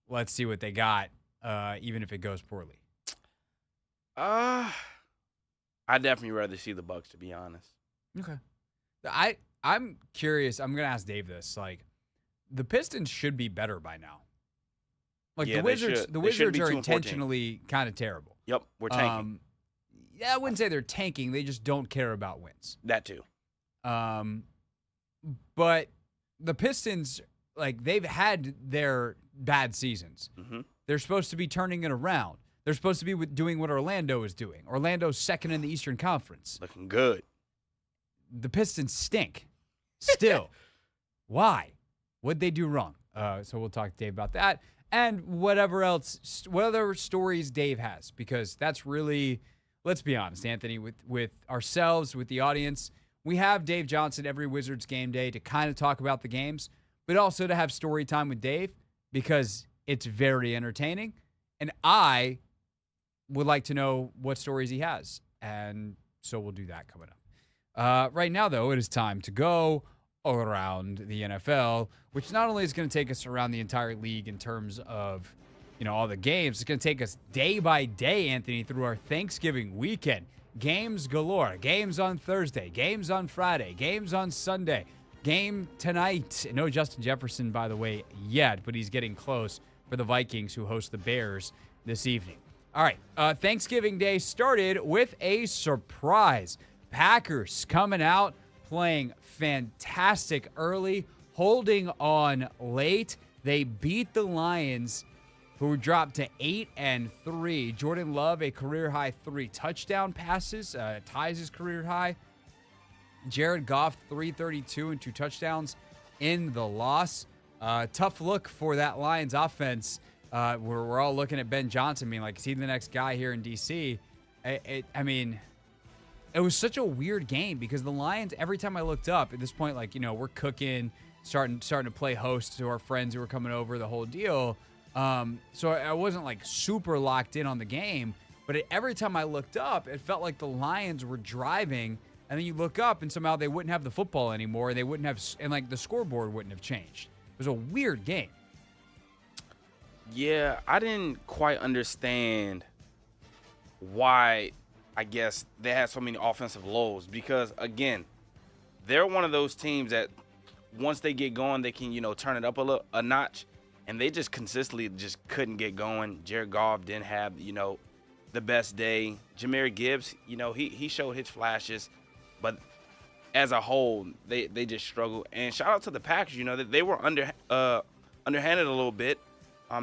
Let's see what they got, even if it goes poorly? I'd definitely rather see the Bucks, to be honest. Okay. I'm curious. I'm going to ask Dave this. Like, the Pistons should be better by now. Like, Yeah, the Wizards, should. the They should Wizards be are 2-14. intentionally kind of terrible. Yep, we're tanking. Yeah, I wouldn't say they're tanking. They just don't care about wins. That too. But the Pistons, like, they've had their bad seasons. Mm-hmm. They're supposed to be turning it around. They're supposed to be doing what Orlando is doing. Orlando's second in the Eastern Conference. Looking good. The Pistons stink. Still. Why? What'd they do wrong? So we'll talk to Dave about that. And whatever else, what other stories Dave has. Because that's really, let's be honest, Anthony, with ourselves, with the audience, we have Dave Johnson every Wizards game day to kind of talk about the games, but also to have story time with Dave because it's very entertaining. And I would like to know what stories he has. And so we'll do that coming up. Right now, though, it is time to go around the NFL, which not only is going to take us around the entire league in terms of, all the games, it's going to take us day by day, Anthony, through our Thanksgiving weekend. Games galore. Games on Thursday. Games on Friday. Games on Sunday. Game tonight. No Justin Jefferson, by the way, yet, but he's getting close for the Vikings, who host the Bears this evening. All right. Thanksgiving Day started with a surprise. Packers coming out, playing fantastic early, holding on late. They beat the Lions, who dropped to 8-3. Jordan Love, a career-high 3 touchdown passes, ties his career high. Jared Goff, 332 and 2 touchdowns in the loss. Tough look for that Lions offense. We're all looking at Ben Johnson being like, is he the next guy here in D.C.? It was such a weird game because the Lions, every time I looked up at this point, like, we're cooking, starting to play host to our friends who were coming over, the whole deal. So I wasn't like super locked in on the game, but every time I looked up, it felt like the Lions were driving, and then you look up and somehow they wouldn't have the football anymore. They wouldn't have, and like the scoreboard wouldn't have changed. It was a weird game. Yeah, I didn't quite understand why, I guess, they had so many offensive lows because, again, they're one of those teams that once they get going, they can, turn it up a notch, and they just consistently just couldn't get going. Jared Goff didn't have, the best day. Jahmyr Gibbs, he showed his flashes, but as a whole, they just struggled. And shout out to the Packers, they were underhanded a little bit.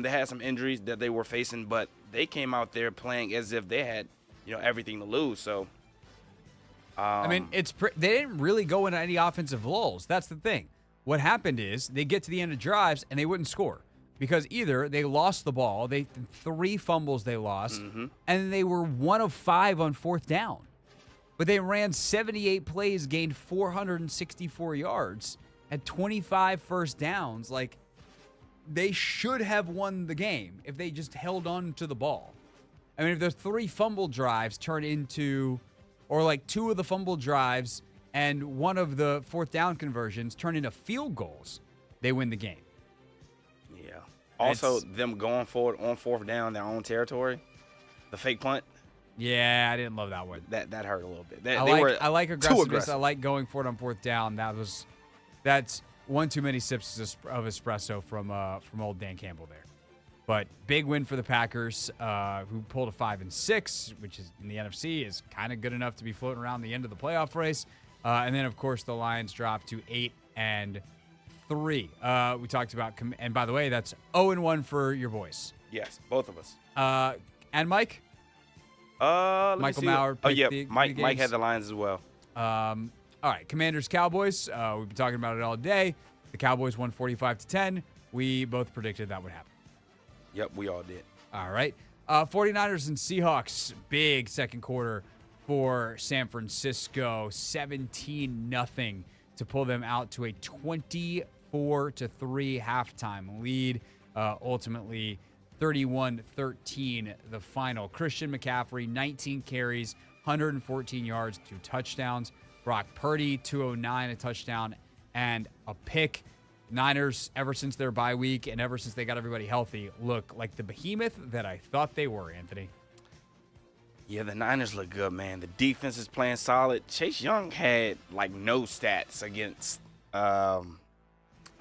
They had some injuries that they were facing, but they came out there playing as if they had, everything to lose. So, they didn't really go into any offensive lulls. That's the thing. What happened is they get to the end of drives and they wouldn't score because either they lost the ball, 3 fumbles they lost, and they were 1 of 5 on 4th down. But they ran 78 plays, gained 464 yards, had 25 first downs. Like, they should have won the game if they just held on to the ball. I mean, if the 3 fumble drives turn into, or like 2 of the fumble drives and 1 of the 4th down conversions turn into field goals, they win the game. Yeah. Also, them going forward on 4th down, their own territory, the fake punt. Yeah, I didn't love that one. That hurt a little bit. I like aggressiveness. aggressive. I like going for it on 4th down. That's one too many sips of espresso from old Dan Campbell there. But big win for the Packers, who pulled a 5-6, which is in the NFC is kind of good enough to be floating around the end of the playoff race. And then, of course, the Lions dropped to 8-3. We talked about, and by the way, that's 0-1 for your boys. Yes, both of us. And Mike? Michael Maurer. Oh, yeah, Mike had the Lions as well. All right, Commanders, Cowboys. We've been talking about it all day. The Cowboys won 45-10. We both predicted that would happen. Yep, we all did. All right. 49ers and Seahawks, big second quarter for San Francisco. 17-0 to pull them out to a 24-3 halftime lead. Ultimately, 31-13 the final. Christian McCaffrey, 19 carries, 114 yards, 2 touchdowns. Brock Purdy, 209, a touchdown, and a pick. Niners, ever since their bye week and ever since they got everybody healthy, look like the behemoth that I thought they were, Anthony. Yeah, the Niners look good, man. The defense is playing solid. Chase Young had, like, no stats against the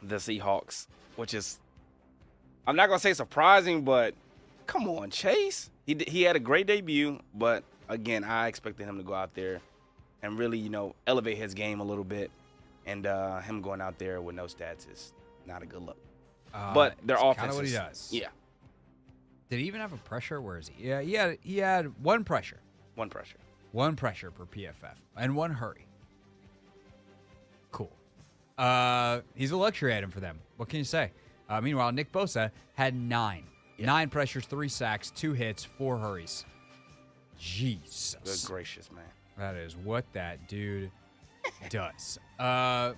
Seahawks, which is, I'm not going to say surprising, but come on, Chase. He had a great debut, but, again, I expected him to go out there and really, elevate his game a little bit. And him going out there with no stats is not a good look. But their offense kind of what he does. Yeah. Did he even have a pressure? Where is he? Yeah, he had one pressure. One pressure. One pressure per PFF and one hurry. Cool. He's a luxury item for them. What can you say? Meanwhile, Nick Bosa had 9. Yeah. 9 pressures, 3 sacks, 2 hits, 4 hurries. Jesus. Good gracious, man. That is what that dude does. Kind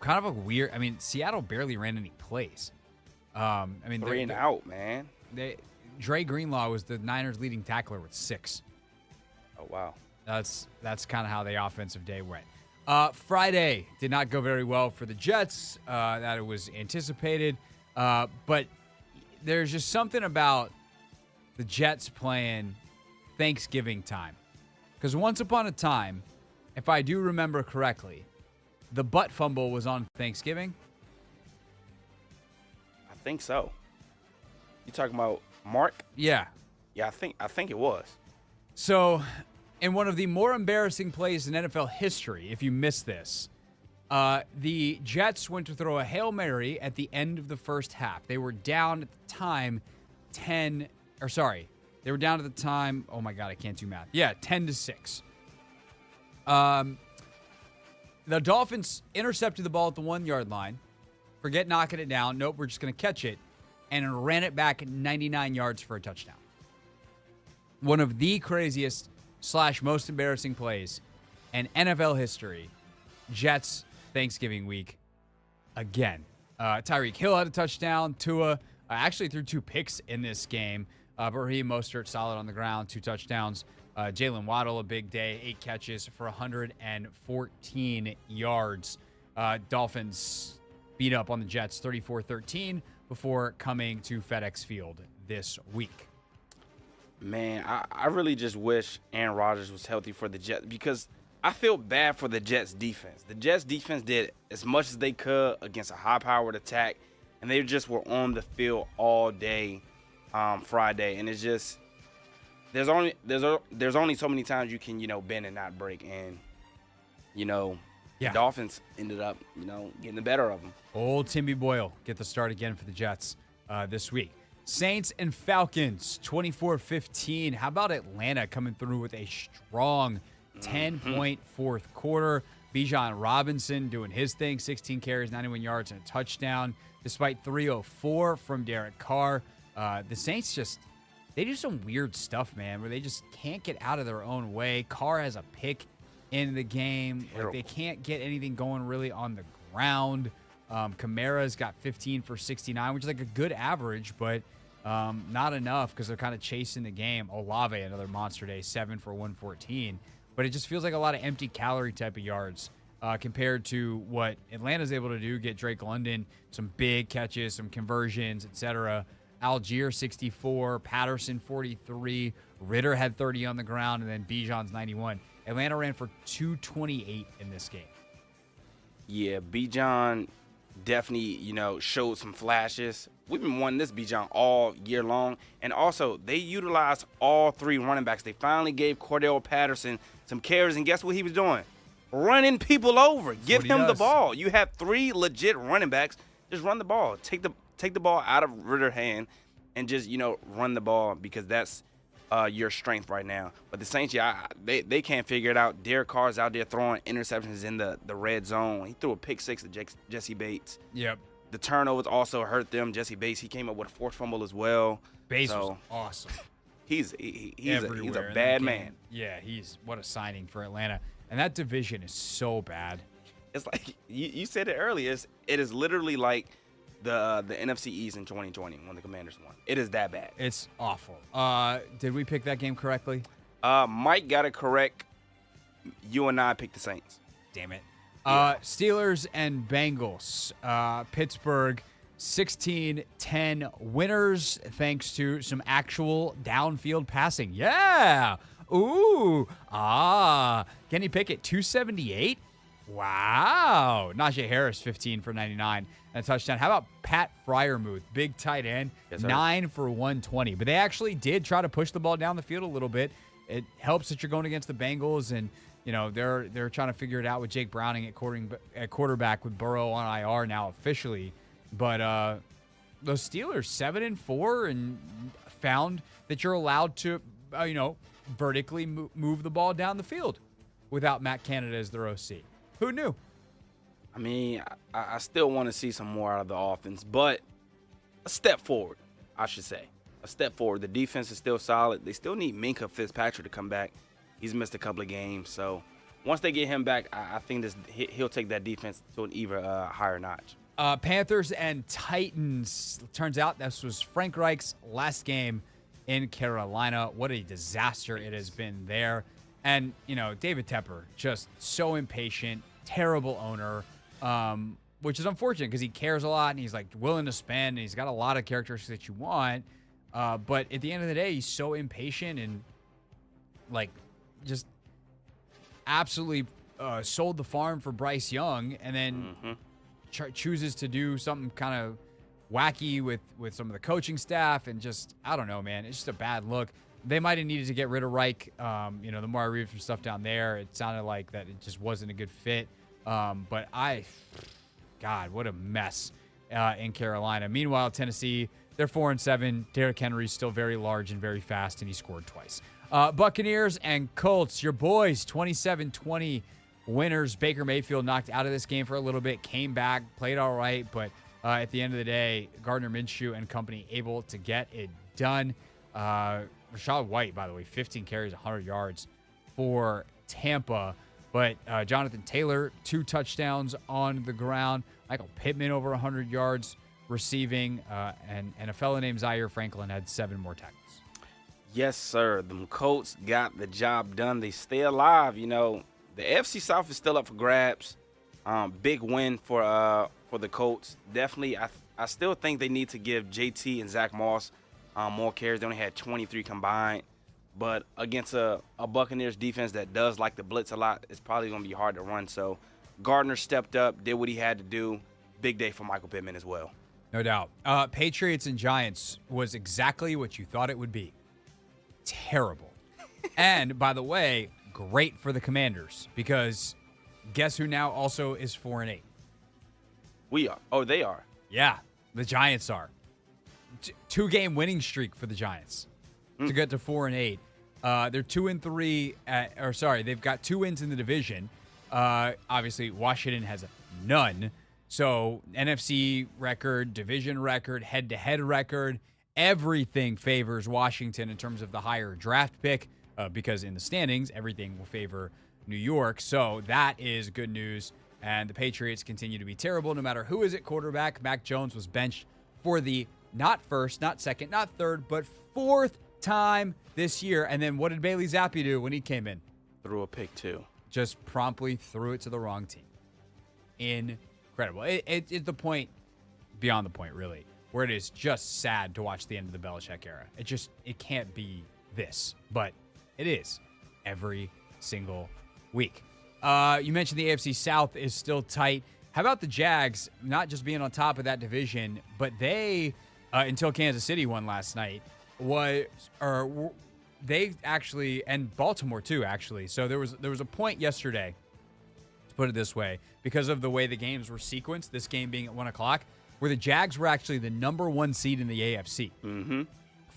of a weird. Seattle barely ran any plays. 3 and out, man. Dre Greenlaw was the Niners' leading tackler with 6. Oh wow. That's kind of how the offensive day went. Friday did not go very well for the Jets. That it was anticipated, but there's just something about the Jets playing Thanksgiving time, because once upon a time, if I do remember correctly, the butt fumble was on Thanksgiving. I think so. You talking about Mark? Yeah. Yeah, I think it was. So, in one of the more embarrassing plays in NFL history, if you missed this, the Jets went to throw a Hail Mary at the end of the first half. They were down at the time they were down at the time, oh my God, I can't do math. Yeah, 10-6. The Dolphins intercepted the ball at the 1-yard line. Forget knocking it down. Nope, we're just going to catch it. And ran it back 99 yards for a touchdown. One of the craziest / most embarrassing plays in NFL history. Jets Thanksgiving week again. Tyreek Hill had a touchdown. Tua actually threw 2 picks in this game. But Raheem Mostert solid on the ground, 2 touchdowns. Jalen Waddle, a big day, 8 catches for 114 yards. Dolphins beat up on the Jets 34-13 before coming to FedEx Field this week. Man, I really just wish Aaron Rodgers was healthy for the Jets, because I feel bad for the Jets defense. The Jets defense did as much as they could against a high-powered attack, and they just were on the field all day Friday. And it's just there's only so many times you can bend and not break, and the Dolphins ended up getting the better of them. Old Timmy Boyle get the start again for the Jets this week. Saints and Falcons, 24-15. How about Atlanta coming through with a strong 10-point fourth quarter? Bijan Robinson doing his thing, 16 carries, 91 yards, and a touchdown, despite 304 from Derek Carr. The Saints they do some weird stuff, man, where they just can't get out of their own way. Carr has a pick in the game. Like, they can't get anything going really on the ground. Kamara's got 15 for 69, which is like a good average, but not enough because they're kind of chasing the game. Olave, another monster day, 7 for 114. But it just feels like a lot of empty calorie type of yards compared to what Atlanta's able to do, get Drake London some big catches, some conversions, etc. Algier, 64. Patterson, 43. Ritter had 30 on the ground, and then Bijan's 91. Atlanta ran for 228 in this game. Yeah, Bijan definitely, showed some flashes. We've been wanting this Bijan all year long. And also, they utilized all 3 running backs. They finally gave Cordell Patterson some carries, and guess what he was doing? Running people over. Give him the ball. You have 3 legit running backs. Just run the ball. Take the ball out of Ritter's hand and just, run the ball, because that's your strength right now. But the Saints, they can't figure it out. Derek Carr's out there throwing interceptions in the red zone. He threw a pick 6 to Jesse Bates. Yep. The turnovers also hurt them. Jesse Bates, he came up with a forced fumble as well. Bates was awesome. He's a bad man. Yeah, what a signing for Atlanta. And that division is so bad. It's like you said it earlier. It is literally like the NFC East in 2020 when the Commanders won. It is that bad. It's awful. Did we pick that game correctly? Mike got it correct. You and I picked the Saints. Damn it. Yeah. Steelers and Bengals. Pittsburgh 16-10 winners thanks to some actual downfield passing. Yeah. Ooh. Kenny Pickett 278. Wow. Najee Harris 15 for 99 and a touchdown. How about Pat Freiermuth, big tight end, Yes, sir. 9 for 120. But they actually did try to push the ball down the field a little bit. It helps that you're going against the Bengals, and they're trying to figure it out with Jake Browning at quarterback with Burrow on IR now officially. But those Steelers 7-4 and found that you're allowed to vertically move the ball down the field without Matt Canada as their OC. Who knew? I mean, I still want to see some more out of the offense, but a step forward, I should say. A step forward. The defense is still solid. They still need Minkah Fitzpatrick to come back. He's missed a couple of games. So once they get him back, I think he'll take that defense to an even higher notch. Panthers and Titans. Turns out this was Frank Reich's last game in Carolina. What a disaster it has been there. And, David Tepper, just so impatient, terrible owner, which is unfortunate because he cares a lot and he's willing to spend and he's got a lot of characteristics that you want. But at the end of the day, he's so impatient and just absolutely sold the farm for Bryce Young and then chooses to do something kind of wacky with some of the coaching staff and just, I don't know, man. It's just a bad look. They might have needed to get rid of Reich. The more I read from stuff down there, it sounded like that it just wasn't a good fit. But God, what a mess in Carolina. Meanwhile, Tennessee, they're 4-7. Derrick Henry's still very large and very fast, and he scored twice. Buccaneers and Colts, your boys, 27-20 winners. Baker Mayfield knocked out of this game for a little bit, came back, played all right, but at the end of the day, Gardner Minshew and company able to get it done. Rashad White, by the way, 15 carries, 100 yards for Tampa. But Jonathan Taylor, 2 touchdowns on the ground. Michael Pittman over 100 yards receiving. And a fellow named Zaire Franklin had 7 more tackles. Yes, sir. The Colts got the job done. They stay alive. The AFC South is still up for grabs. Big win for the Colts. Definitely, I still think they need to give JT and Zach Moss more carries. They only had 23 combined. But against a Buccaneers defense that does like to blitz a lot, it's probably going to be hard to run. So Gardner stepped up, did what he had to do. Big day for Michael Pittman as well. No doubt. Patriots and Giants was exactly what you thought it would be. Terrible. And, by the way, great for the Commanders because guess who now also is 4-8? We are. Oh, they are. Yeah, the Giants are. 2-game winning streak for the Giants to get to 4-8. They're 2-3. They've got 2 wins in the division. Obviously, Washington has none. So NFC record, division record, head-to-head record, everything favors Washington in terms of the higher draft pick because in the standings, everything will favor New York. So that is good news. And the Patriots continue to be terrible no matter who is at quarterback. Mac Jones was benched for the not first, not second, not third, but 4th time this year. And then what did Bailey Zappi do when he came in? Threw a pick, too. Just promptly threw it to the wrong team. Incredible. It's the point, beyond the point, really, where it is just sad to watch the end of the Belichick era. It can't be this, but it is every single week. You mentioned the AFC South is still tight. How about the Jags not just being on top of that division, but they, until Kansas City won last night, they actually, and Baltimore too, actually. So there was a point yesterday, to put it this way, because of the way the games were sequenced, this game being at 1 o'clock, where the Jags were actually the number 1 seed in the AFC. Mm-hmm.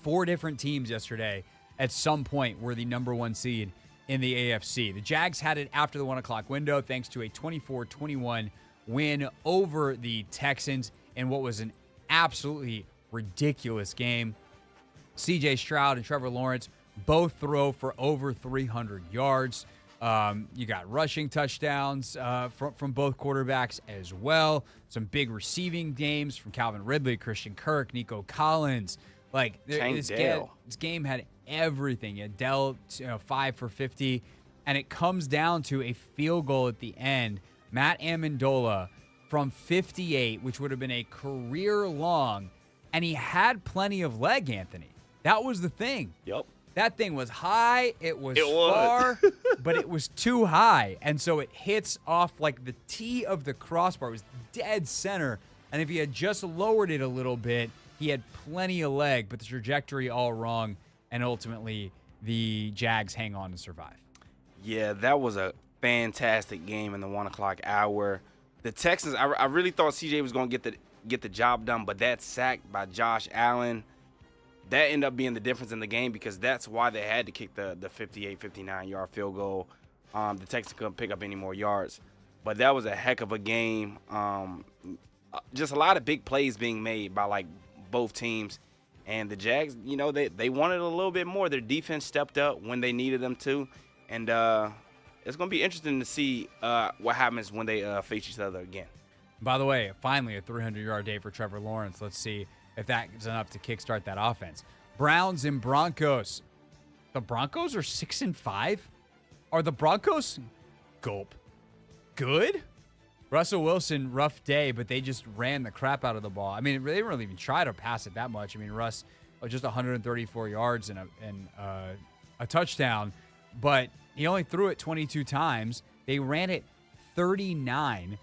4 different teams yesterday at some point were the number 1 seed in the AFC. The Jags had it after the 1 o'clock window thanks to a 24-21 win over the Texans in what was an absolutely ridiculous game. C.J. Stroud and Trevor Lawrence both throw for over 300 yards. You got rushing touchdowns from both quarterbacks as well. Some big receiving games from Calvin Ridley, Christian Kirk, Nico Collins. Like this game had everything. It dealt 5 for 50, and it comes down to a field goal at the end. Matt Amendola from 58, which would have been a career long, and he had plenty of leg, Anthony. That was the thing. Yep. That thing was high, it was far, but it was too high. And so it hits off like the tee of the crossbar. It was dead center. And if he had just lowered it a little bit, he had plenty of leg, but the trajectory all wrong. And ultimately, the Jags hang on to survive. Yeah, that was a fantastic game in the 1 o'clock hour. The Texans, I really thought CJ was going to get the job done, but that sack by Josh Allen, that ended up being the difference in the game because that's why they had to kick the 58, 59-yard field goal. The Texans couldn't pick up any more yards. But that was a heck of a game. Just a lot of big plays being made by, like, both teams. And the Jags, they wanted a little bit more. Their defense stepped up when they needed them to. And it's going to be interesting to see what happens when they face each other again. By the way, finally a 300-yard day for Trevor Lawrence. Let's see if that's enough to kickstart that offense. Browns and Broncos. The Broncos are 6-5. Are the Broncos good? Russell Wilson, rough day, but they just ran the crap out of the ball. I mean, they didn't really even try to pass it that much. I mean, Russ just 134 yards and a touchdown, but he only threw it 22 times. They ran it 39,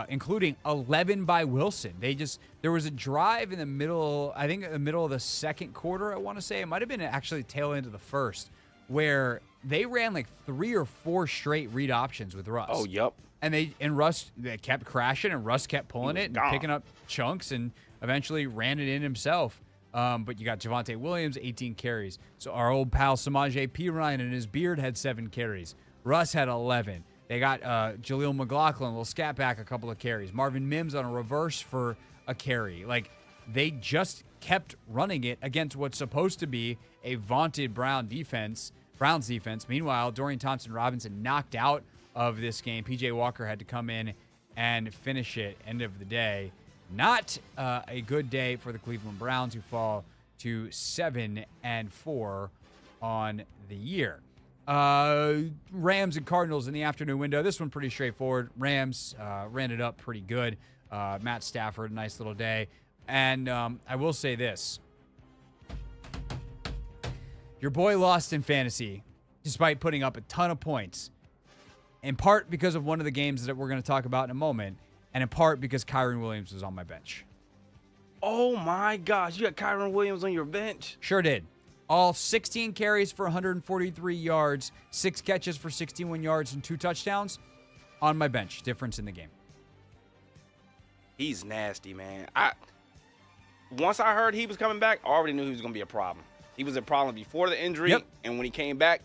including 11 by Wilson. There was a drive in the middle, I think in the middle of the second quarter, I want to say. It might have been actually tail end of the first, where they ran like 3 or 4 straight read options with Russ. Oh, yep. And Russ, they kept crashing, and Russ kept pulling it and picking up chunks and eventually ran it in himself. But you got Javonte Williams, 18 carries. So our old pal Samaje Perine and his beard had 7 carries. Russ had 11. They got Jaleel McLaughlin, a little scat back, a couple of carries. Marvin Mims on a reverse for a carry. Like, they just kept running it against what's supposed to be a vaunted Browns defense. Meanwhile, Dorian Thompson-Robinson knocked out of this game. P.J. Walker had to come in and finish it. End of the day. Not a good day for the Cleveland Browns, who fall to 7-4 on the year. Rams and Cardinals in the afternoon window. This one pretty straightforward. Rams ran it up pretty good. Matt Stafford, nice little day. And I will say this. Your boy lost in fantasy despite putting up a ton of points, in part because of one of the games that we're going to talk about in a moment, and in part because Kyron Williams was on my bench. Oh, my gosh. You got Kyron Williams on your bench? Sure did. All 16 carries for 143 yards, 6 catches for 61 yards, and 2 touchdowns on my bench. Difference in the game. He's nasty, man. Once I heard he was coming back, I already knew he was going to be a problem. He was a problem before the injury, and when he came back,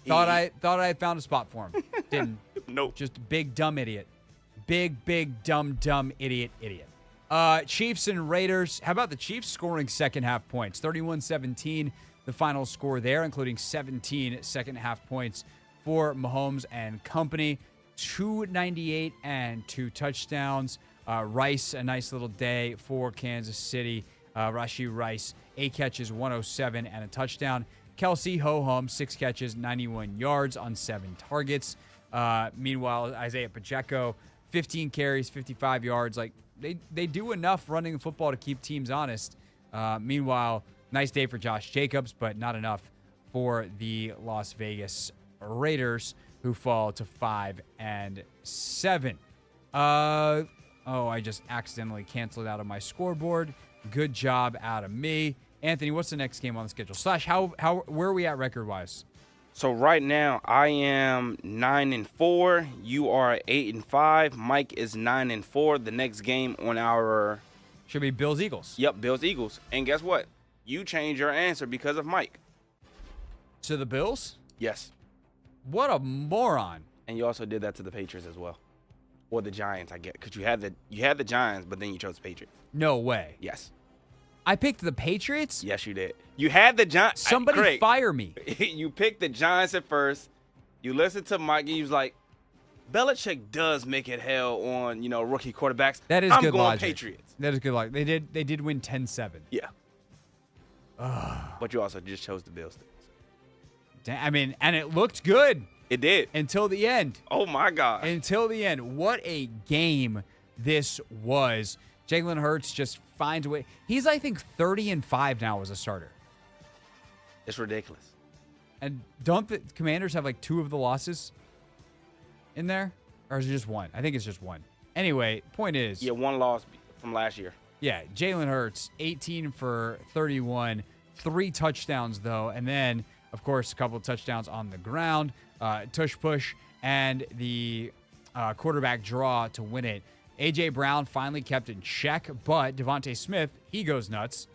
thought I had found a spot for him. Didn't. Nope. Just a big dumb idiot. Big dumb idiot. Chiefs and Raiders. How about the Chiefs scoring second half points? 31-17, the final score there, including 17 second half points for Mahomes and company. 298 and 2 touchdowns. Rice, a nice little day for Kansas City. Rashee Rice, 8 catches, 107 and a touchdown. Kelsey ho-hum, 6 catches, 91 yards on 7 targets. Meanwhile, Isaiah Pacheco, 15 carries, 55 yards. Like, they do enough running the football to keep teams honest. Meanwhile, nice day for Josh Jacobs, but not enough for the Las Vegas Raiders, who fall to 5-7. I just accidentally canceled out of my scoreboard. Good job out of me. Anthony, what's the next game on the schedule? Where are we at record-wise? So right now, I am 9-4. You are 8-5. Mike is 9-4. The next game on our should be Bills-Eagles. Yep, Bills-Eagles. And guess what? You changed your answer because of Mike. To the Bills? Yes. What a moron. And you also did that to the Patriots as well. Or the Giants, I get, because you had the Giants, but then you chose the Patriots. No way. Yes. I picked the Patriots? Yes, you did. You had the Giants. Somebody fire me. You picked the Giants at first, You listen to Mike, and he was like, Belichick does make it hell on, rookie quarterbacks. That is I'm good going logic. Patriots. That is good logic. They did win 10-7. Yeah. But you also just chose the Bills. And it looked good. It did. Until the end. Oh, my God. Until the end. What a game this was. Jalen Hurts just finds a way. He's, I think, 30-5 now as a starter. It's ridiculous. And don't the Commanders have like 2 of the losses in there? Or is it just 1? I think it's just 1. Anyway, point is. Yeah, 1 loss from last year. Yeah, Jalen Hurts, 18 for 31. 3 touchdowns, though. And then, of course, a couple of touchdowns on the ground. Tush push and the quarterback draw to win it. A.J. Brown finally kept in check, but Devontae Smith, he goes nuts.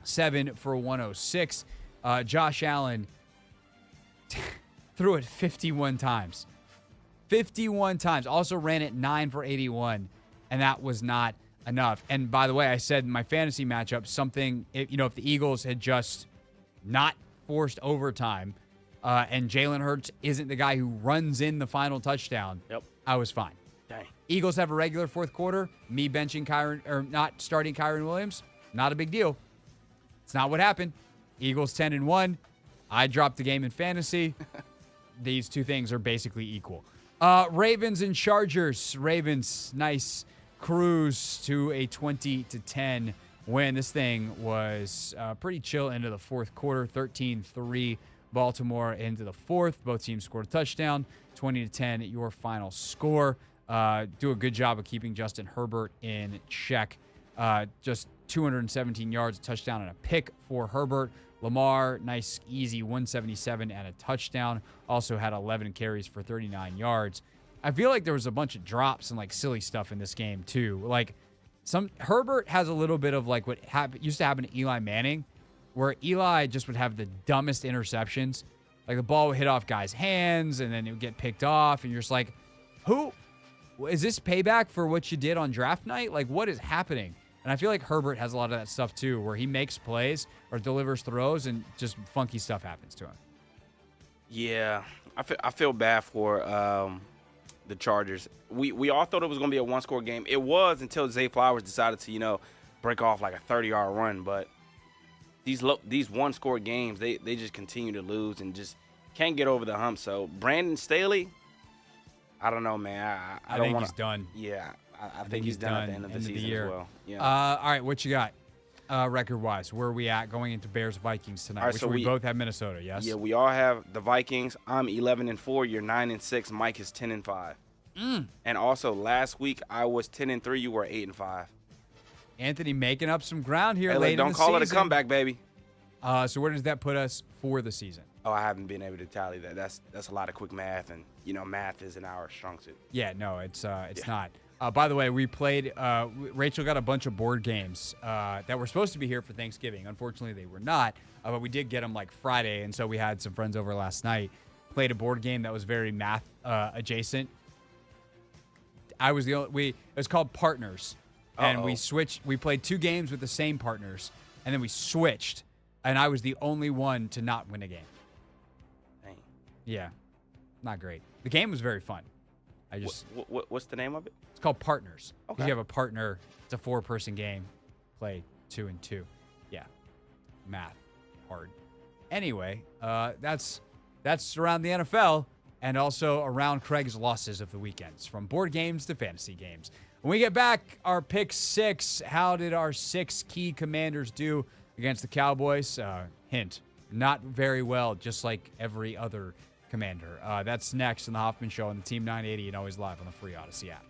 7 for 106. Josh Allen threw it 51 times. 51 times. Also ran it 9 for 81, and that was not enough. And by the way, I said in my fantasy matchup if the Eagles had just not forced overtime and Jalen Hurts isn't the guy who runs in the final touchdown, I was fine. Dang. Eagles have a regular fourth quarter. Me benching not starting Kyren Williams, not a big deal. It's not what happened. Eagles 10-1. I dropped the game in fantasy. These two things are basically equal. Ravens and Chargers. Ravens, nice cruise to a 20-10 win. This thing was pretty chill into the fourth quarter. 13-3 Baltimore into the fourth. Both teams scored a touchdown. 20-10 your final score. Do a good job of keeping Justin Herbert in check. Just 217 yards, a touchdown, and a pick for Herbert. Lamar, nice, easy 177 and a touchdown. Also had 11 carries for 39 yards. I feel like there was a bunch of drops and like silly stuff in this game too. Like Herbert has a little bit of like what used to happen to Eli Manning, where Eli just would have the dumbest interceptions. Like the ball would hit off guys' hands and then it would get picked off, and you're just like, who is this payback for what you did on draft night? Like, what is happening? And I feel like Herbert has a lot of that stuff too, where he makes plays or delivers throws and just funky stuff happens to him. Yeah, I feel bad for the Chargers. We all thought it was going to be a one-score game. It was until Zay Flowers decided to, break off like a 30-yard run. But these one-score games, they just continue to lose and just can't get over the hump. So Brandon Staley, I don't know, man. I don't think wanna, he's done. Yeah. I think he's done at the end of the season year as well. Yeah. All right, what you got record-wise? Where are we at going into Bears-Vikings tonight? Right, Which so we both have Minnesota, yes? Yeah, we all have the Vikings. I'm 11-4. You're 9-6. Mike is 10-5. And also, last week, I was 10-3. You were 8-5. Anthony making up some ground here Hey, late in the season. Don't call it a comeback, baby. So where does that put us for the season? Oh, I haven't been able to tally that. That's a lot of quick math, and, math isn't our strong suit. Yeah, no, it's not. By the way, we played Rachel got a bunch of board games that were supposed to be here for Thanksgiving. Unfortunately, they were not, but we did get them like Friday, and so we had some friends over last night. Played a board game that was very math adjacent. I was it was called Partners, and we switched. We played 2 games with the same partners, and then we switched, and I was the only one to not win a game. Dang. Yeah, not great. The game was very fun. What's the name of it? It's called Partners. Okay. You have a partner. It's a 4-person game. Play 2 and 2. Yeah. Math. Hard. Anyway, that's around the NFL and also around Craig's losses of the weekends, from board games to fantasy games. When we get back, our pick 6. How did our 6 key commanders do against the Cowboys? Hint, not very well, just like every other commander. That's next in the Hoffman Show on the Team 980 and always live on the free Odyssey app.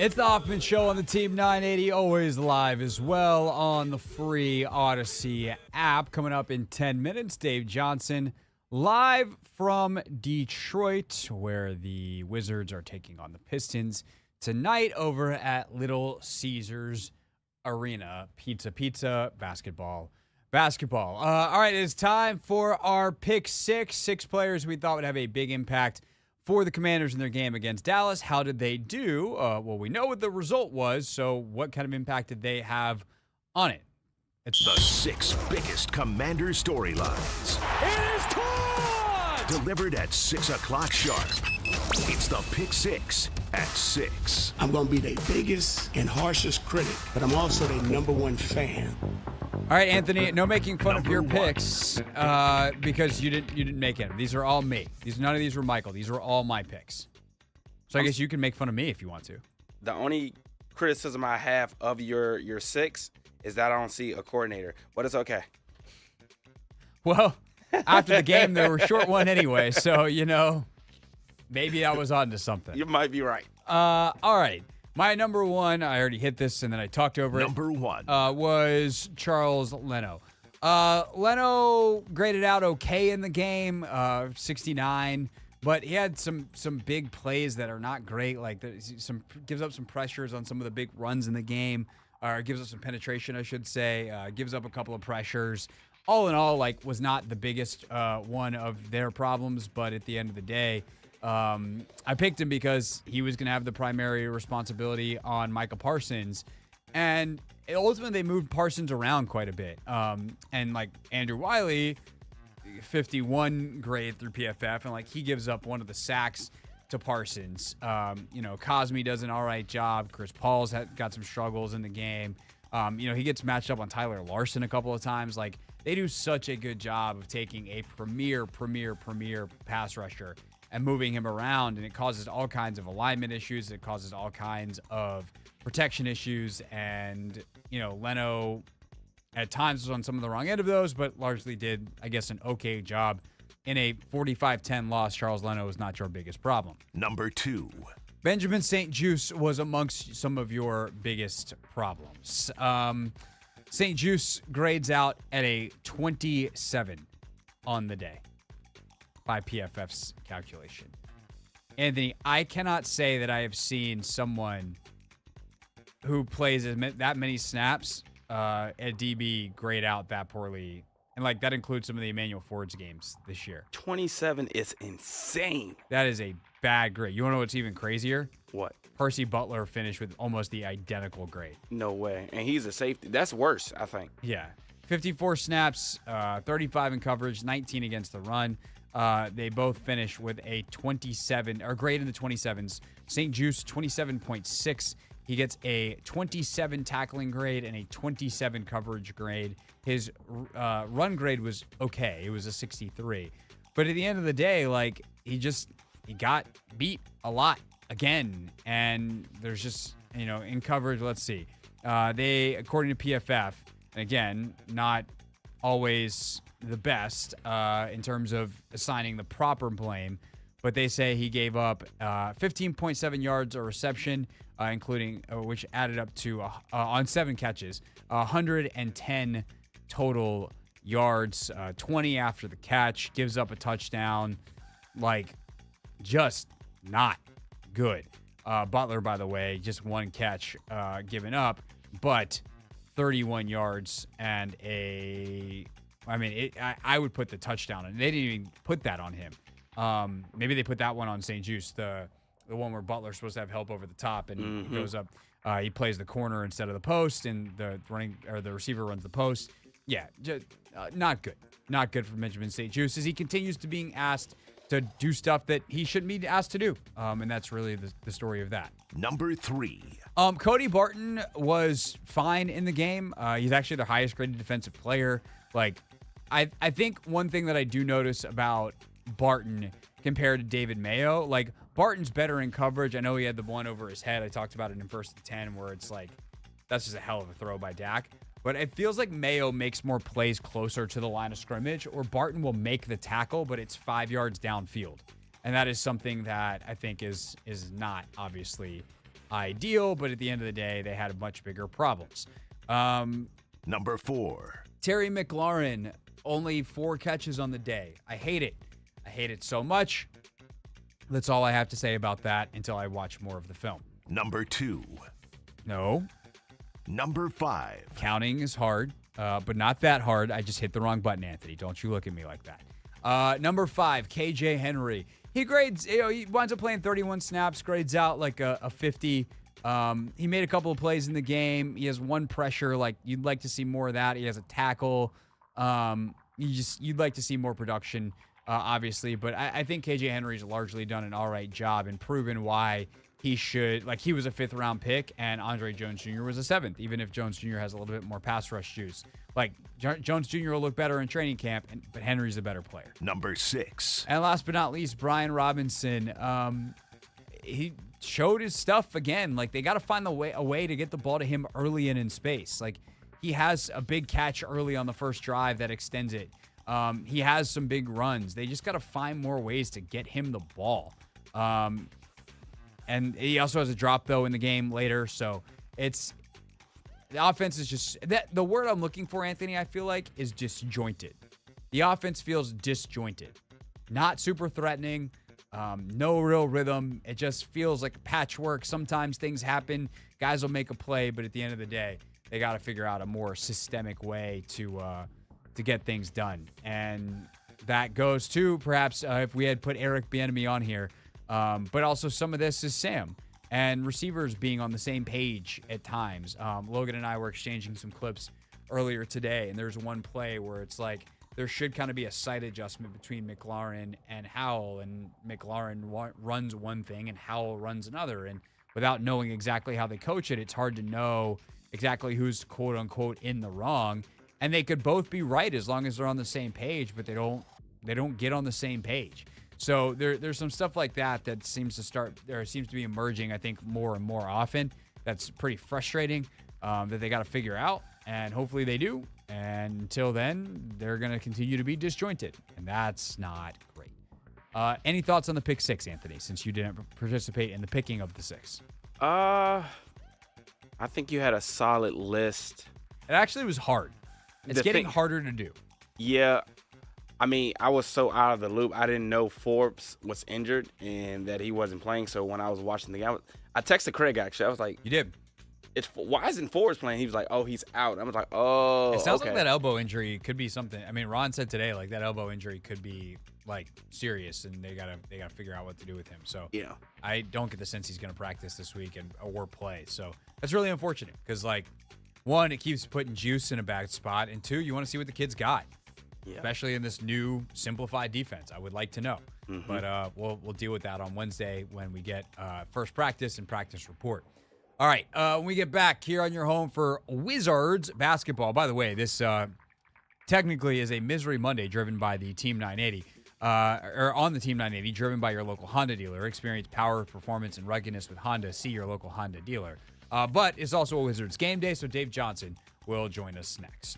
It's the Hoffman Show on the Team 980, always live as well on the free Odyssey app. Coming up in 10 minutes, Dave Johnson live from Detroit, where the Wizards are taking on the Pistons tonight over at Little Caesars Arena. Pizza, basketball. All right, it's time for our pick six. 6 players we thought would have a big impact for the Commanders in their game against Dallas. How did they do? Well, we know what the result was, so what kind of impact did they have on it? It's the 6 biggest Commander storylines. It is caught! Delivered at 6 o'clock sharp. It's the Pick 6 at 6. I'm going to be their biggest and harshest critic, but I'm also their #1 fan. All right, Anthony, no making fun of your Number 1. picks because you didn't make them. These are all me. None of these were Michael. These were all my picks. So I guess you can make fun of me if you want to. The only criticism I have of your 6 is that I don't see a coordinator, but it's okay. Well, after the game, they were short one anyway, so, maybe I was on to something. You might be right. All right. My number 1, I already hit this and then I talked over Number 1. was Charles Leno. Leno graded out okay in the game, 69, but he had some big plays that are not great. Like gives up some pressures on some of the big runs in the game, or gives up some penetration, I should say. Gives up a couple of pressures. All in all, was not the biggest one of their problems, but at the end of the day, I picked him because he was going to have the primary responsibility on Micah Parsons. And ultimately, they moved Parsons around quite a bit. And Andrew Wiley, 51 grade through PFF, and he gives up one of the sacks to Parsons. Cosme does an all right job. Chris Paul's got some struggles in the game. He gets matched up on Tyler Larson a couple of times. They do such a good job of taking a premier pass rusher and moving him around, and it causes all kinds of alignment issues. It causes all kinds of protection issues, and, Leno at times was on some of the wrong end of those, but largely did, I guess, an okay job. In a 45-10 loss, Charles Leno is not your biggest problem. Number 2. Benjamin St-Juste was amongst some of your biggest problems. St-Juste grades out at a 27 on the day by PFF's calculation. Anthony, I cannot say that I have seen someone who plays that many snaps at DB grade out that poorly. And that includes some of the Emmanuel Ford's games this year. 27 is insane. That is a bad grade. You want to know what's even crazier? What? Percy Butler finished with almost the identical grade. No way. And he's a safety. That's worse, I think. Yeah. 54 snaps, 35 in coverage, 19 against the run. They both finish with a 27 or grade in the 27s. St-Juste 27.6. He gets a 27 tackling grade and a 27 coverage grade. His run grade was okay. It was a 63. But at the end of the day, he got beat a lot again. And there's just, in coverage, let's see. They, according to PFF, again, not always the best in terms of assigning the proper blame, but they say he gave up 15.7 yards a reception, including which added up to on 7 catches, 110 total yards, 20 after the catch, gives up a touchdown, just not good. Butler, by the way, just 1 catch given up, but 31 yards and I would put the touchdown on. They didn't even put that on him. Maybe they put that one on St-Juste, the one where Butler's supposed to have help over the top and he goes up. He plays the corner instead of the post, and the receiver runs the post. Yeah, just, not good. Not good for Benjamin St-Juste as he continues to being asked to do stuff that he shouldn't be asked to do. And that's really the story of that. Number 3. Cody Barton was fine in the game. He's actually the highest graded defensive player. I think one thing that I do notice about Barton compared to David Mayo, Barton's better in coverage. I know he had the one over his head. I talked about it in 1st and 10 where it's that's just a hell of a throw by Dak. But it feels like Mayo makes more plays closer to the line of scrimmage, or Barton will make the tackle, but it's 5 yards downfield. And that is something that I think is not obviously ideal, but at the end of the day, they had much bigger problems. Number 4. Terry McLaurin, only 4 catches on the day. I hate it. I hate it so much. That's all I have to say about that until I watch more of the film. Number 2. No. Number 5. Counting is hard, but not that hard. I just hit the wrong button, Anthony. Don't you look at me like that. Number 5, KJ Henry. He grades, he winds up playing 31 snaps, grades out like a 50. He made a couple of plays in the game. He has 1 pressure. Like, you'd like to see more of that. He has a tackle. You'd like to see more production, obviously. But I think KJ Henry's largely done an all right job and proven why he should, like, he was a 5th-round pick, and Andre Jones Jr. was a 7th, even if Jones Jr. has a little bit more pass rush juice. Like, Jones Jr. will look better in training camp, but Henry's a better player. Number 6. And last but not least, Brian Robinson. He showed his stuff again. Like, they got to find a way to get the ball to him early and in space. Like, he has a big catch early on the first drive that extends it. He has some big runs. They just got to find more ways to get him the ball. And he also has a drop, though, in the game later. So the offense is just the word I'm looking for, Anthony, I feel like, is disjointed. The offense feels disjointed, not super threatening, no real rhythm. It just feels like patchwork. Sometimes things happen, guys will make a play, but at the end of the day, they got to figure out a more systemic way to get things done. And that goes to perhaps if we had put Eric Bieniemy on here. But also some of this is Sam and receivers being on the same page at times. Logan and I were exchanging some clips earlier today, and there's one play where it's like there should kind of be a sight adjustment between McLaurin and Howell, and McLaurin runs one thing and Howell runs another. And without knowing exactly how they coach it, it's hard to know exactly who's quote-unquote in the wrong. And they could both be right as long as they're on the same page, but they don't get on the same page. So there's some stuff like that seems to be emerging, I think, more and more often. That's pretty frustrating that they got to figure out, and hopefully they do. And until then, they're going to continue to be disjointed, and that's not great. Any thoughts on the pick 6, Anthony, since you didn't participate in the picking of the 6? I think you had a solid list. It actually was hard. It's getting harder to do. Yeah. I mean, I was so out of the loop. I didn't know Forbes was injured and that he wasn't playing. So when I was watching the game, I texted Craig, actually. I was like, you did? Why isn't Forbes playing? He was like, oh, he's out. I was like, oh, it sounds like that elbow injury could be something. I mean, Ron said today, like, that elbow injury could be, like, serious, and they gotta figure out what to do with him. So yeah, I don't get the sense he's going to practice this week or play. So that's really unfortunate because, like, 1, it keeps putting juice in a bad spot, and 2, you want to see what the kid's got. Yeah. Especially in this new simplified defense. I would like to know. Mm-hmm. But we'll deal with that on Wednesday when we get first practice and practice report. All right, when we get back here on your home for Wizards basketball. By the way, this technically is a Misery Monday driven by the Team 980. Or on the Team 980, driven by your local Honda dealer. Experience power, performance, and ruggedness with Honda. See your local Honda dealer. But it's also a Wizards game day, so Dave Johnson will join us next.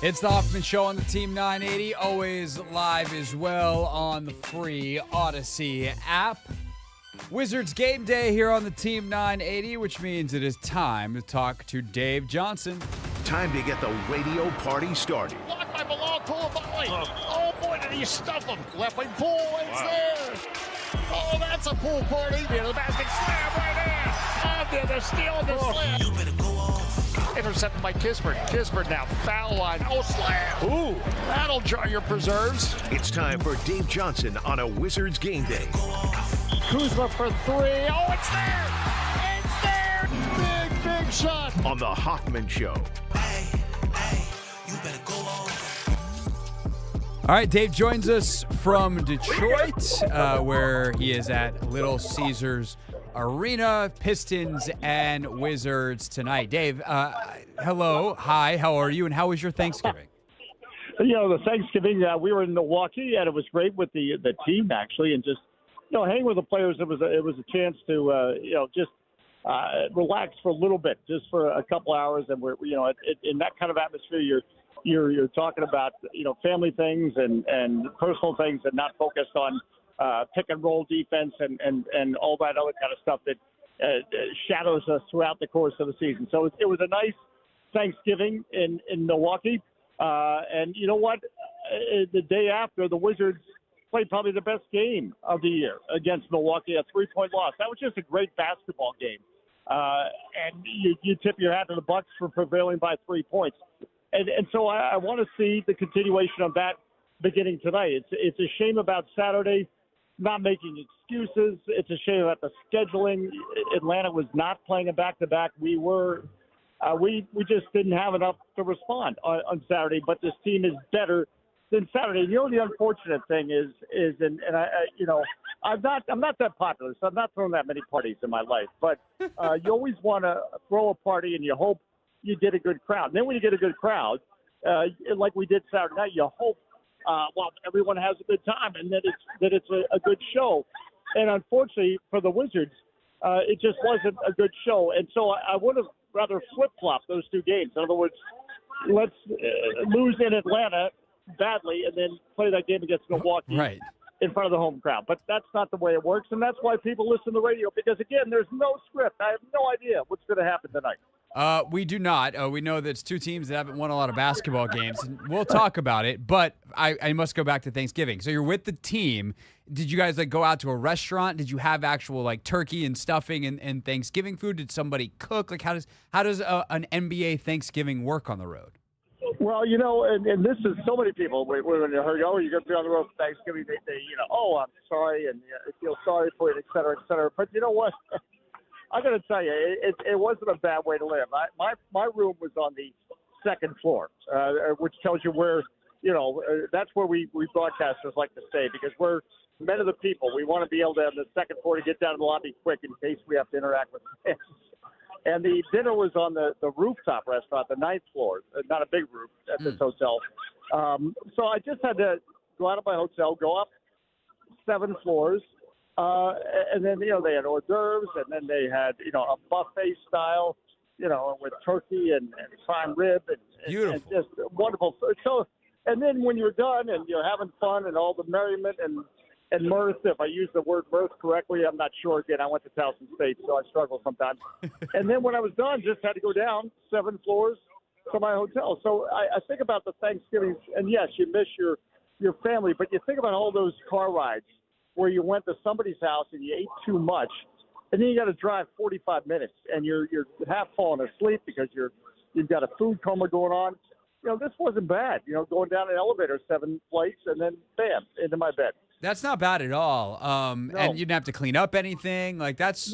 It's the Hoffman Show on the Team 980, always live as well on the free Odyssey app. Wizards game day here on the Team 980, which means it is time to talk to Dave Johnson. Time to get the radio party started. Blocked by Bilal Coulibaly. Oh boy, did he stuff him. Left wing pull, it's there. Oh, that's a pool party. Near the basket, slam right there. And then the steal and the slam. You better go off. Intercepted by Kispert. Kispert now foul line. Oh, slam. Ooh, that'll jar your preserves. It's time for Dave Johnson on a Wizards game day. Kuzma for three. Oh, it's there. It's there. Big shot. On the Hoffman Show. You better go off. All right, Dave joins us from Detroit, where he is at Little Caesars Arena, Pistons and Wizards tonight. Dave, hello, hi, how are you, and how was your Thanksgiving? You know, the Thanksgiving, we were in Milwaukee, and it was great with the team, actually, and just, you know, hang with the players. It was a chance to, just relax for a little bit, just for a couple hours, and we're, you know, in that kind of atmosphere, you're talking about, you know, family things and personal things, and not focused on pick and roll defense and all that other kind of stuff that shadows us throughout the course of the season. So it was a nice Thanksgiving in Milwaukee. And you know what? The day after, the Wizards played probably the best game of the year against Milwaukee, a 3-point loss. That was just a great basketball game. And you tip your hat to the Bucks for prevailing by 3 points. And so I want to see the continuation of that beginning tonight. It's a shame about Saturday not making excuses. It's a shame about the scheduling. Atlanta was not playing a back-to-back. We just didn't have enough to respond on Saturday, but this team is better than Saturday. You know, the unfortunate thing is I'm not that popular, so I'm not throwing that many parties in my life, but you always want to throw a party and you hope you get a good crowd. And then when you get a good crowd, like we did Saturday night, you hope, everyone has a good time and that it's a good show. And unfortunately for the Wizards, it just wasn't a good show. And so I would have rather flip-flop those two games. In other words, let's lose in Atlanta badly and then play that game against Milwaukee in front of the home crowd. But that's not the way it works, and that's why people listen to the radio, because, again, there's no script. I have no idea what's going to happen tonight. We do not. We know that it's two teams that haven't won a lot of basketball games. And we'll talk about it, but I must go back to Thanksgiving. So you're with the team. Did you guys go out to a restaurant? Did you have actual turkey and stuffing and Thanksgiving food? Did somebody cook? How does an NBA Thanksgiving work on the road? Well, you know, and this is so many people. When you heard, oh, you're going to be on the road for Thanksgiving, they oh, I'm sorry, and I feel sorry for it, et cetera, et cetera. But you know what? I got to tell you, it wasn't a bad way to live. My room was on the second floor, which tells you where, that's where we broadcasters like to stay, because we're men of the people. We want to be able to have the second floor to get down to the lobby quick in case we have to interact with fans. And the dinner was on the rooftop restaurant, the 9th floor, not a big roof at this hotel. So I just had to go out of my hotel, go up 7 floors, and then, they had hors d'oeuvres, and then they had, a buffet style, with turkey and prime rib and just wonderful. So, and then when you're done and you're having fun and all the merriment and mirth, if I use the word mirth correctly, I'm not sure. Again, I went to Towson State, so I struggle sometimes. And then when I was done, just had to go down 7 floors to my hotel. So I think about the Thanksgiving, and yes, you miss your family, but you think about all those car rides where you went to somebody's house and you ate too much, and then you got to drive 45 minutes, and you're half falling asleep because you've got a food coma going on. This wasn't bad. Going down an elevator 7 flights and then bam, into my bed. That's not bad at all. No. And you didn't have to clean up anything. That's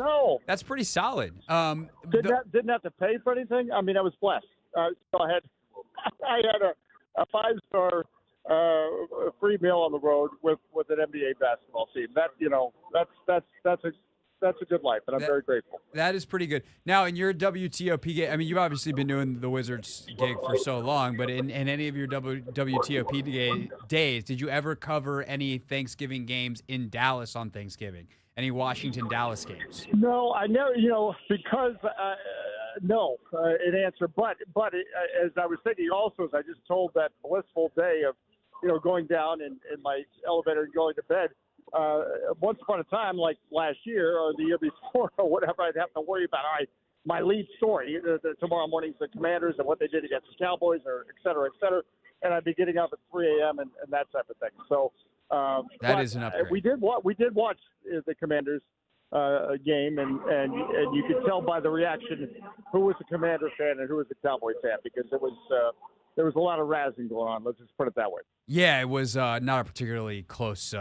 pretty solid. Didn't have to pay for anything. I mean, I was blessed. So I had a 5-star free meal on the road with an NBA basketball team. That's a good life, and I'm very grateful. That is pretty good. Now, in your WTOP game, I mean, you've obviously been doing the Wizards gig for so long, but in any of your WTOP days, did you ever cover any Thanksgiving games in Dallas on Thanksgiving? Any Washington-Dallas games? No, I never, because No, in answer. But as I was thinking also, as I just told that blissful day of, going down in my elevator and going to bed, once upon a time, like last year or the year before or whatever, I'd have to worry about, all right, my lead story, tomorrow morning's the Commanders and what they did against the Cowboys, or et cetera, and I'd be getting up at 3 a.m. and that type of thing. So that is an upgrade. We did watch the Commanders game, and you could tell by the reaction who was a Commander fan and who was a Cowboy fan, because it was there was a lot of razzing going on. Let's just put it that way. Yeah, it was not a particularly close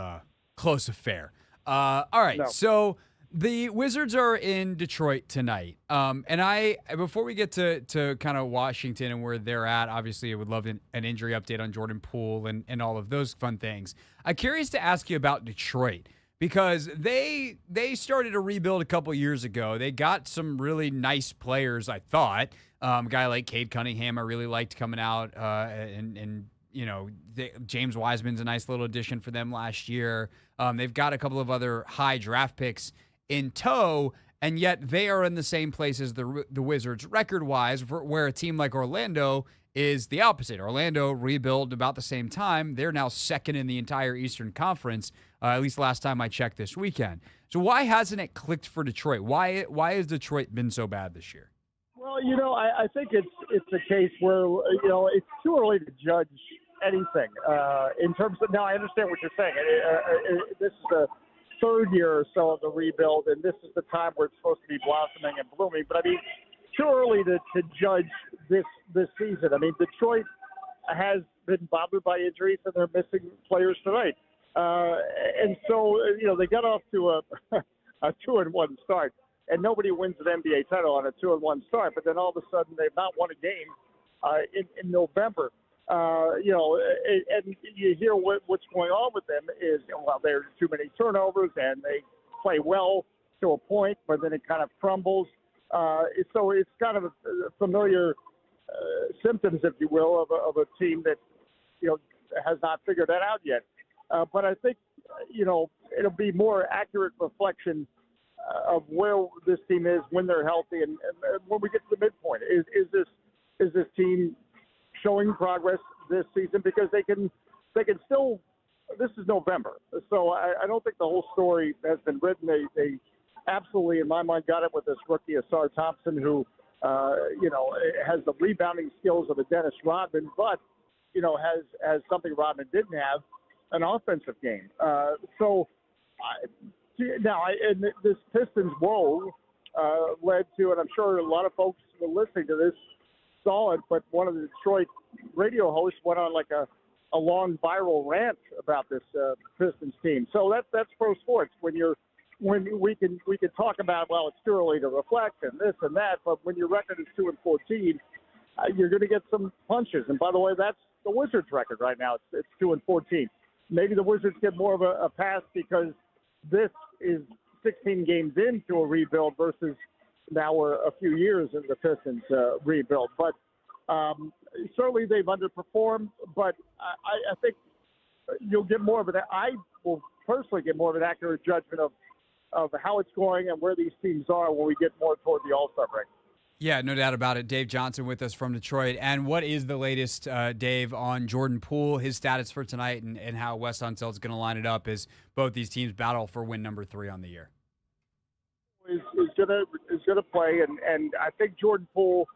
affair. All right, No. So the Wizards are in Detroit tonight. And before we get to kind of Washington and where they're at, obviously I would love an injury update on Jordan Poole and all of those fun things. I'm curious to ask you about Detroit, because they started a rebuild a couple years ago. They got some really nice players, I thought. A guy like Cade Cunningham I really liked coming out, and James Wiseman's a nice little addition for them last year. They've got a couple of other high draft picks in tow, and yet they are in the same place as the Wizards record-wise, where a team like Orlando is the opposite. Orlando rebuilt about the same time. They're now second in the entire Eastern Conference, at least last time I checked this weekend. So why hasn't it clicked for Detroit? Why has Detroit been so bad this year? Well, I think it's a case where, it's too early to judge anything in terms of – now, I understand what you're saying. This is the third year or so of the rebuild, and this is the time where it's supposed to be blossoming and blooming. But, too early to judge this season. Detroit has been bothered by injuries, and they're missing players tonight. And so, they got off to a 2-1 start. And nobody wins an NBA title on a 2-1 start, but then all of a sudden they've not won a game in November. And you hear what's going on with them is, there's too many turnovers, and they play well to a point, but then it kind of crumbles. So it's kind of a familiar symptoms, if you will, of a team that has not figured that out yet. But I think it'll be more accurate reflection of where this team is when they're healthy, and when we get to the midpoint. Is this team showing progress this season? Because they can still. This is November, so I don't think the whole story has been written. They absolutely, in my mind, got it with this rookie Asar Thompson, who has the rebounding skills of a Dennis Rodman, but has something Rodman didn't have, an offensive game. And this Pistons woe led to, and I'm sure a lot of folks who are listening to this saw it, but one of the Detroit radio hosts went on like a long viral rant about this Pistons team. So that's pro sports. When we can talk about, well, it's too early to reflect and this and that, but when your record is 2-14, you're going to get some punches. And by the way, that's the Wizards' record right now. It's 2-14. Maybe the Wizards get more of a pass because this is 16 games into a rebuild versus now we're a few years into the Pistons rebuild. But certainly they've underperformed, but I think you'll get more of it. I will personally get more of an accurate judgment of how it's going and where these teams are when we get more toward the All-Star break. Yeah, no doubt about it. Dave Johnson with us from Detroit. And what is the latest, Dave, on Jordan Poole, his status for tonight, and how Wes Unsel's going to line it up as both these teams battle for win number 3 on the year? Is going to play, and I think Jordan Poole,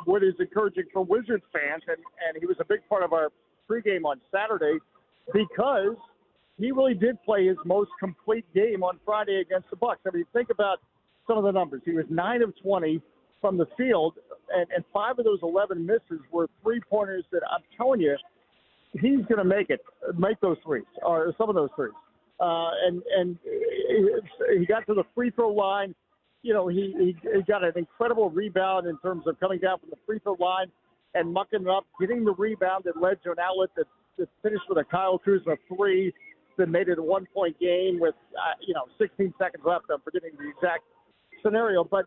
what is encouraging for Wizards fans, and he was a big part of our pregame on Saturday, because he really did play his most complete game on Friday against the Bucks. Think about some of the numbers. He was 9 of 20 from the field, and 5 of those 11 misses were three-pointers that I'm telling you, he's going to make those threes, or some of those threes. And he got to the free throw line. He got an incredible rebound in terms of coming down from the free throw line and mucking it up, getting the rebound that led to an outlet that finished with a Kyle Kuzma 3 that made it a 1-point game with 16 seconds left. I'm forgetting the exact scenario, but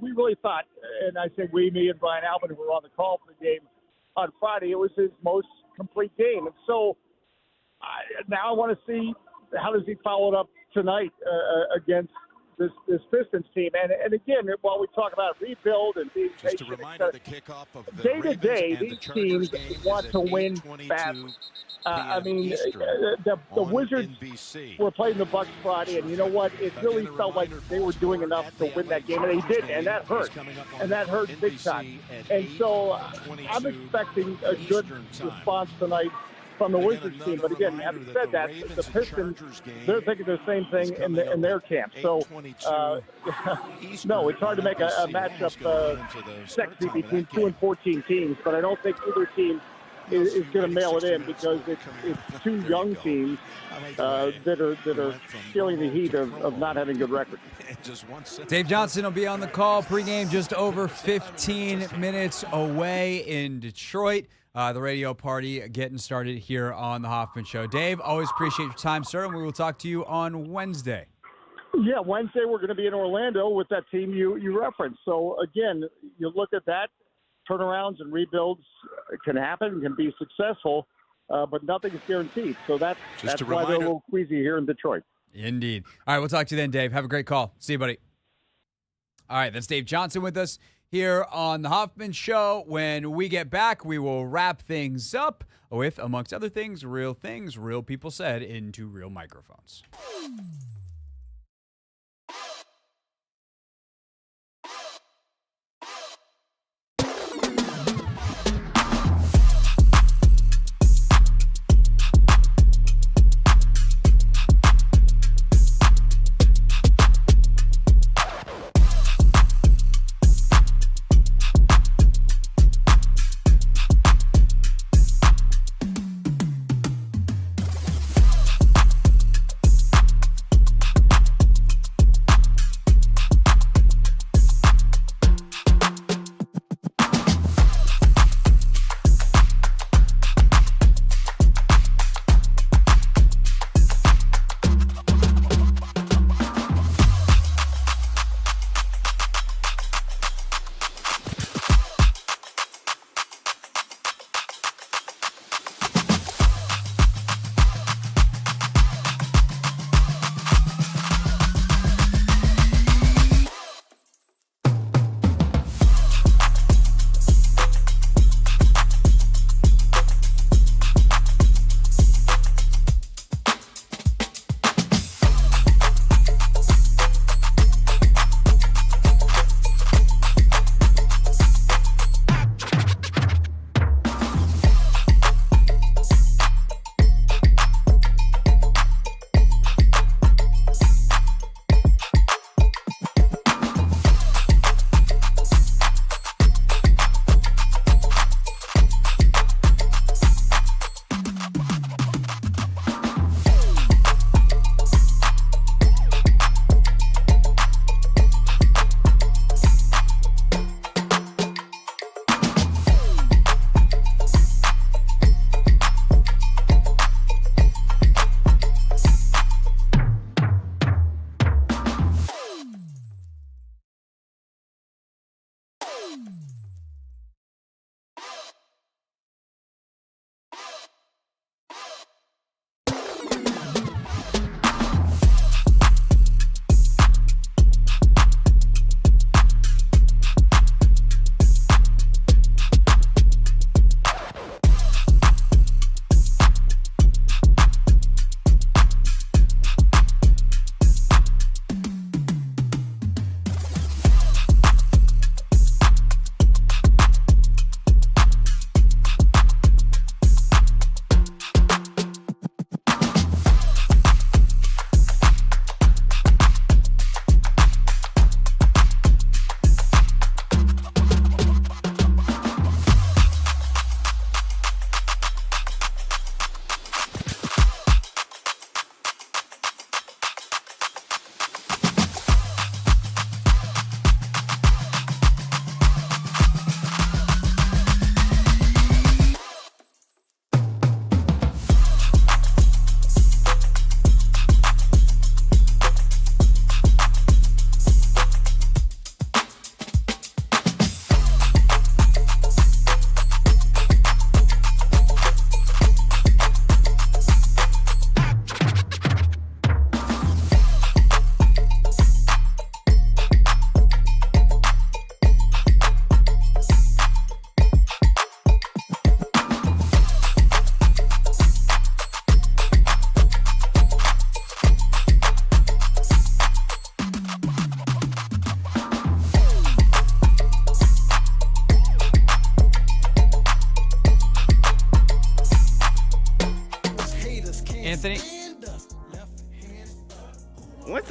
we really thought, and I say we, me, and Brian Alvin, who were on the call for the game on Friday, it was his most complete game. And so now I want to see how does he follow it up tonight against this Pistons team. And again, while we talk about rebuild and being just patient, a reminder, the kickoff of the day to Ravens day, and these the Chargers teams game want is to at win 8:22 badly. p.m. Eastern The on Wizards NBC. were playing the Bucks Friday, and you know what? It really felt like they were doing enough to win that game, and they did, and that hurt. And that hurt big time. And so I'm expecting a good response tonight from the Wizards team. But again, having said that, the Pistons, they're thinking the same thing in their camp. So, no, it's hard to make a matchup sexy between 2 and 14 teams, but I don't think either team is going to mail it in because it's two young teams that are feeling the heat of not having good records. Dave Johnson will be on the call pregame just over 15 minutes away in Detroit. The radio party getting started here on the Hoffman Show. Dave, always appreciate your time, sir, and we will talk to you on Wednesday. Yeah, Wednesday we're going to be in Orlando with that team you referenced. So, again, you look at that. Turnarounds and rebuilds can happen, can be successful, but nothing is guaranteed. So that's why they're a little queasy here in Detroit. Indeed. All right, we'll talk to you then, Dave. Have a great call. See you, buddy. All right, that's Dave Johnson with us here on the Hoffman Show. When we get back, we will wrap things up with, amongst other things, real people said into real microphones.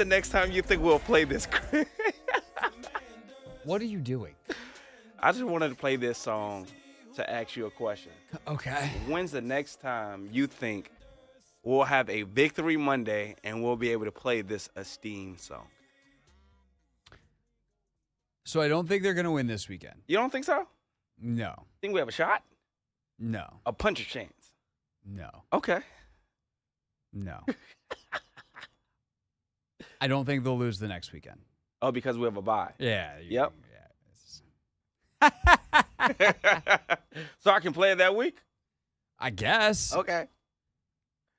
next time you think we'll play this? What are you doing? I just wanted to play this song to ask you a question. Okay. When's the next time you think we'll have a Victory Monday and we'll be able to play this esteemed song? So I don't think they're going to win this weekend. You don't think so? No. Think we have a shot? No. A punch of chance? No. Okay. No. I don't think they'll lose the next weekend. Oh, because we have a bye. Yeah. Yep. Yeah. So I can play it that week? I guess. Okay.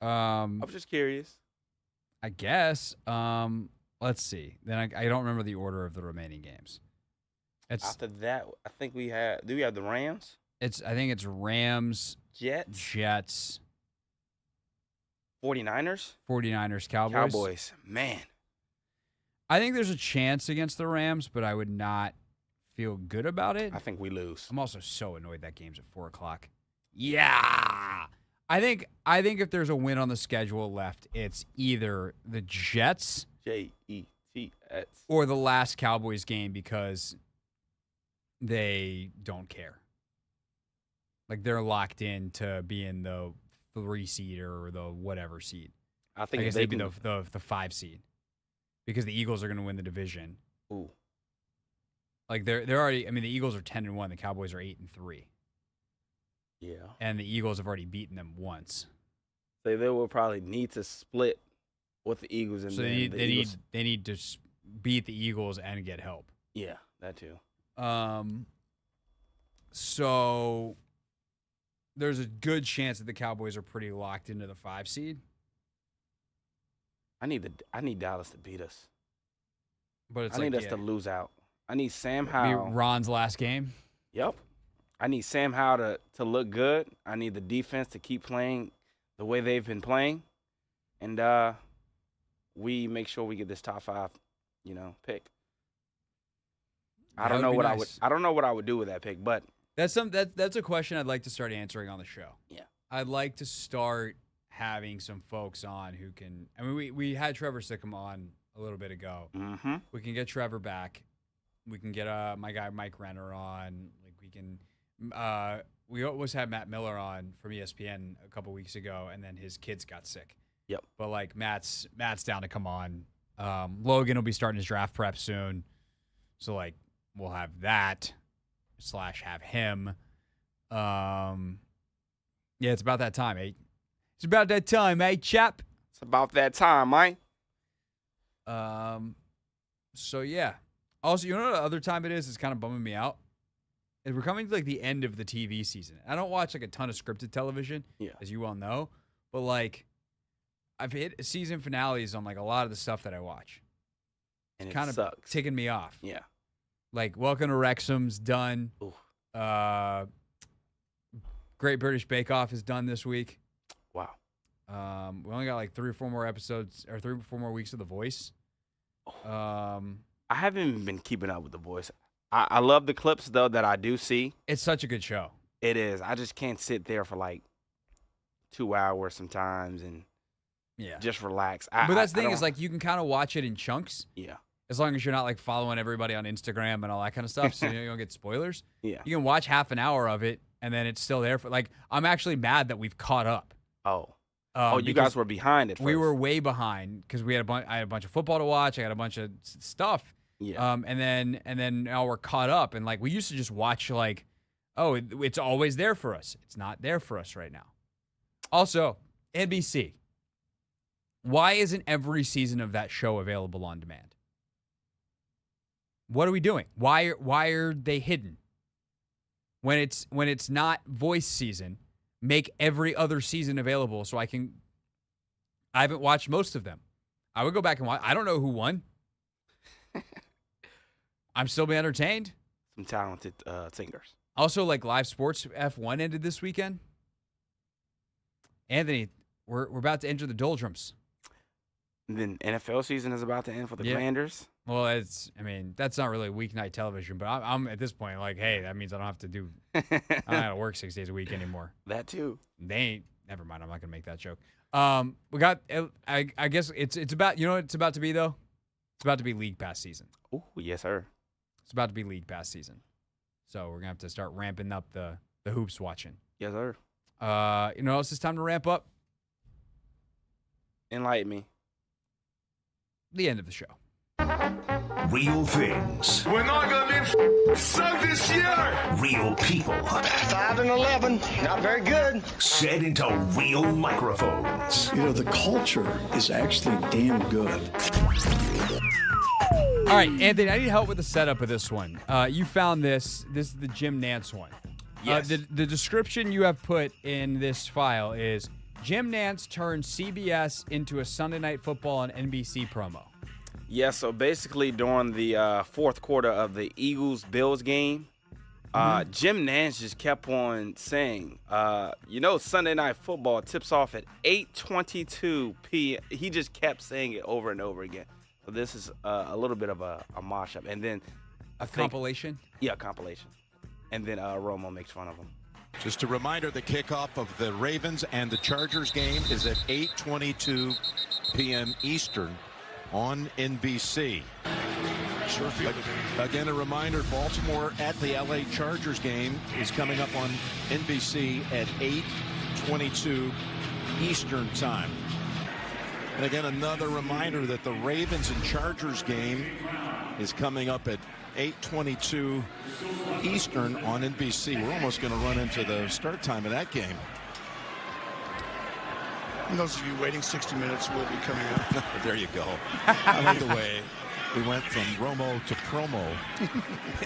I was just curious. I guess. Let's see. Then I don't remember the order of the remaining games. After that, I think we have. Do we have the Rams? I think it's Rams, Jets, 49ers, Cowboys. Man, I think there's a chance against the Rams, but I would not feel good about it. I think we lose. I'm also so annoyed that game's at 4:00. Yeah. I think if there's a win on the schedule left, it's either the Jets, Jets, or the last Cowboys game because they don't care. Like they're locked in to be in the 3 seed or the whatever seed. I think guess they'd be the 5 seed because the Eagles are going to win the division. Ooh. Like they're already. I mean, the Eagles are 10-1. The Cowboys are 8-3. Yeah. And the Eagles have already beaten them once. So they will probably need to split with the Eagles, and so they need to beat the Eagles and get help. Yeah, that too. So there's a good chance that the Cowboys are pretty locked into the 5 seed. I need Dallas to beat us. But I need us to lose out. I need Sam Howell. Ron's last game. Yep. I need Sam Howell to look good. I need the defense to keep playing the way they've been playing, and we make sure we get this top 5, pick. I don't know what I would do with that pick, but that's a question I'd like to start answering on the show. Yeah. I'd like to start having some folks on who can. I mean, we had Trevor Sickham on a little bit ago. Mm-hmm. We can get Trevor back. We can get my guy Mike Renner on. Like we can. We always had Matt Miller on from ESPN a couple weeks ago, and then his kids got sick. Yep. But like Matt's down to come on. Logan will be starting his draft prep soon, so like we'll have that / have him. Yeah, it's about that time, eh? It's about that time, eh, chap? It's about that time, Mike. So yeah. Also, you know what other time it is? It's kind of bumming me out. We're coming to like the end of the TV season. I don't watch like a ton of scripted television, as you well know, but like I've hit season finales on like a lot of the stuff that I watch. And it's kind of ticking me off. Yeah. Like Welcome to Wrexham's done. Ooh. Great British Bake Off is done this week. Wow. We only got like 3 or 4 more episodes or 3 or 4 more weeks of The Voice. I haven't even been keeping up with The Voice. I love the clips, though, that I do see. It's such a good show. It is. I just can't sit there for like 2 hours sometimes and just relax. But that's the thing is like you can kind of watch it in chunks. Yeah. As long as you're not like following everybody on Instagram and all that kind of stuff, so you don't get spoilers. Yeah. You can watch half an hour of it and then it's still there for like. I'm actually mad that we've caught up. Oh. You guys were behind at first. We were way behind because we had I had a bunch of football to watch. I had a bunch of stuff. Yeah. And then now we're caught up and like we used to just watch like, oh, it's always there for us. It's not there for us right now. Also, NBC. Why isn't every season of that show available on demand? What are we doing? Why are they hidden? When it's not Voice season, make every other season available so I haven't watched most of them. I would go back and watch. I don't know who won. I'm still being entertained. Some talented singers. Also, like live sports F1 ended this weekend. Anthony, we're about to enter the doldrums. And then NFL season is about to end for the Commanders. Well, that's not really weeknight television, but I'm at this point like, hey, that means I don't have to do. I don't have to work 6 days a week anymore. That too. They ain't. Never mind. I'm not gonna make that joke. We got. I guess it's about. You know what it's about to be though. It's about to be League Pass season. Oh, yes, sir. It's about to be League Pass season. So we're going to have to start ramping up the hoops watching. Yes, sir. You know what else it's time to ramp up? Enlighten me. The end of the show. Real things. We're not going to be sucked this year. Real people. 5 and 11. Not very good. Said into real microphones. You know, the culture is actually damn good. All right, Anthony, I need help with the setup of this one. You found this. This is the Jim Nantz one. Yes. The description you have put in this file is Jim Nantz turned CBS into a Sunday Night Football on NBC promo. Yeah, so basically during the fourth quarter of the Eagles-Bills game, Jim Nantz just kept on saying, Sunday Night Football tips off at 8:22 p.m. He just kept saying it over and over again. So this is a little bit of a mashup. And then Compilation? Yeah, compilation. And then Romo makes fun of him. Just a reminder, the kickoff of the Ravens and the Chargers game is at 8:22 p.m. Eastern on NBC. Sure feel Again, a reminder, Baltimore at the LA Chargers game is coming up on NBC at 8:22 Eastern time. And again, another reminder that the Ravens and Chargers game is coming up at 8:22 Eastern on NBC. We're almost going to run into the start time of that game. And those of you waiting 60 minutes will be coming up. There you go. I like the way we went from Romo to promo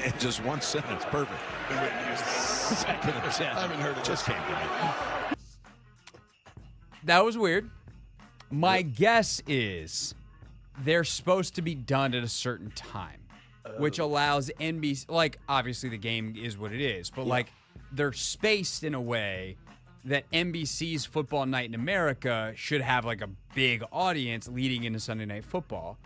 in just one sentence. Perfect. Second and 10. I haven't heard it. Just came to me. That was weird. My guess is they're supposed to be done at a certain time, which allows NBC, like, obviously the game is what it is, but like they're spaced in a way that NBC's Football Night in America should have like a big audience leading into Sunday Night Football.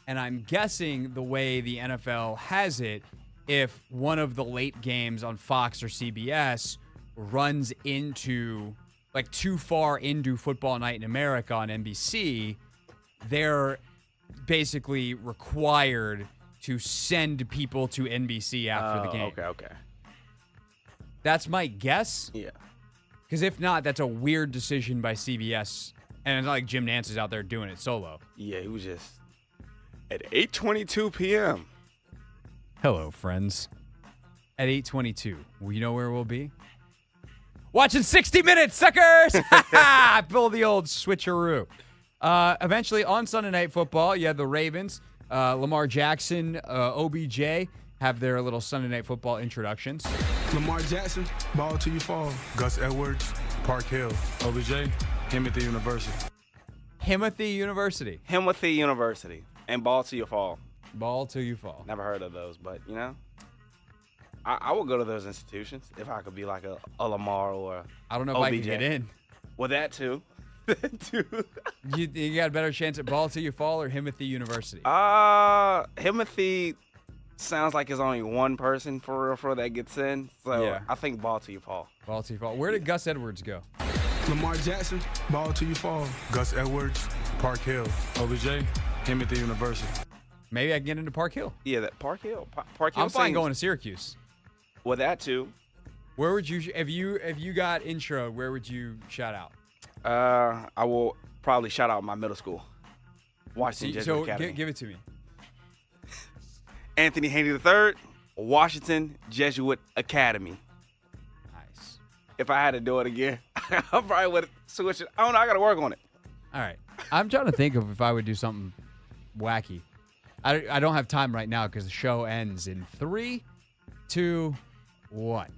And I'm guessing the way the NFL has it, if one of the late games on Fox or CBS runs into like too far into Football Night in America on NBC, they're basically required to send people to NBC after the game. Okay. That's my guess. Yeah. Because if not, that's a weird decision by CBS. And it's not like Jim Nantz is out there doing it solo. Yeah, he was just at 8:22 p.m. Hello, friends. At 8:22, well, you know where we'll be? Watching 60 Minutes, suckers! Pull the old switcheroo. Eventually, on Sunday Night Football, you have the Ravens, Lamar Jackson, OBJ have their little Sunday Night Football introductions. Lamar Jackson, ball till you fall. Gus Edwards, Park Hill. OBJ, Himothy University. Himothy University. Himothy University. And ball till you fall. Ball till you fall. Never heard of those, but, I would go to those institutions if I could be like a Lamar or I don't know if OBJ. I can get in. Well, that too. You got a better chance at Ball Till You Fall or Himothy University? Himothy sounds like there's only one person for that gets in. So Yeah. I think Ball Till You Fall. Ball Till You Fall. Where did Gus Edwards go? Lamar Jackson, ball till you fall. Gus Edwards, Park Hill. OBJ, Himothy University. Maybe I can get into Park Hill. Yeah, that Park Hill. Park Hill. I'm fine seems- going to Syracuse. Well, that too. Where would you, if you got intro, where would you shout out? I will probably shout out my middle school, Washington Jesuit So Academy. give it to me. Anthony Haney III, Washington Jesuit Academy. Nice. If I had to do it again, I probably would switch it. I don't know. I got to work on it. All right. I'm trying to think of if I would do something wacky. I don't have time right now because the show ends in 3, 2, 1.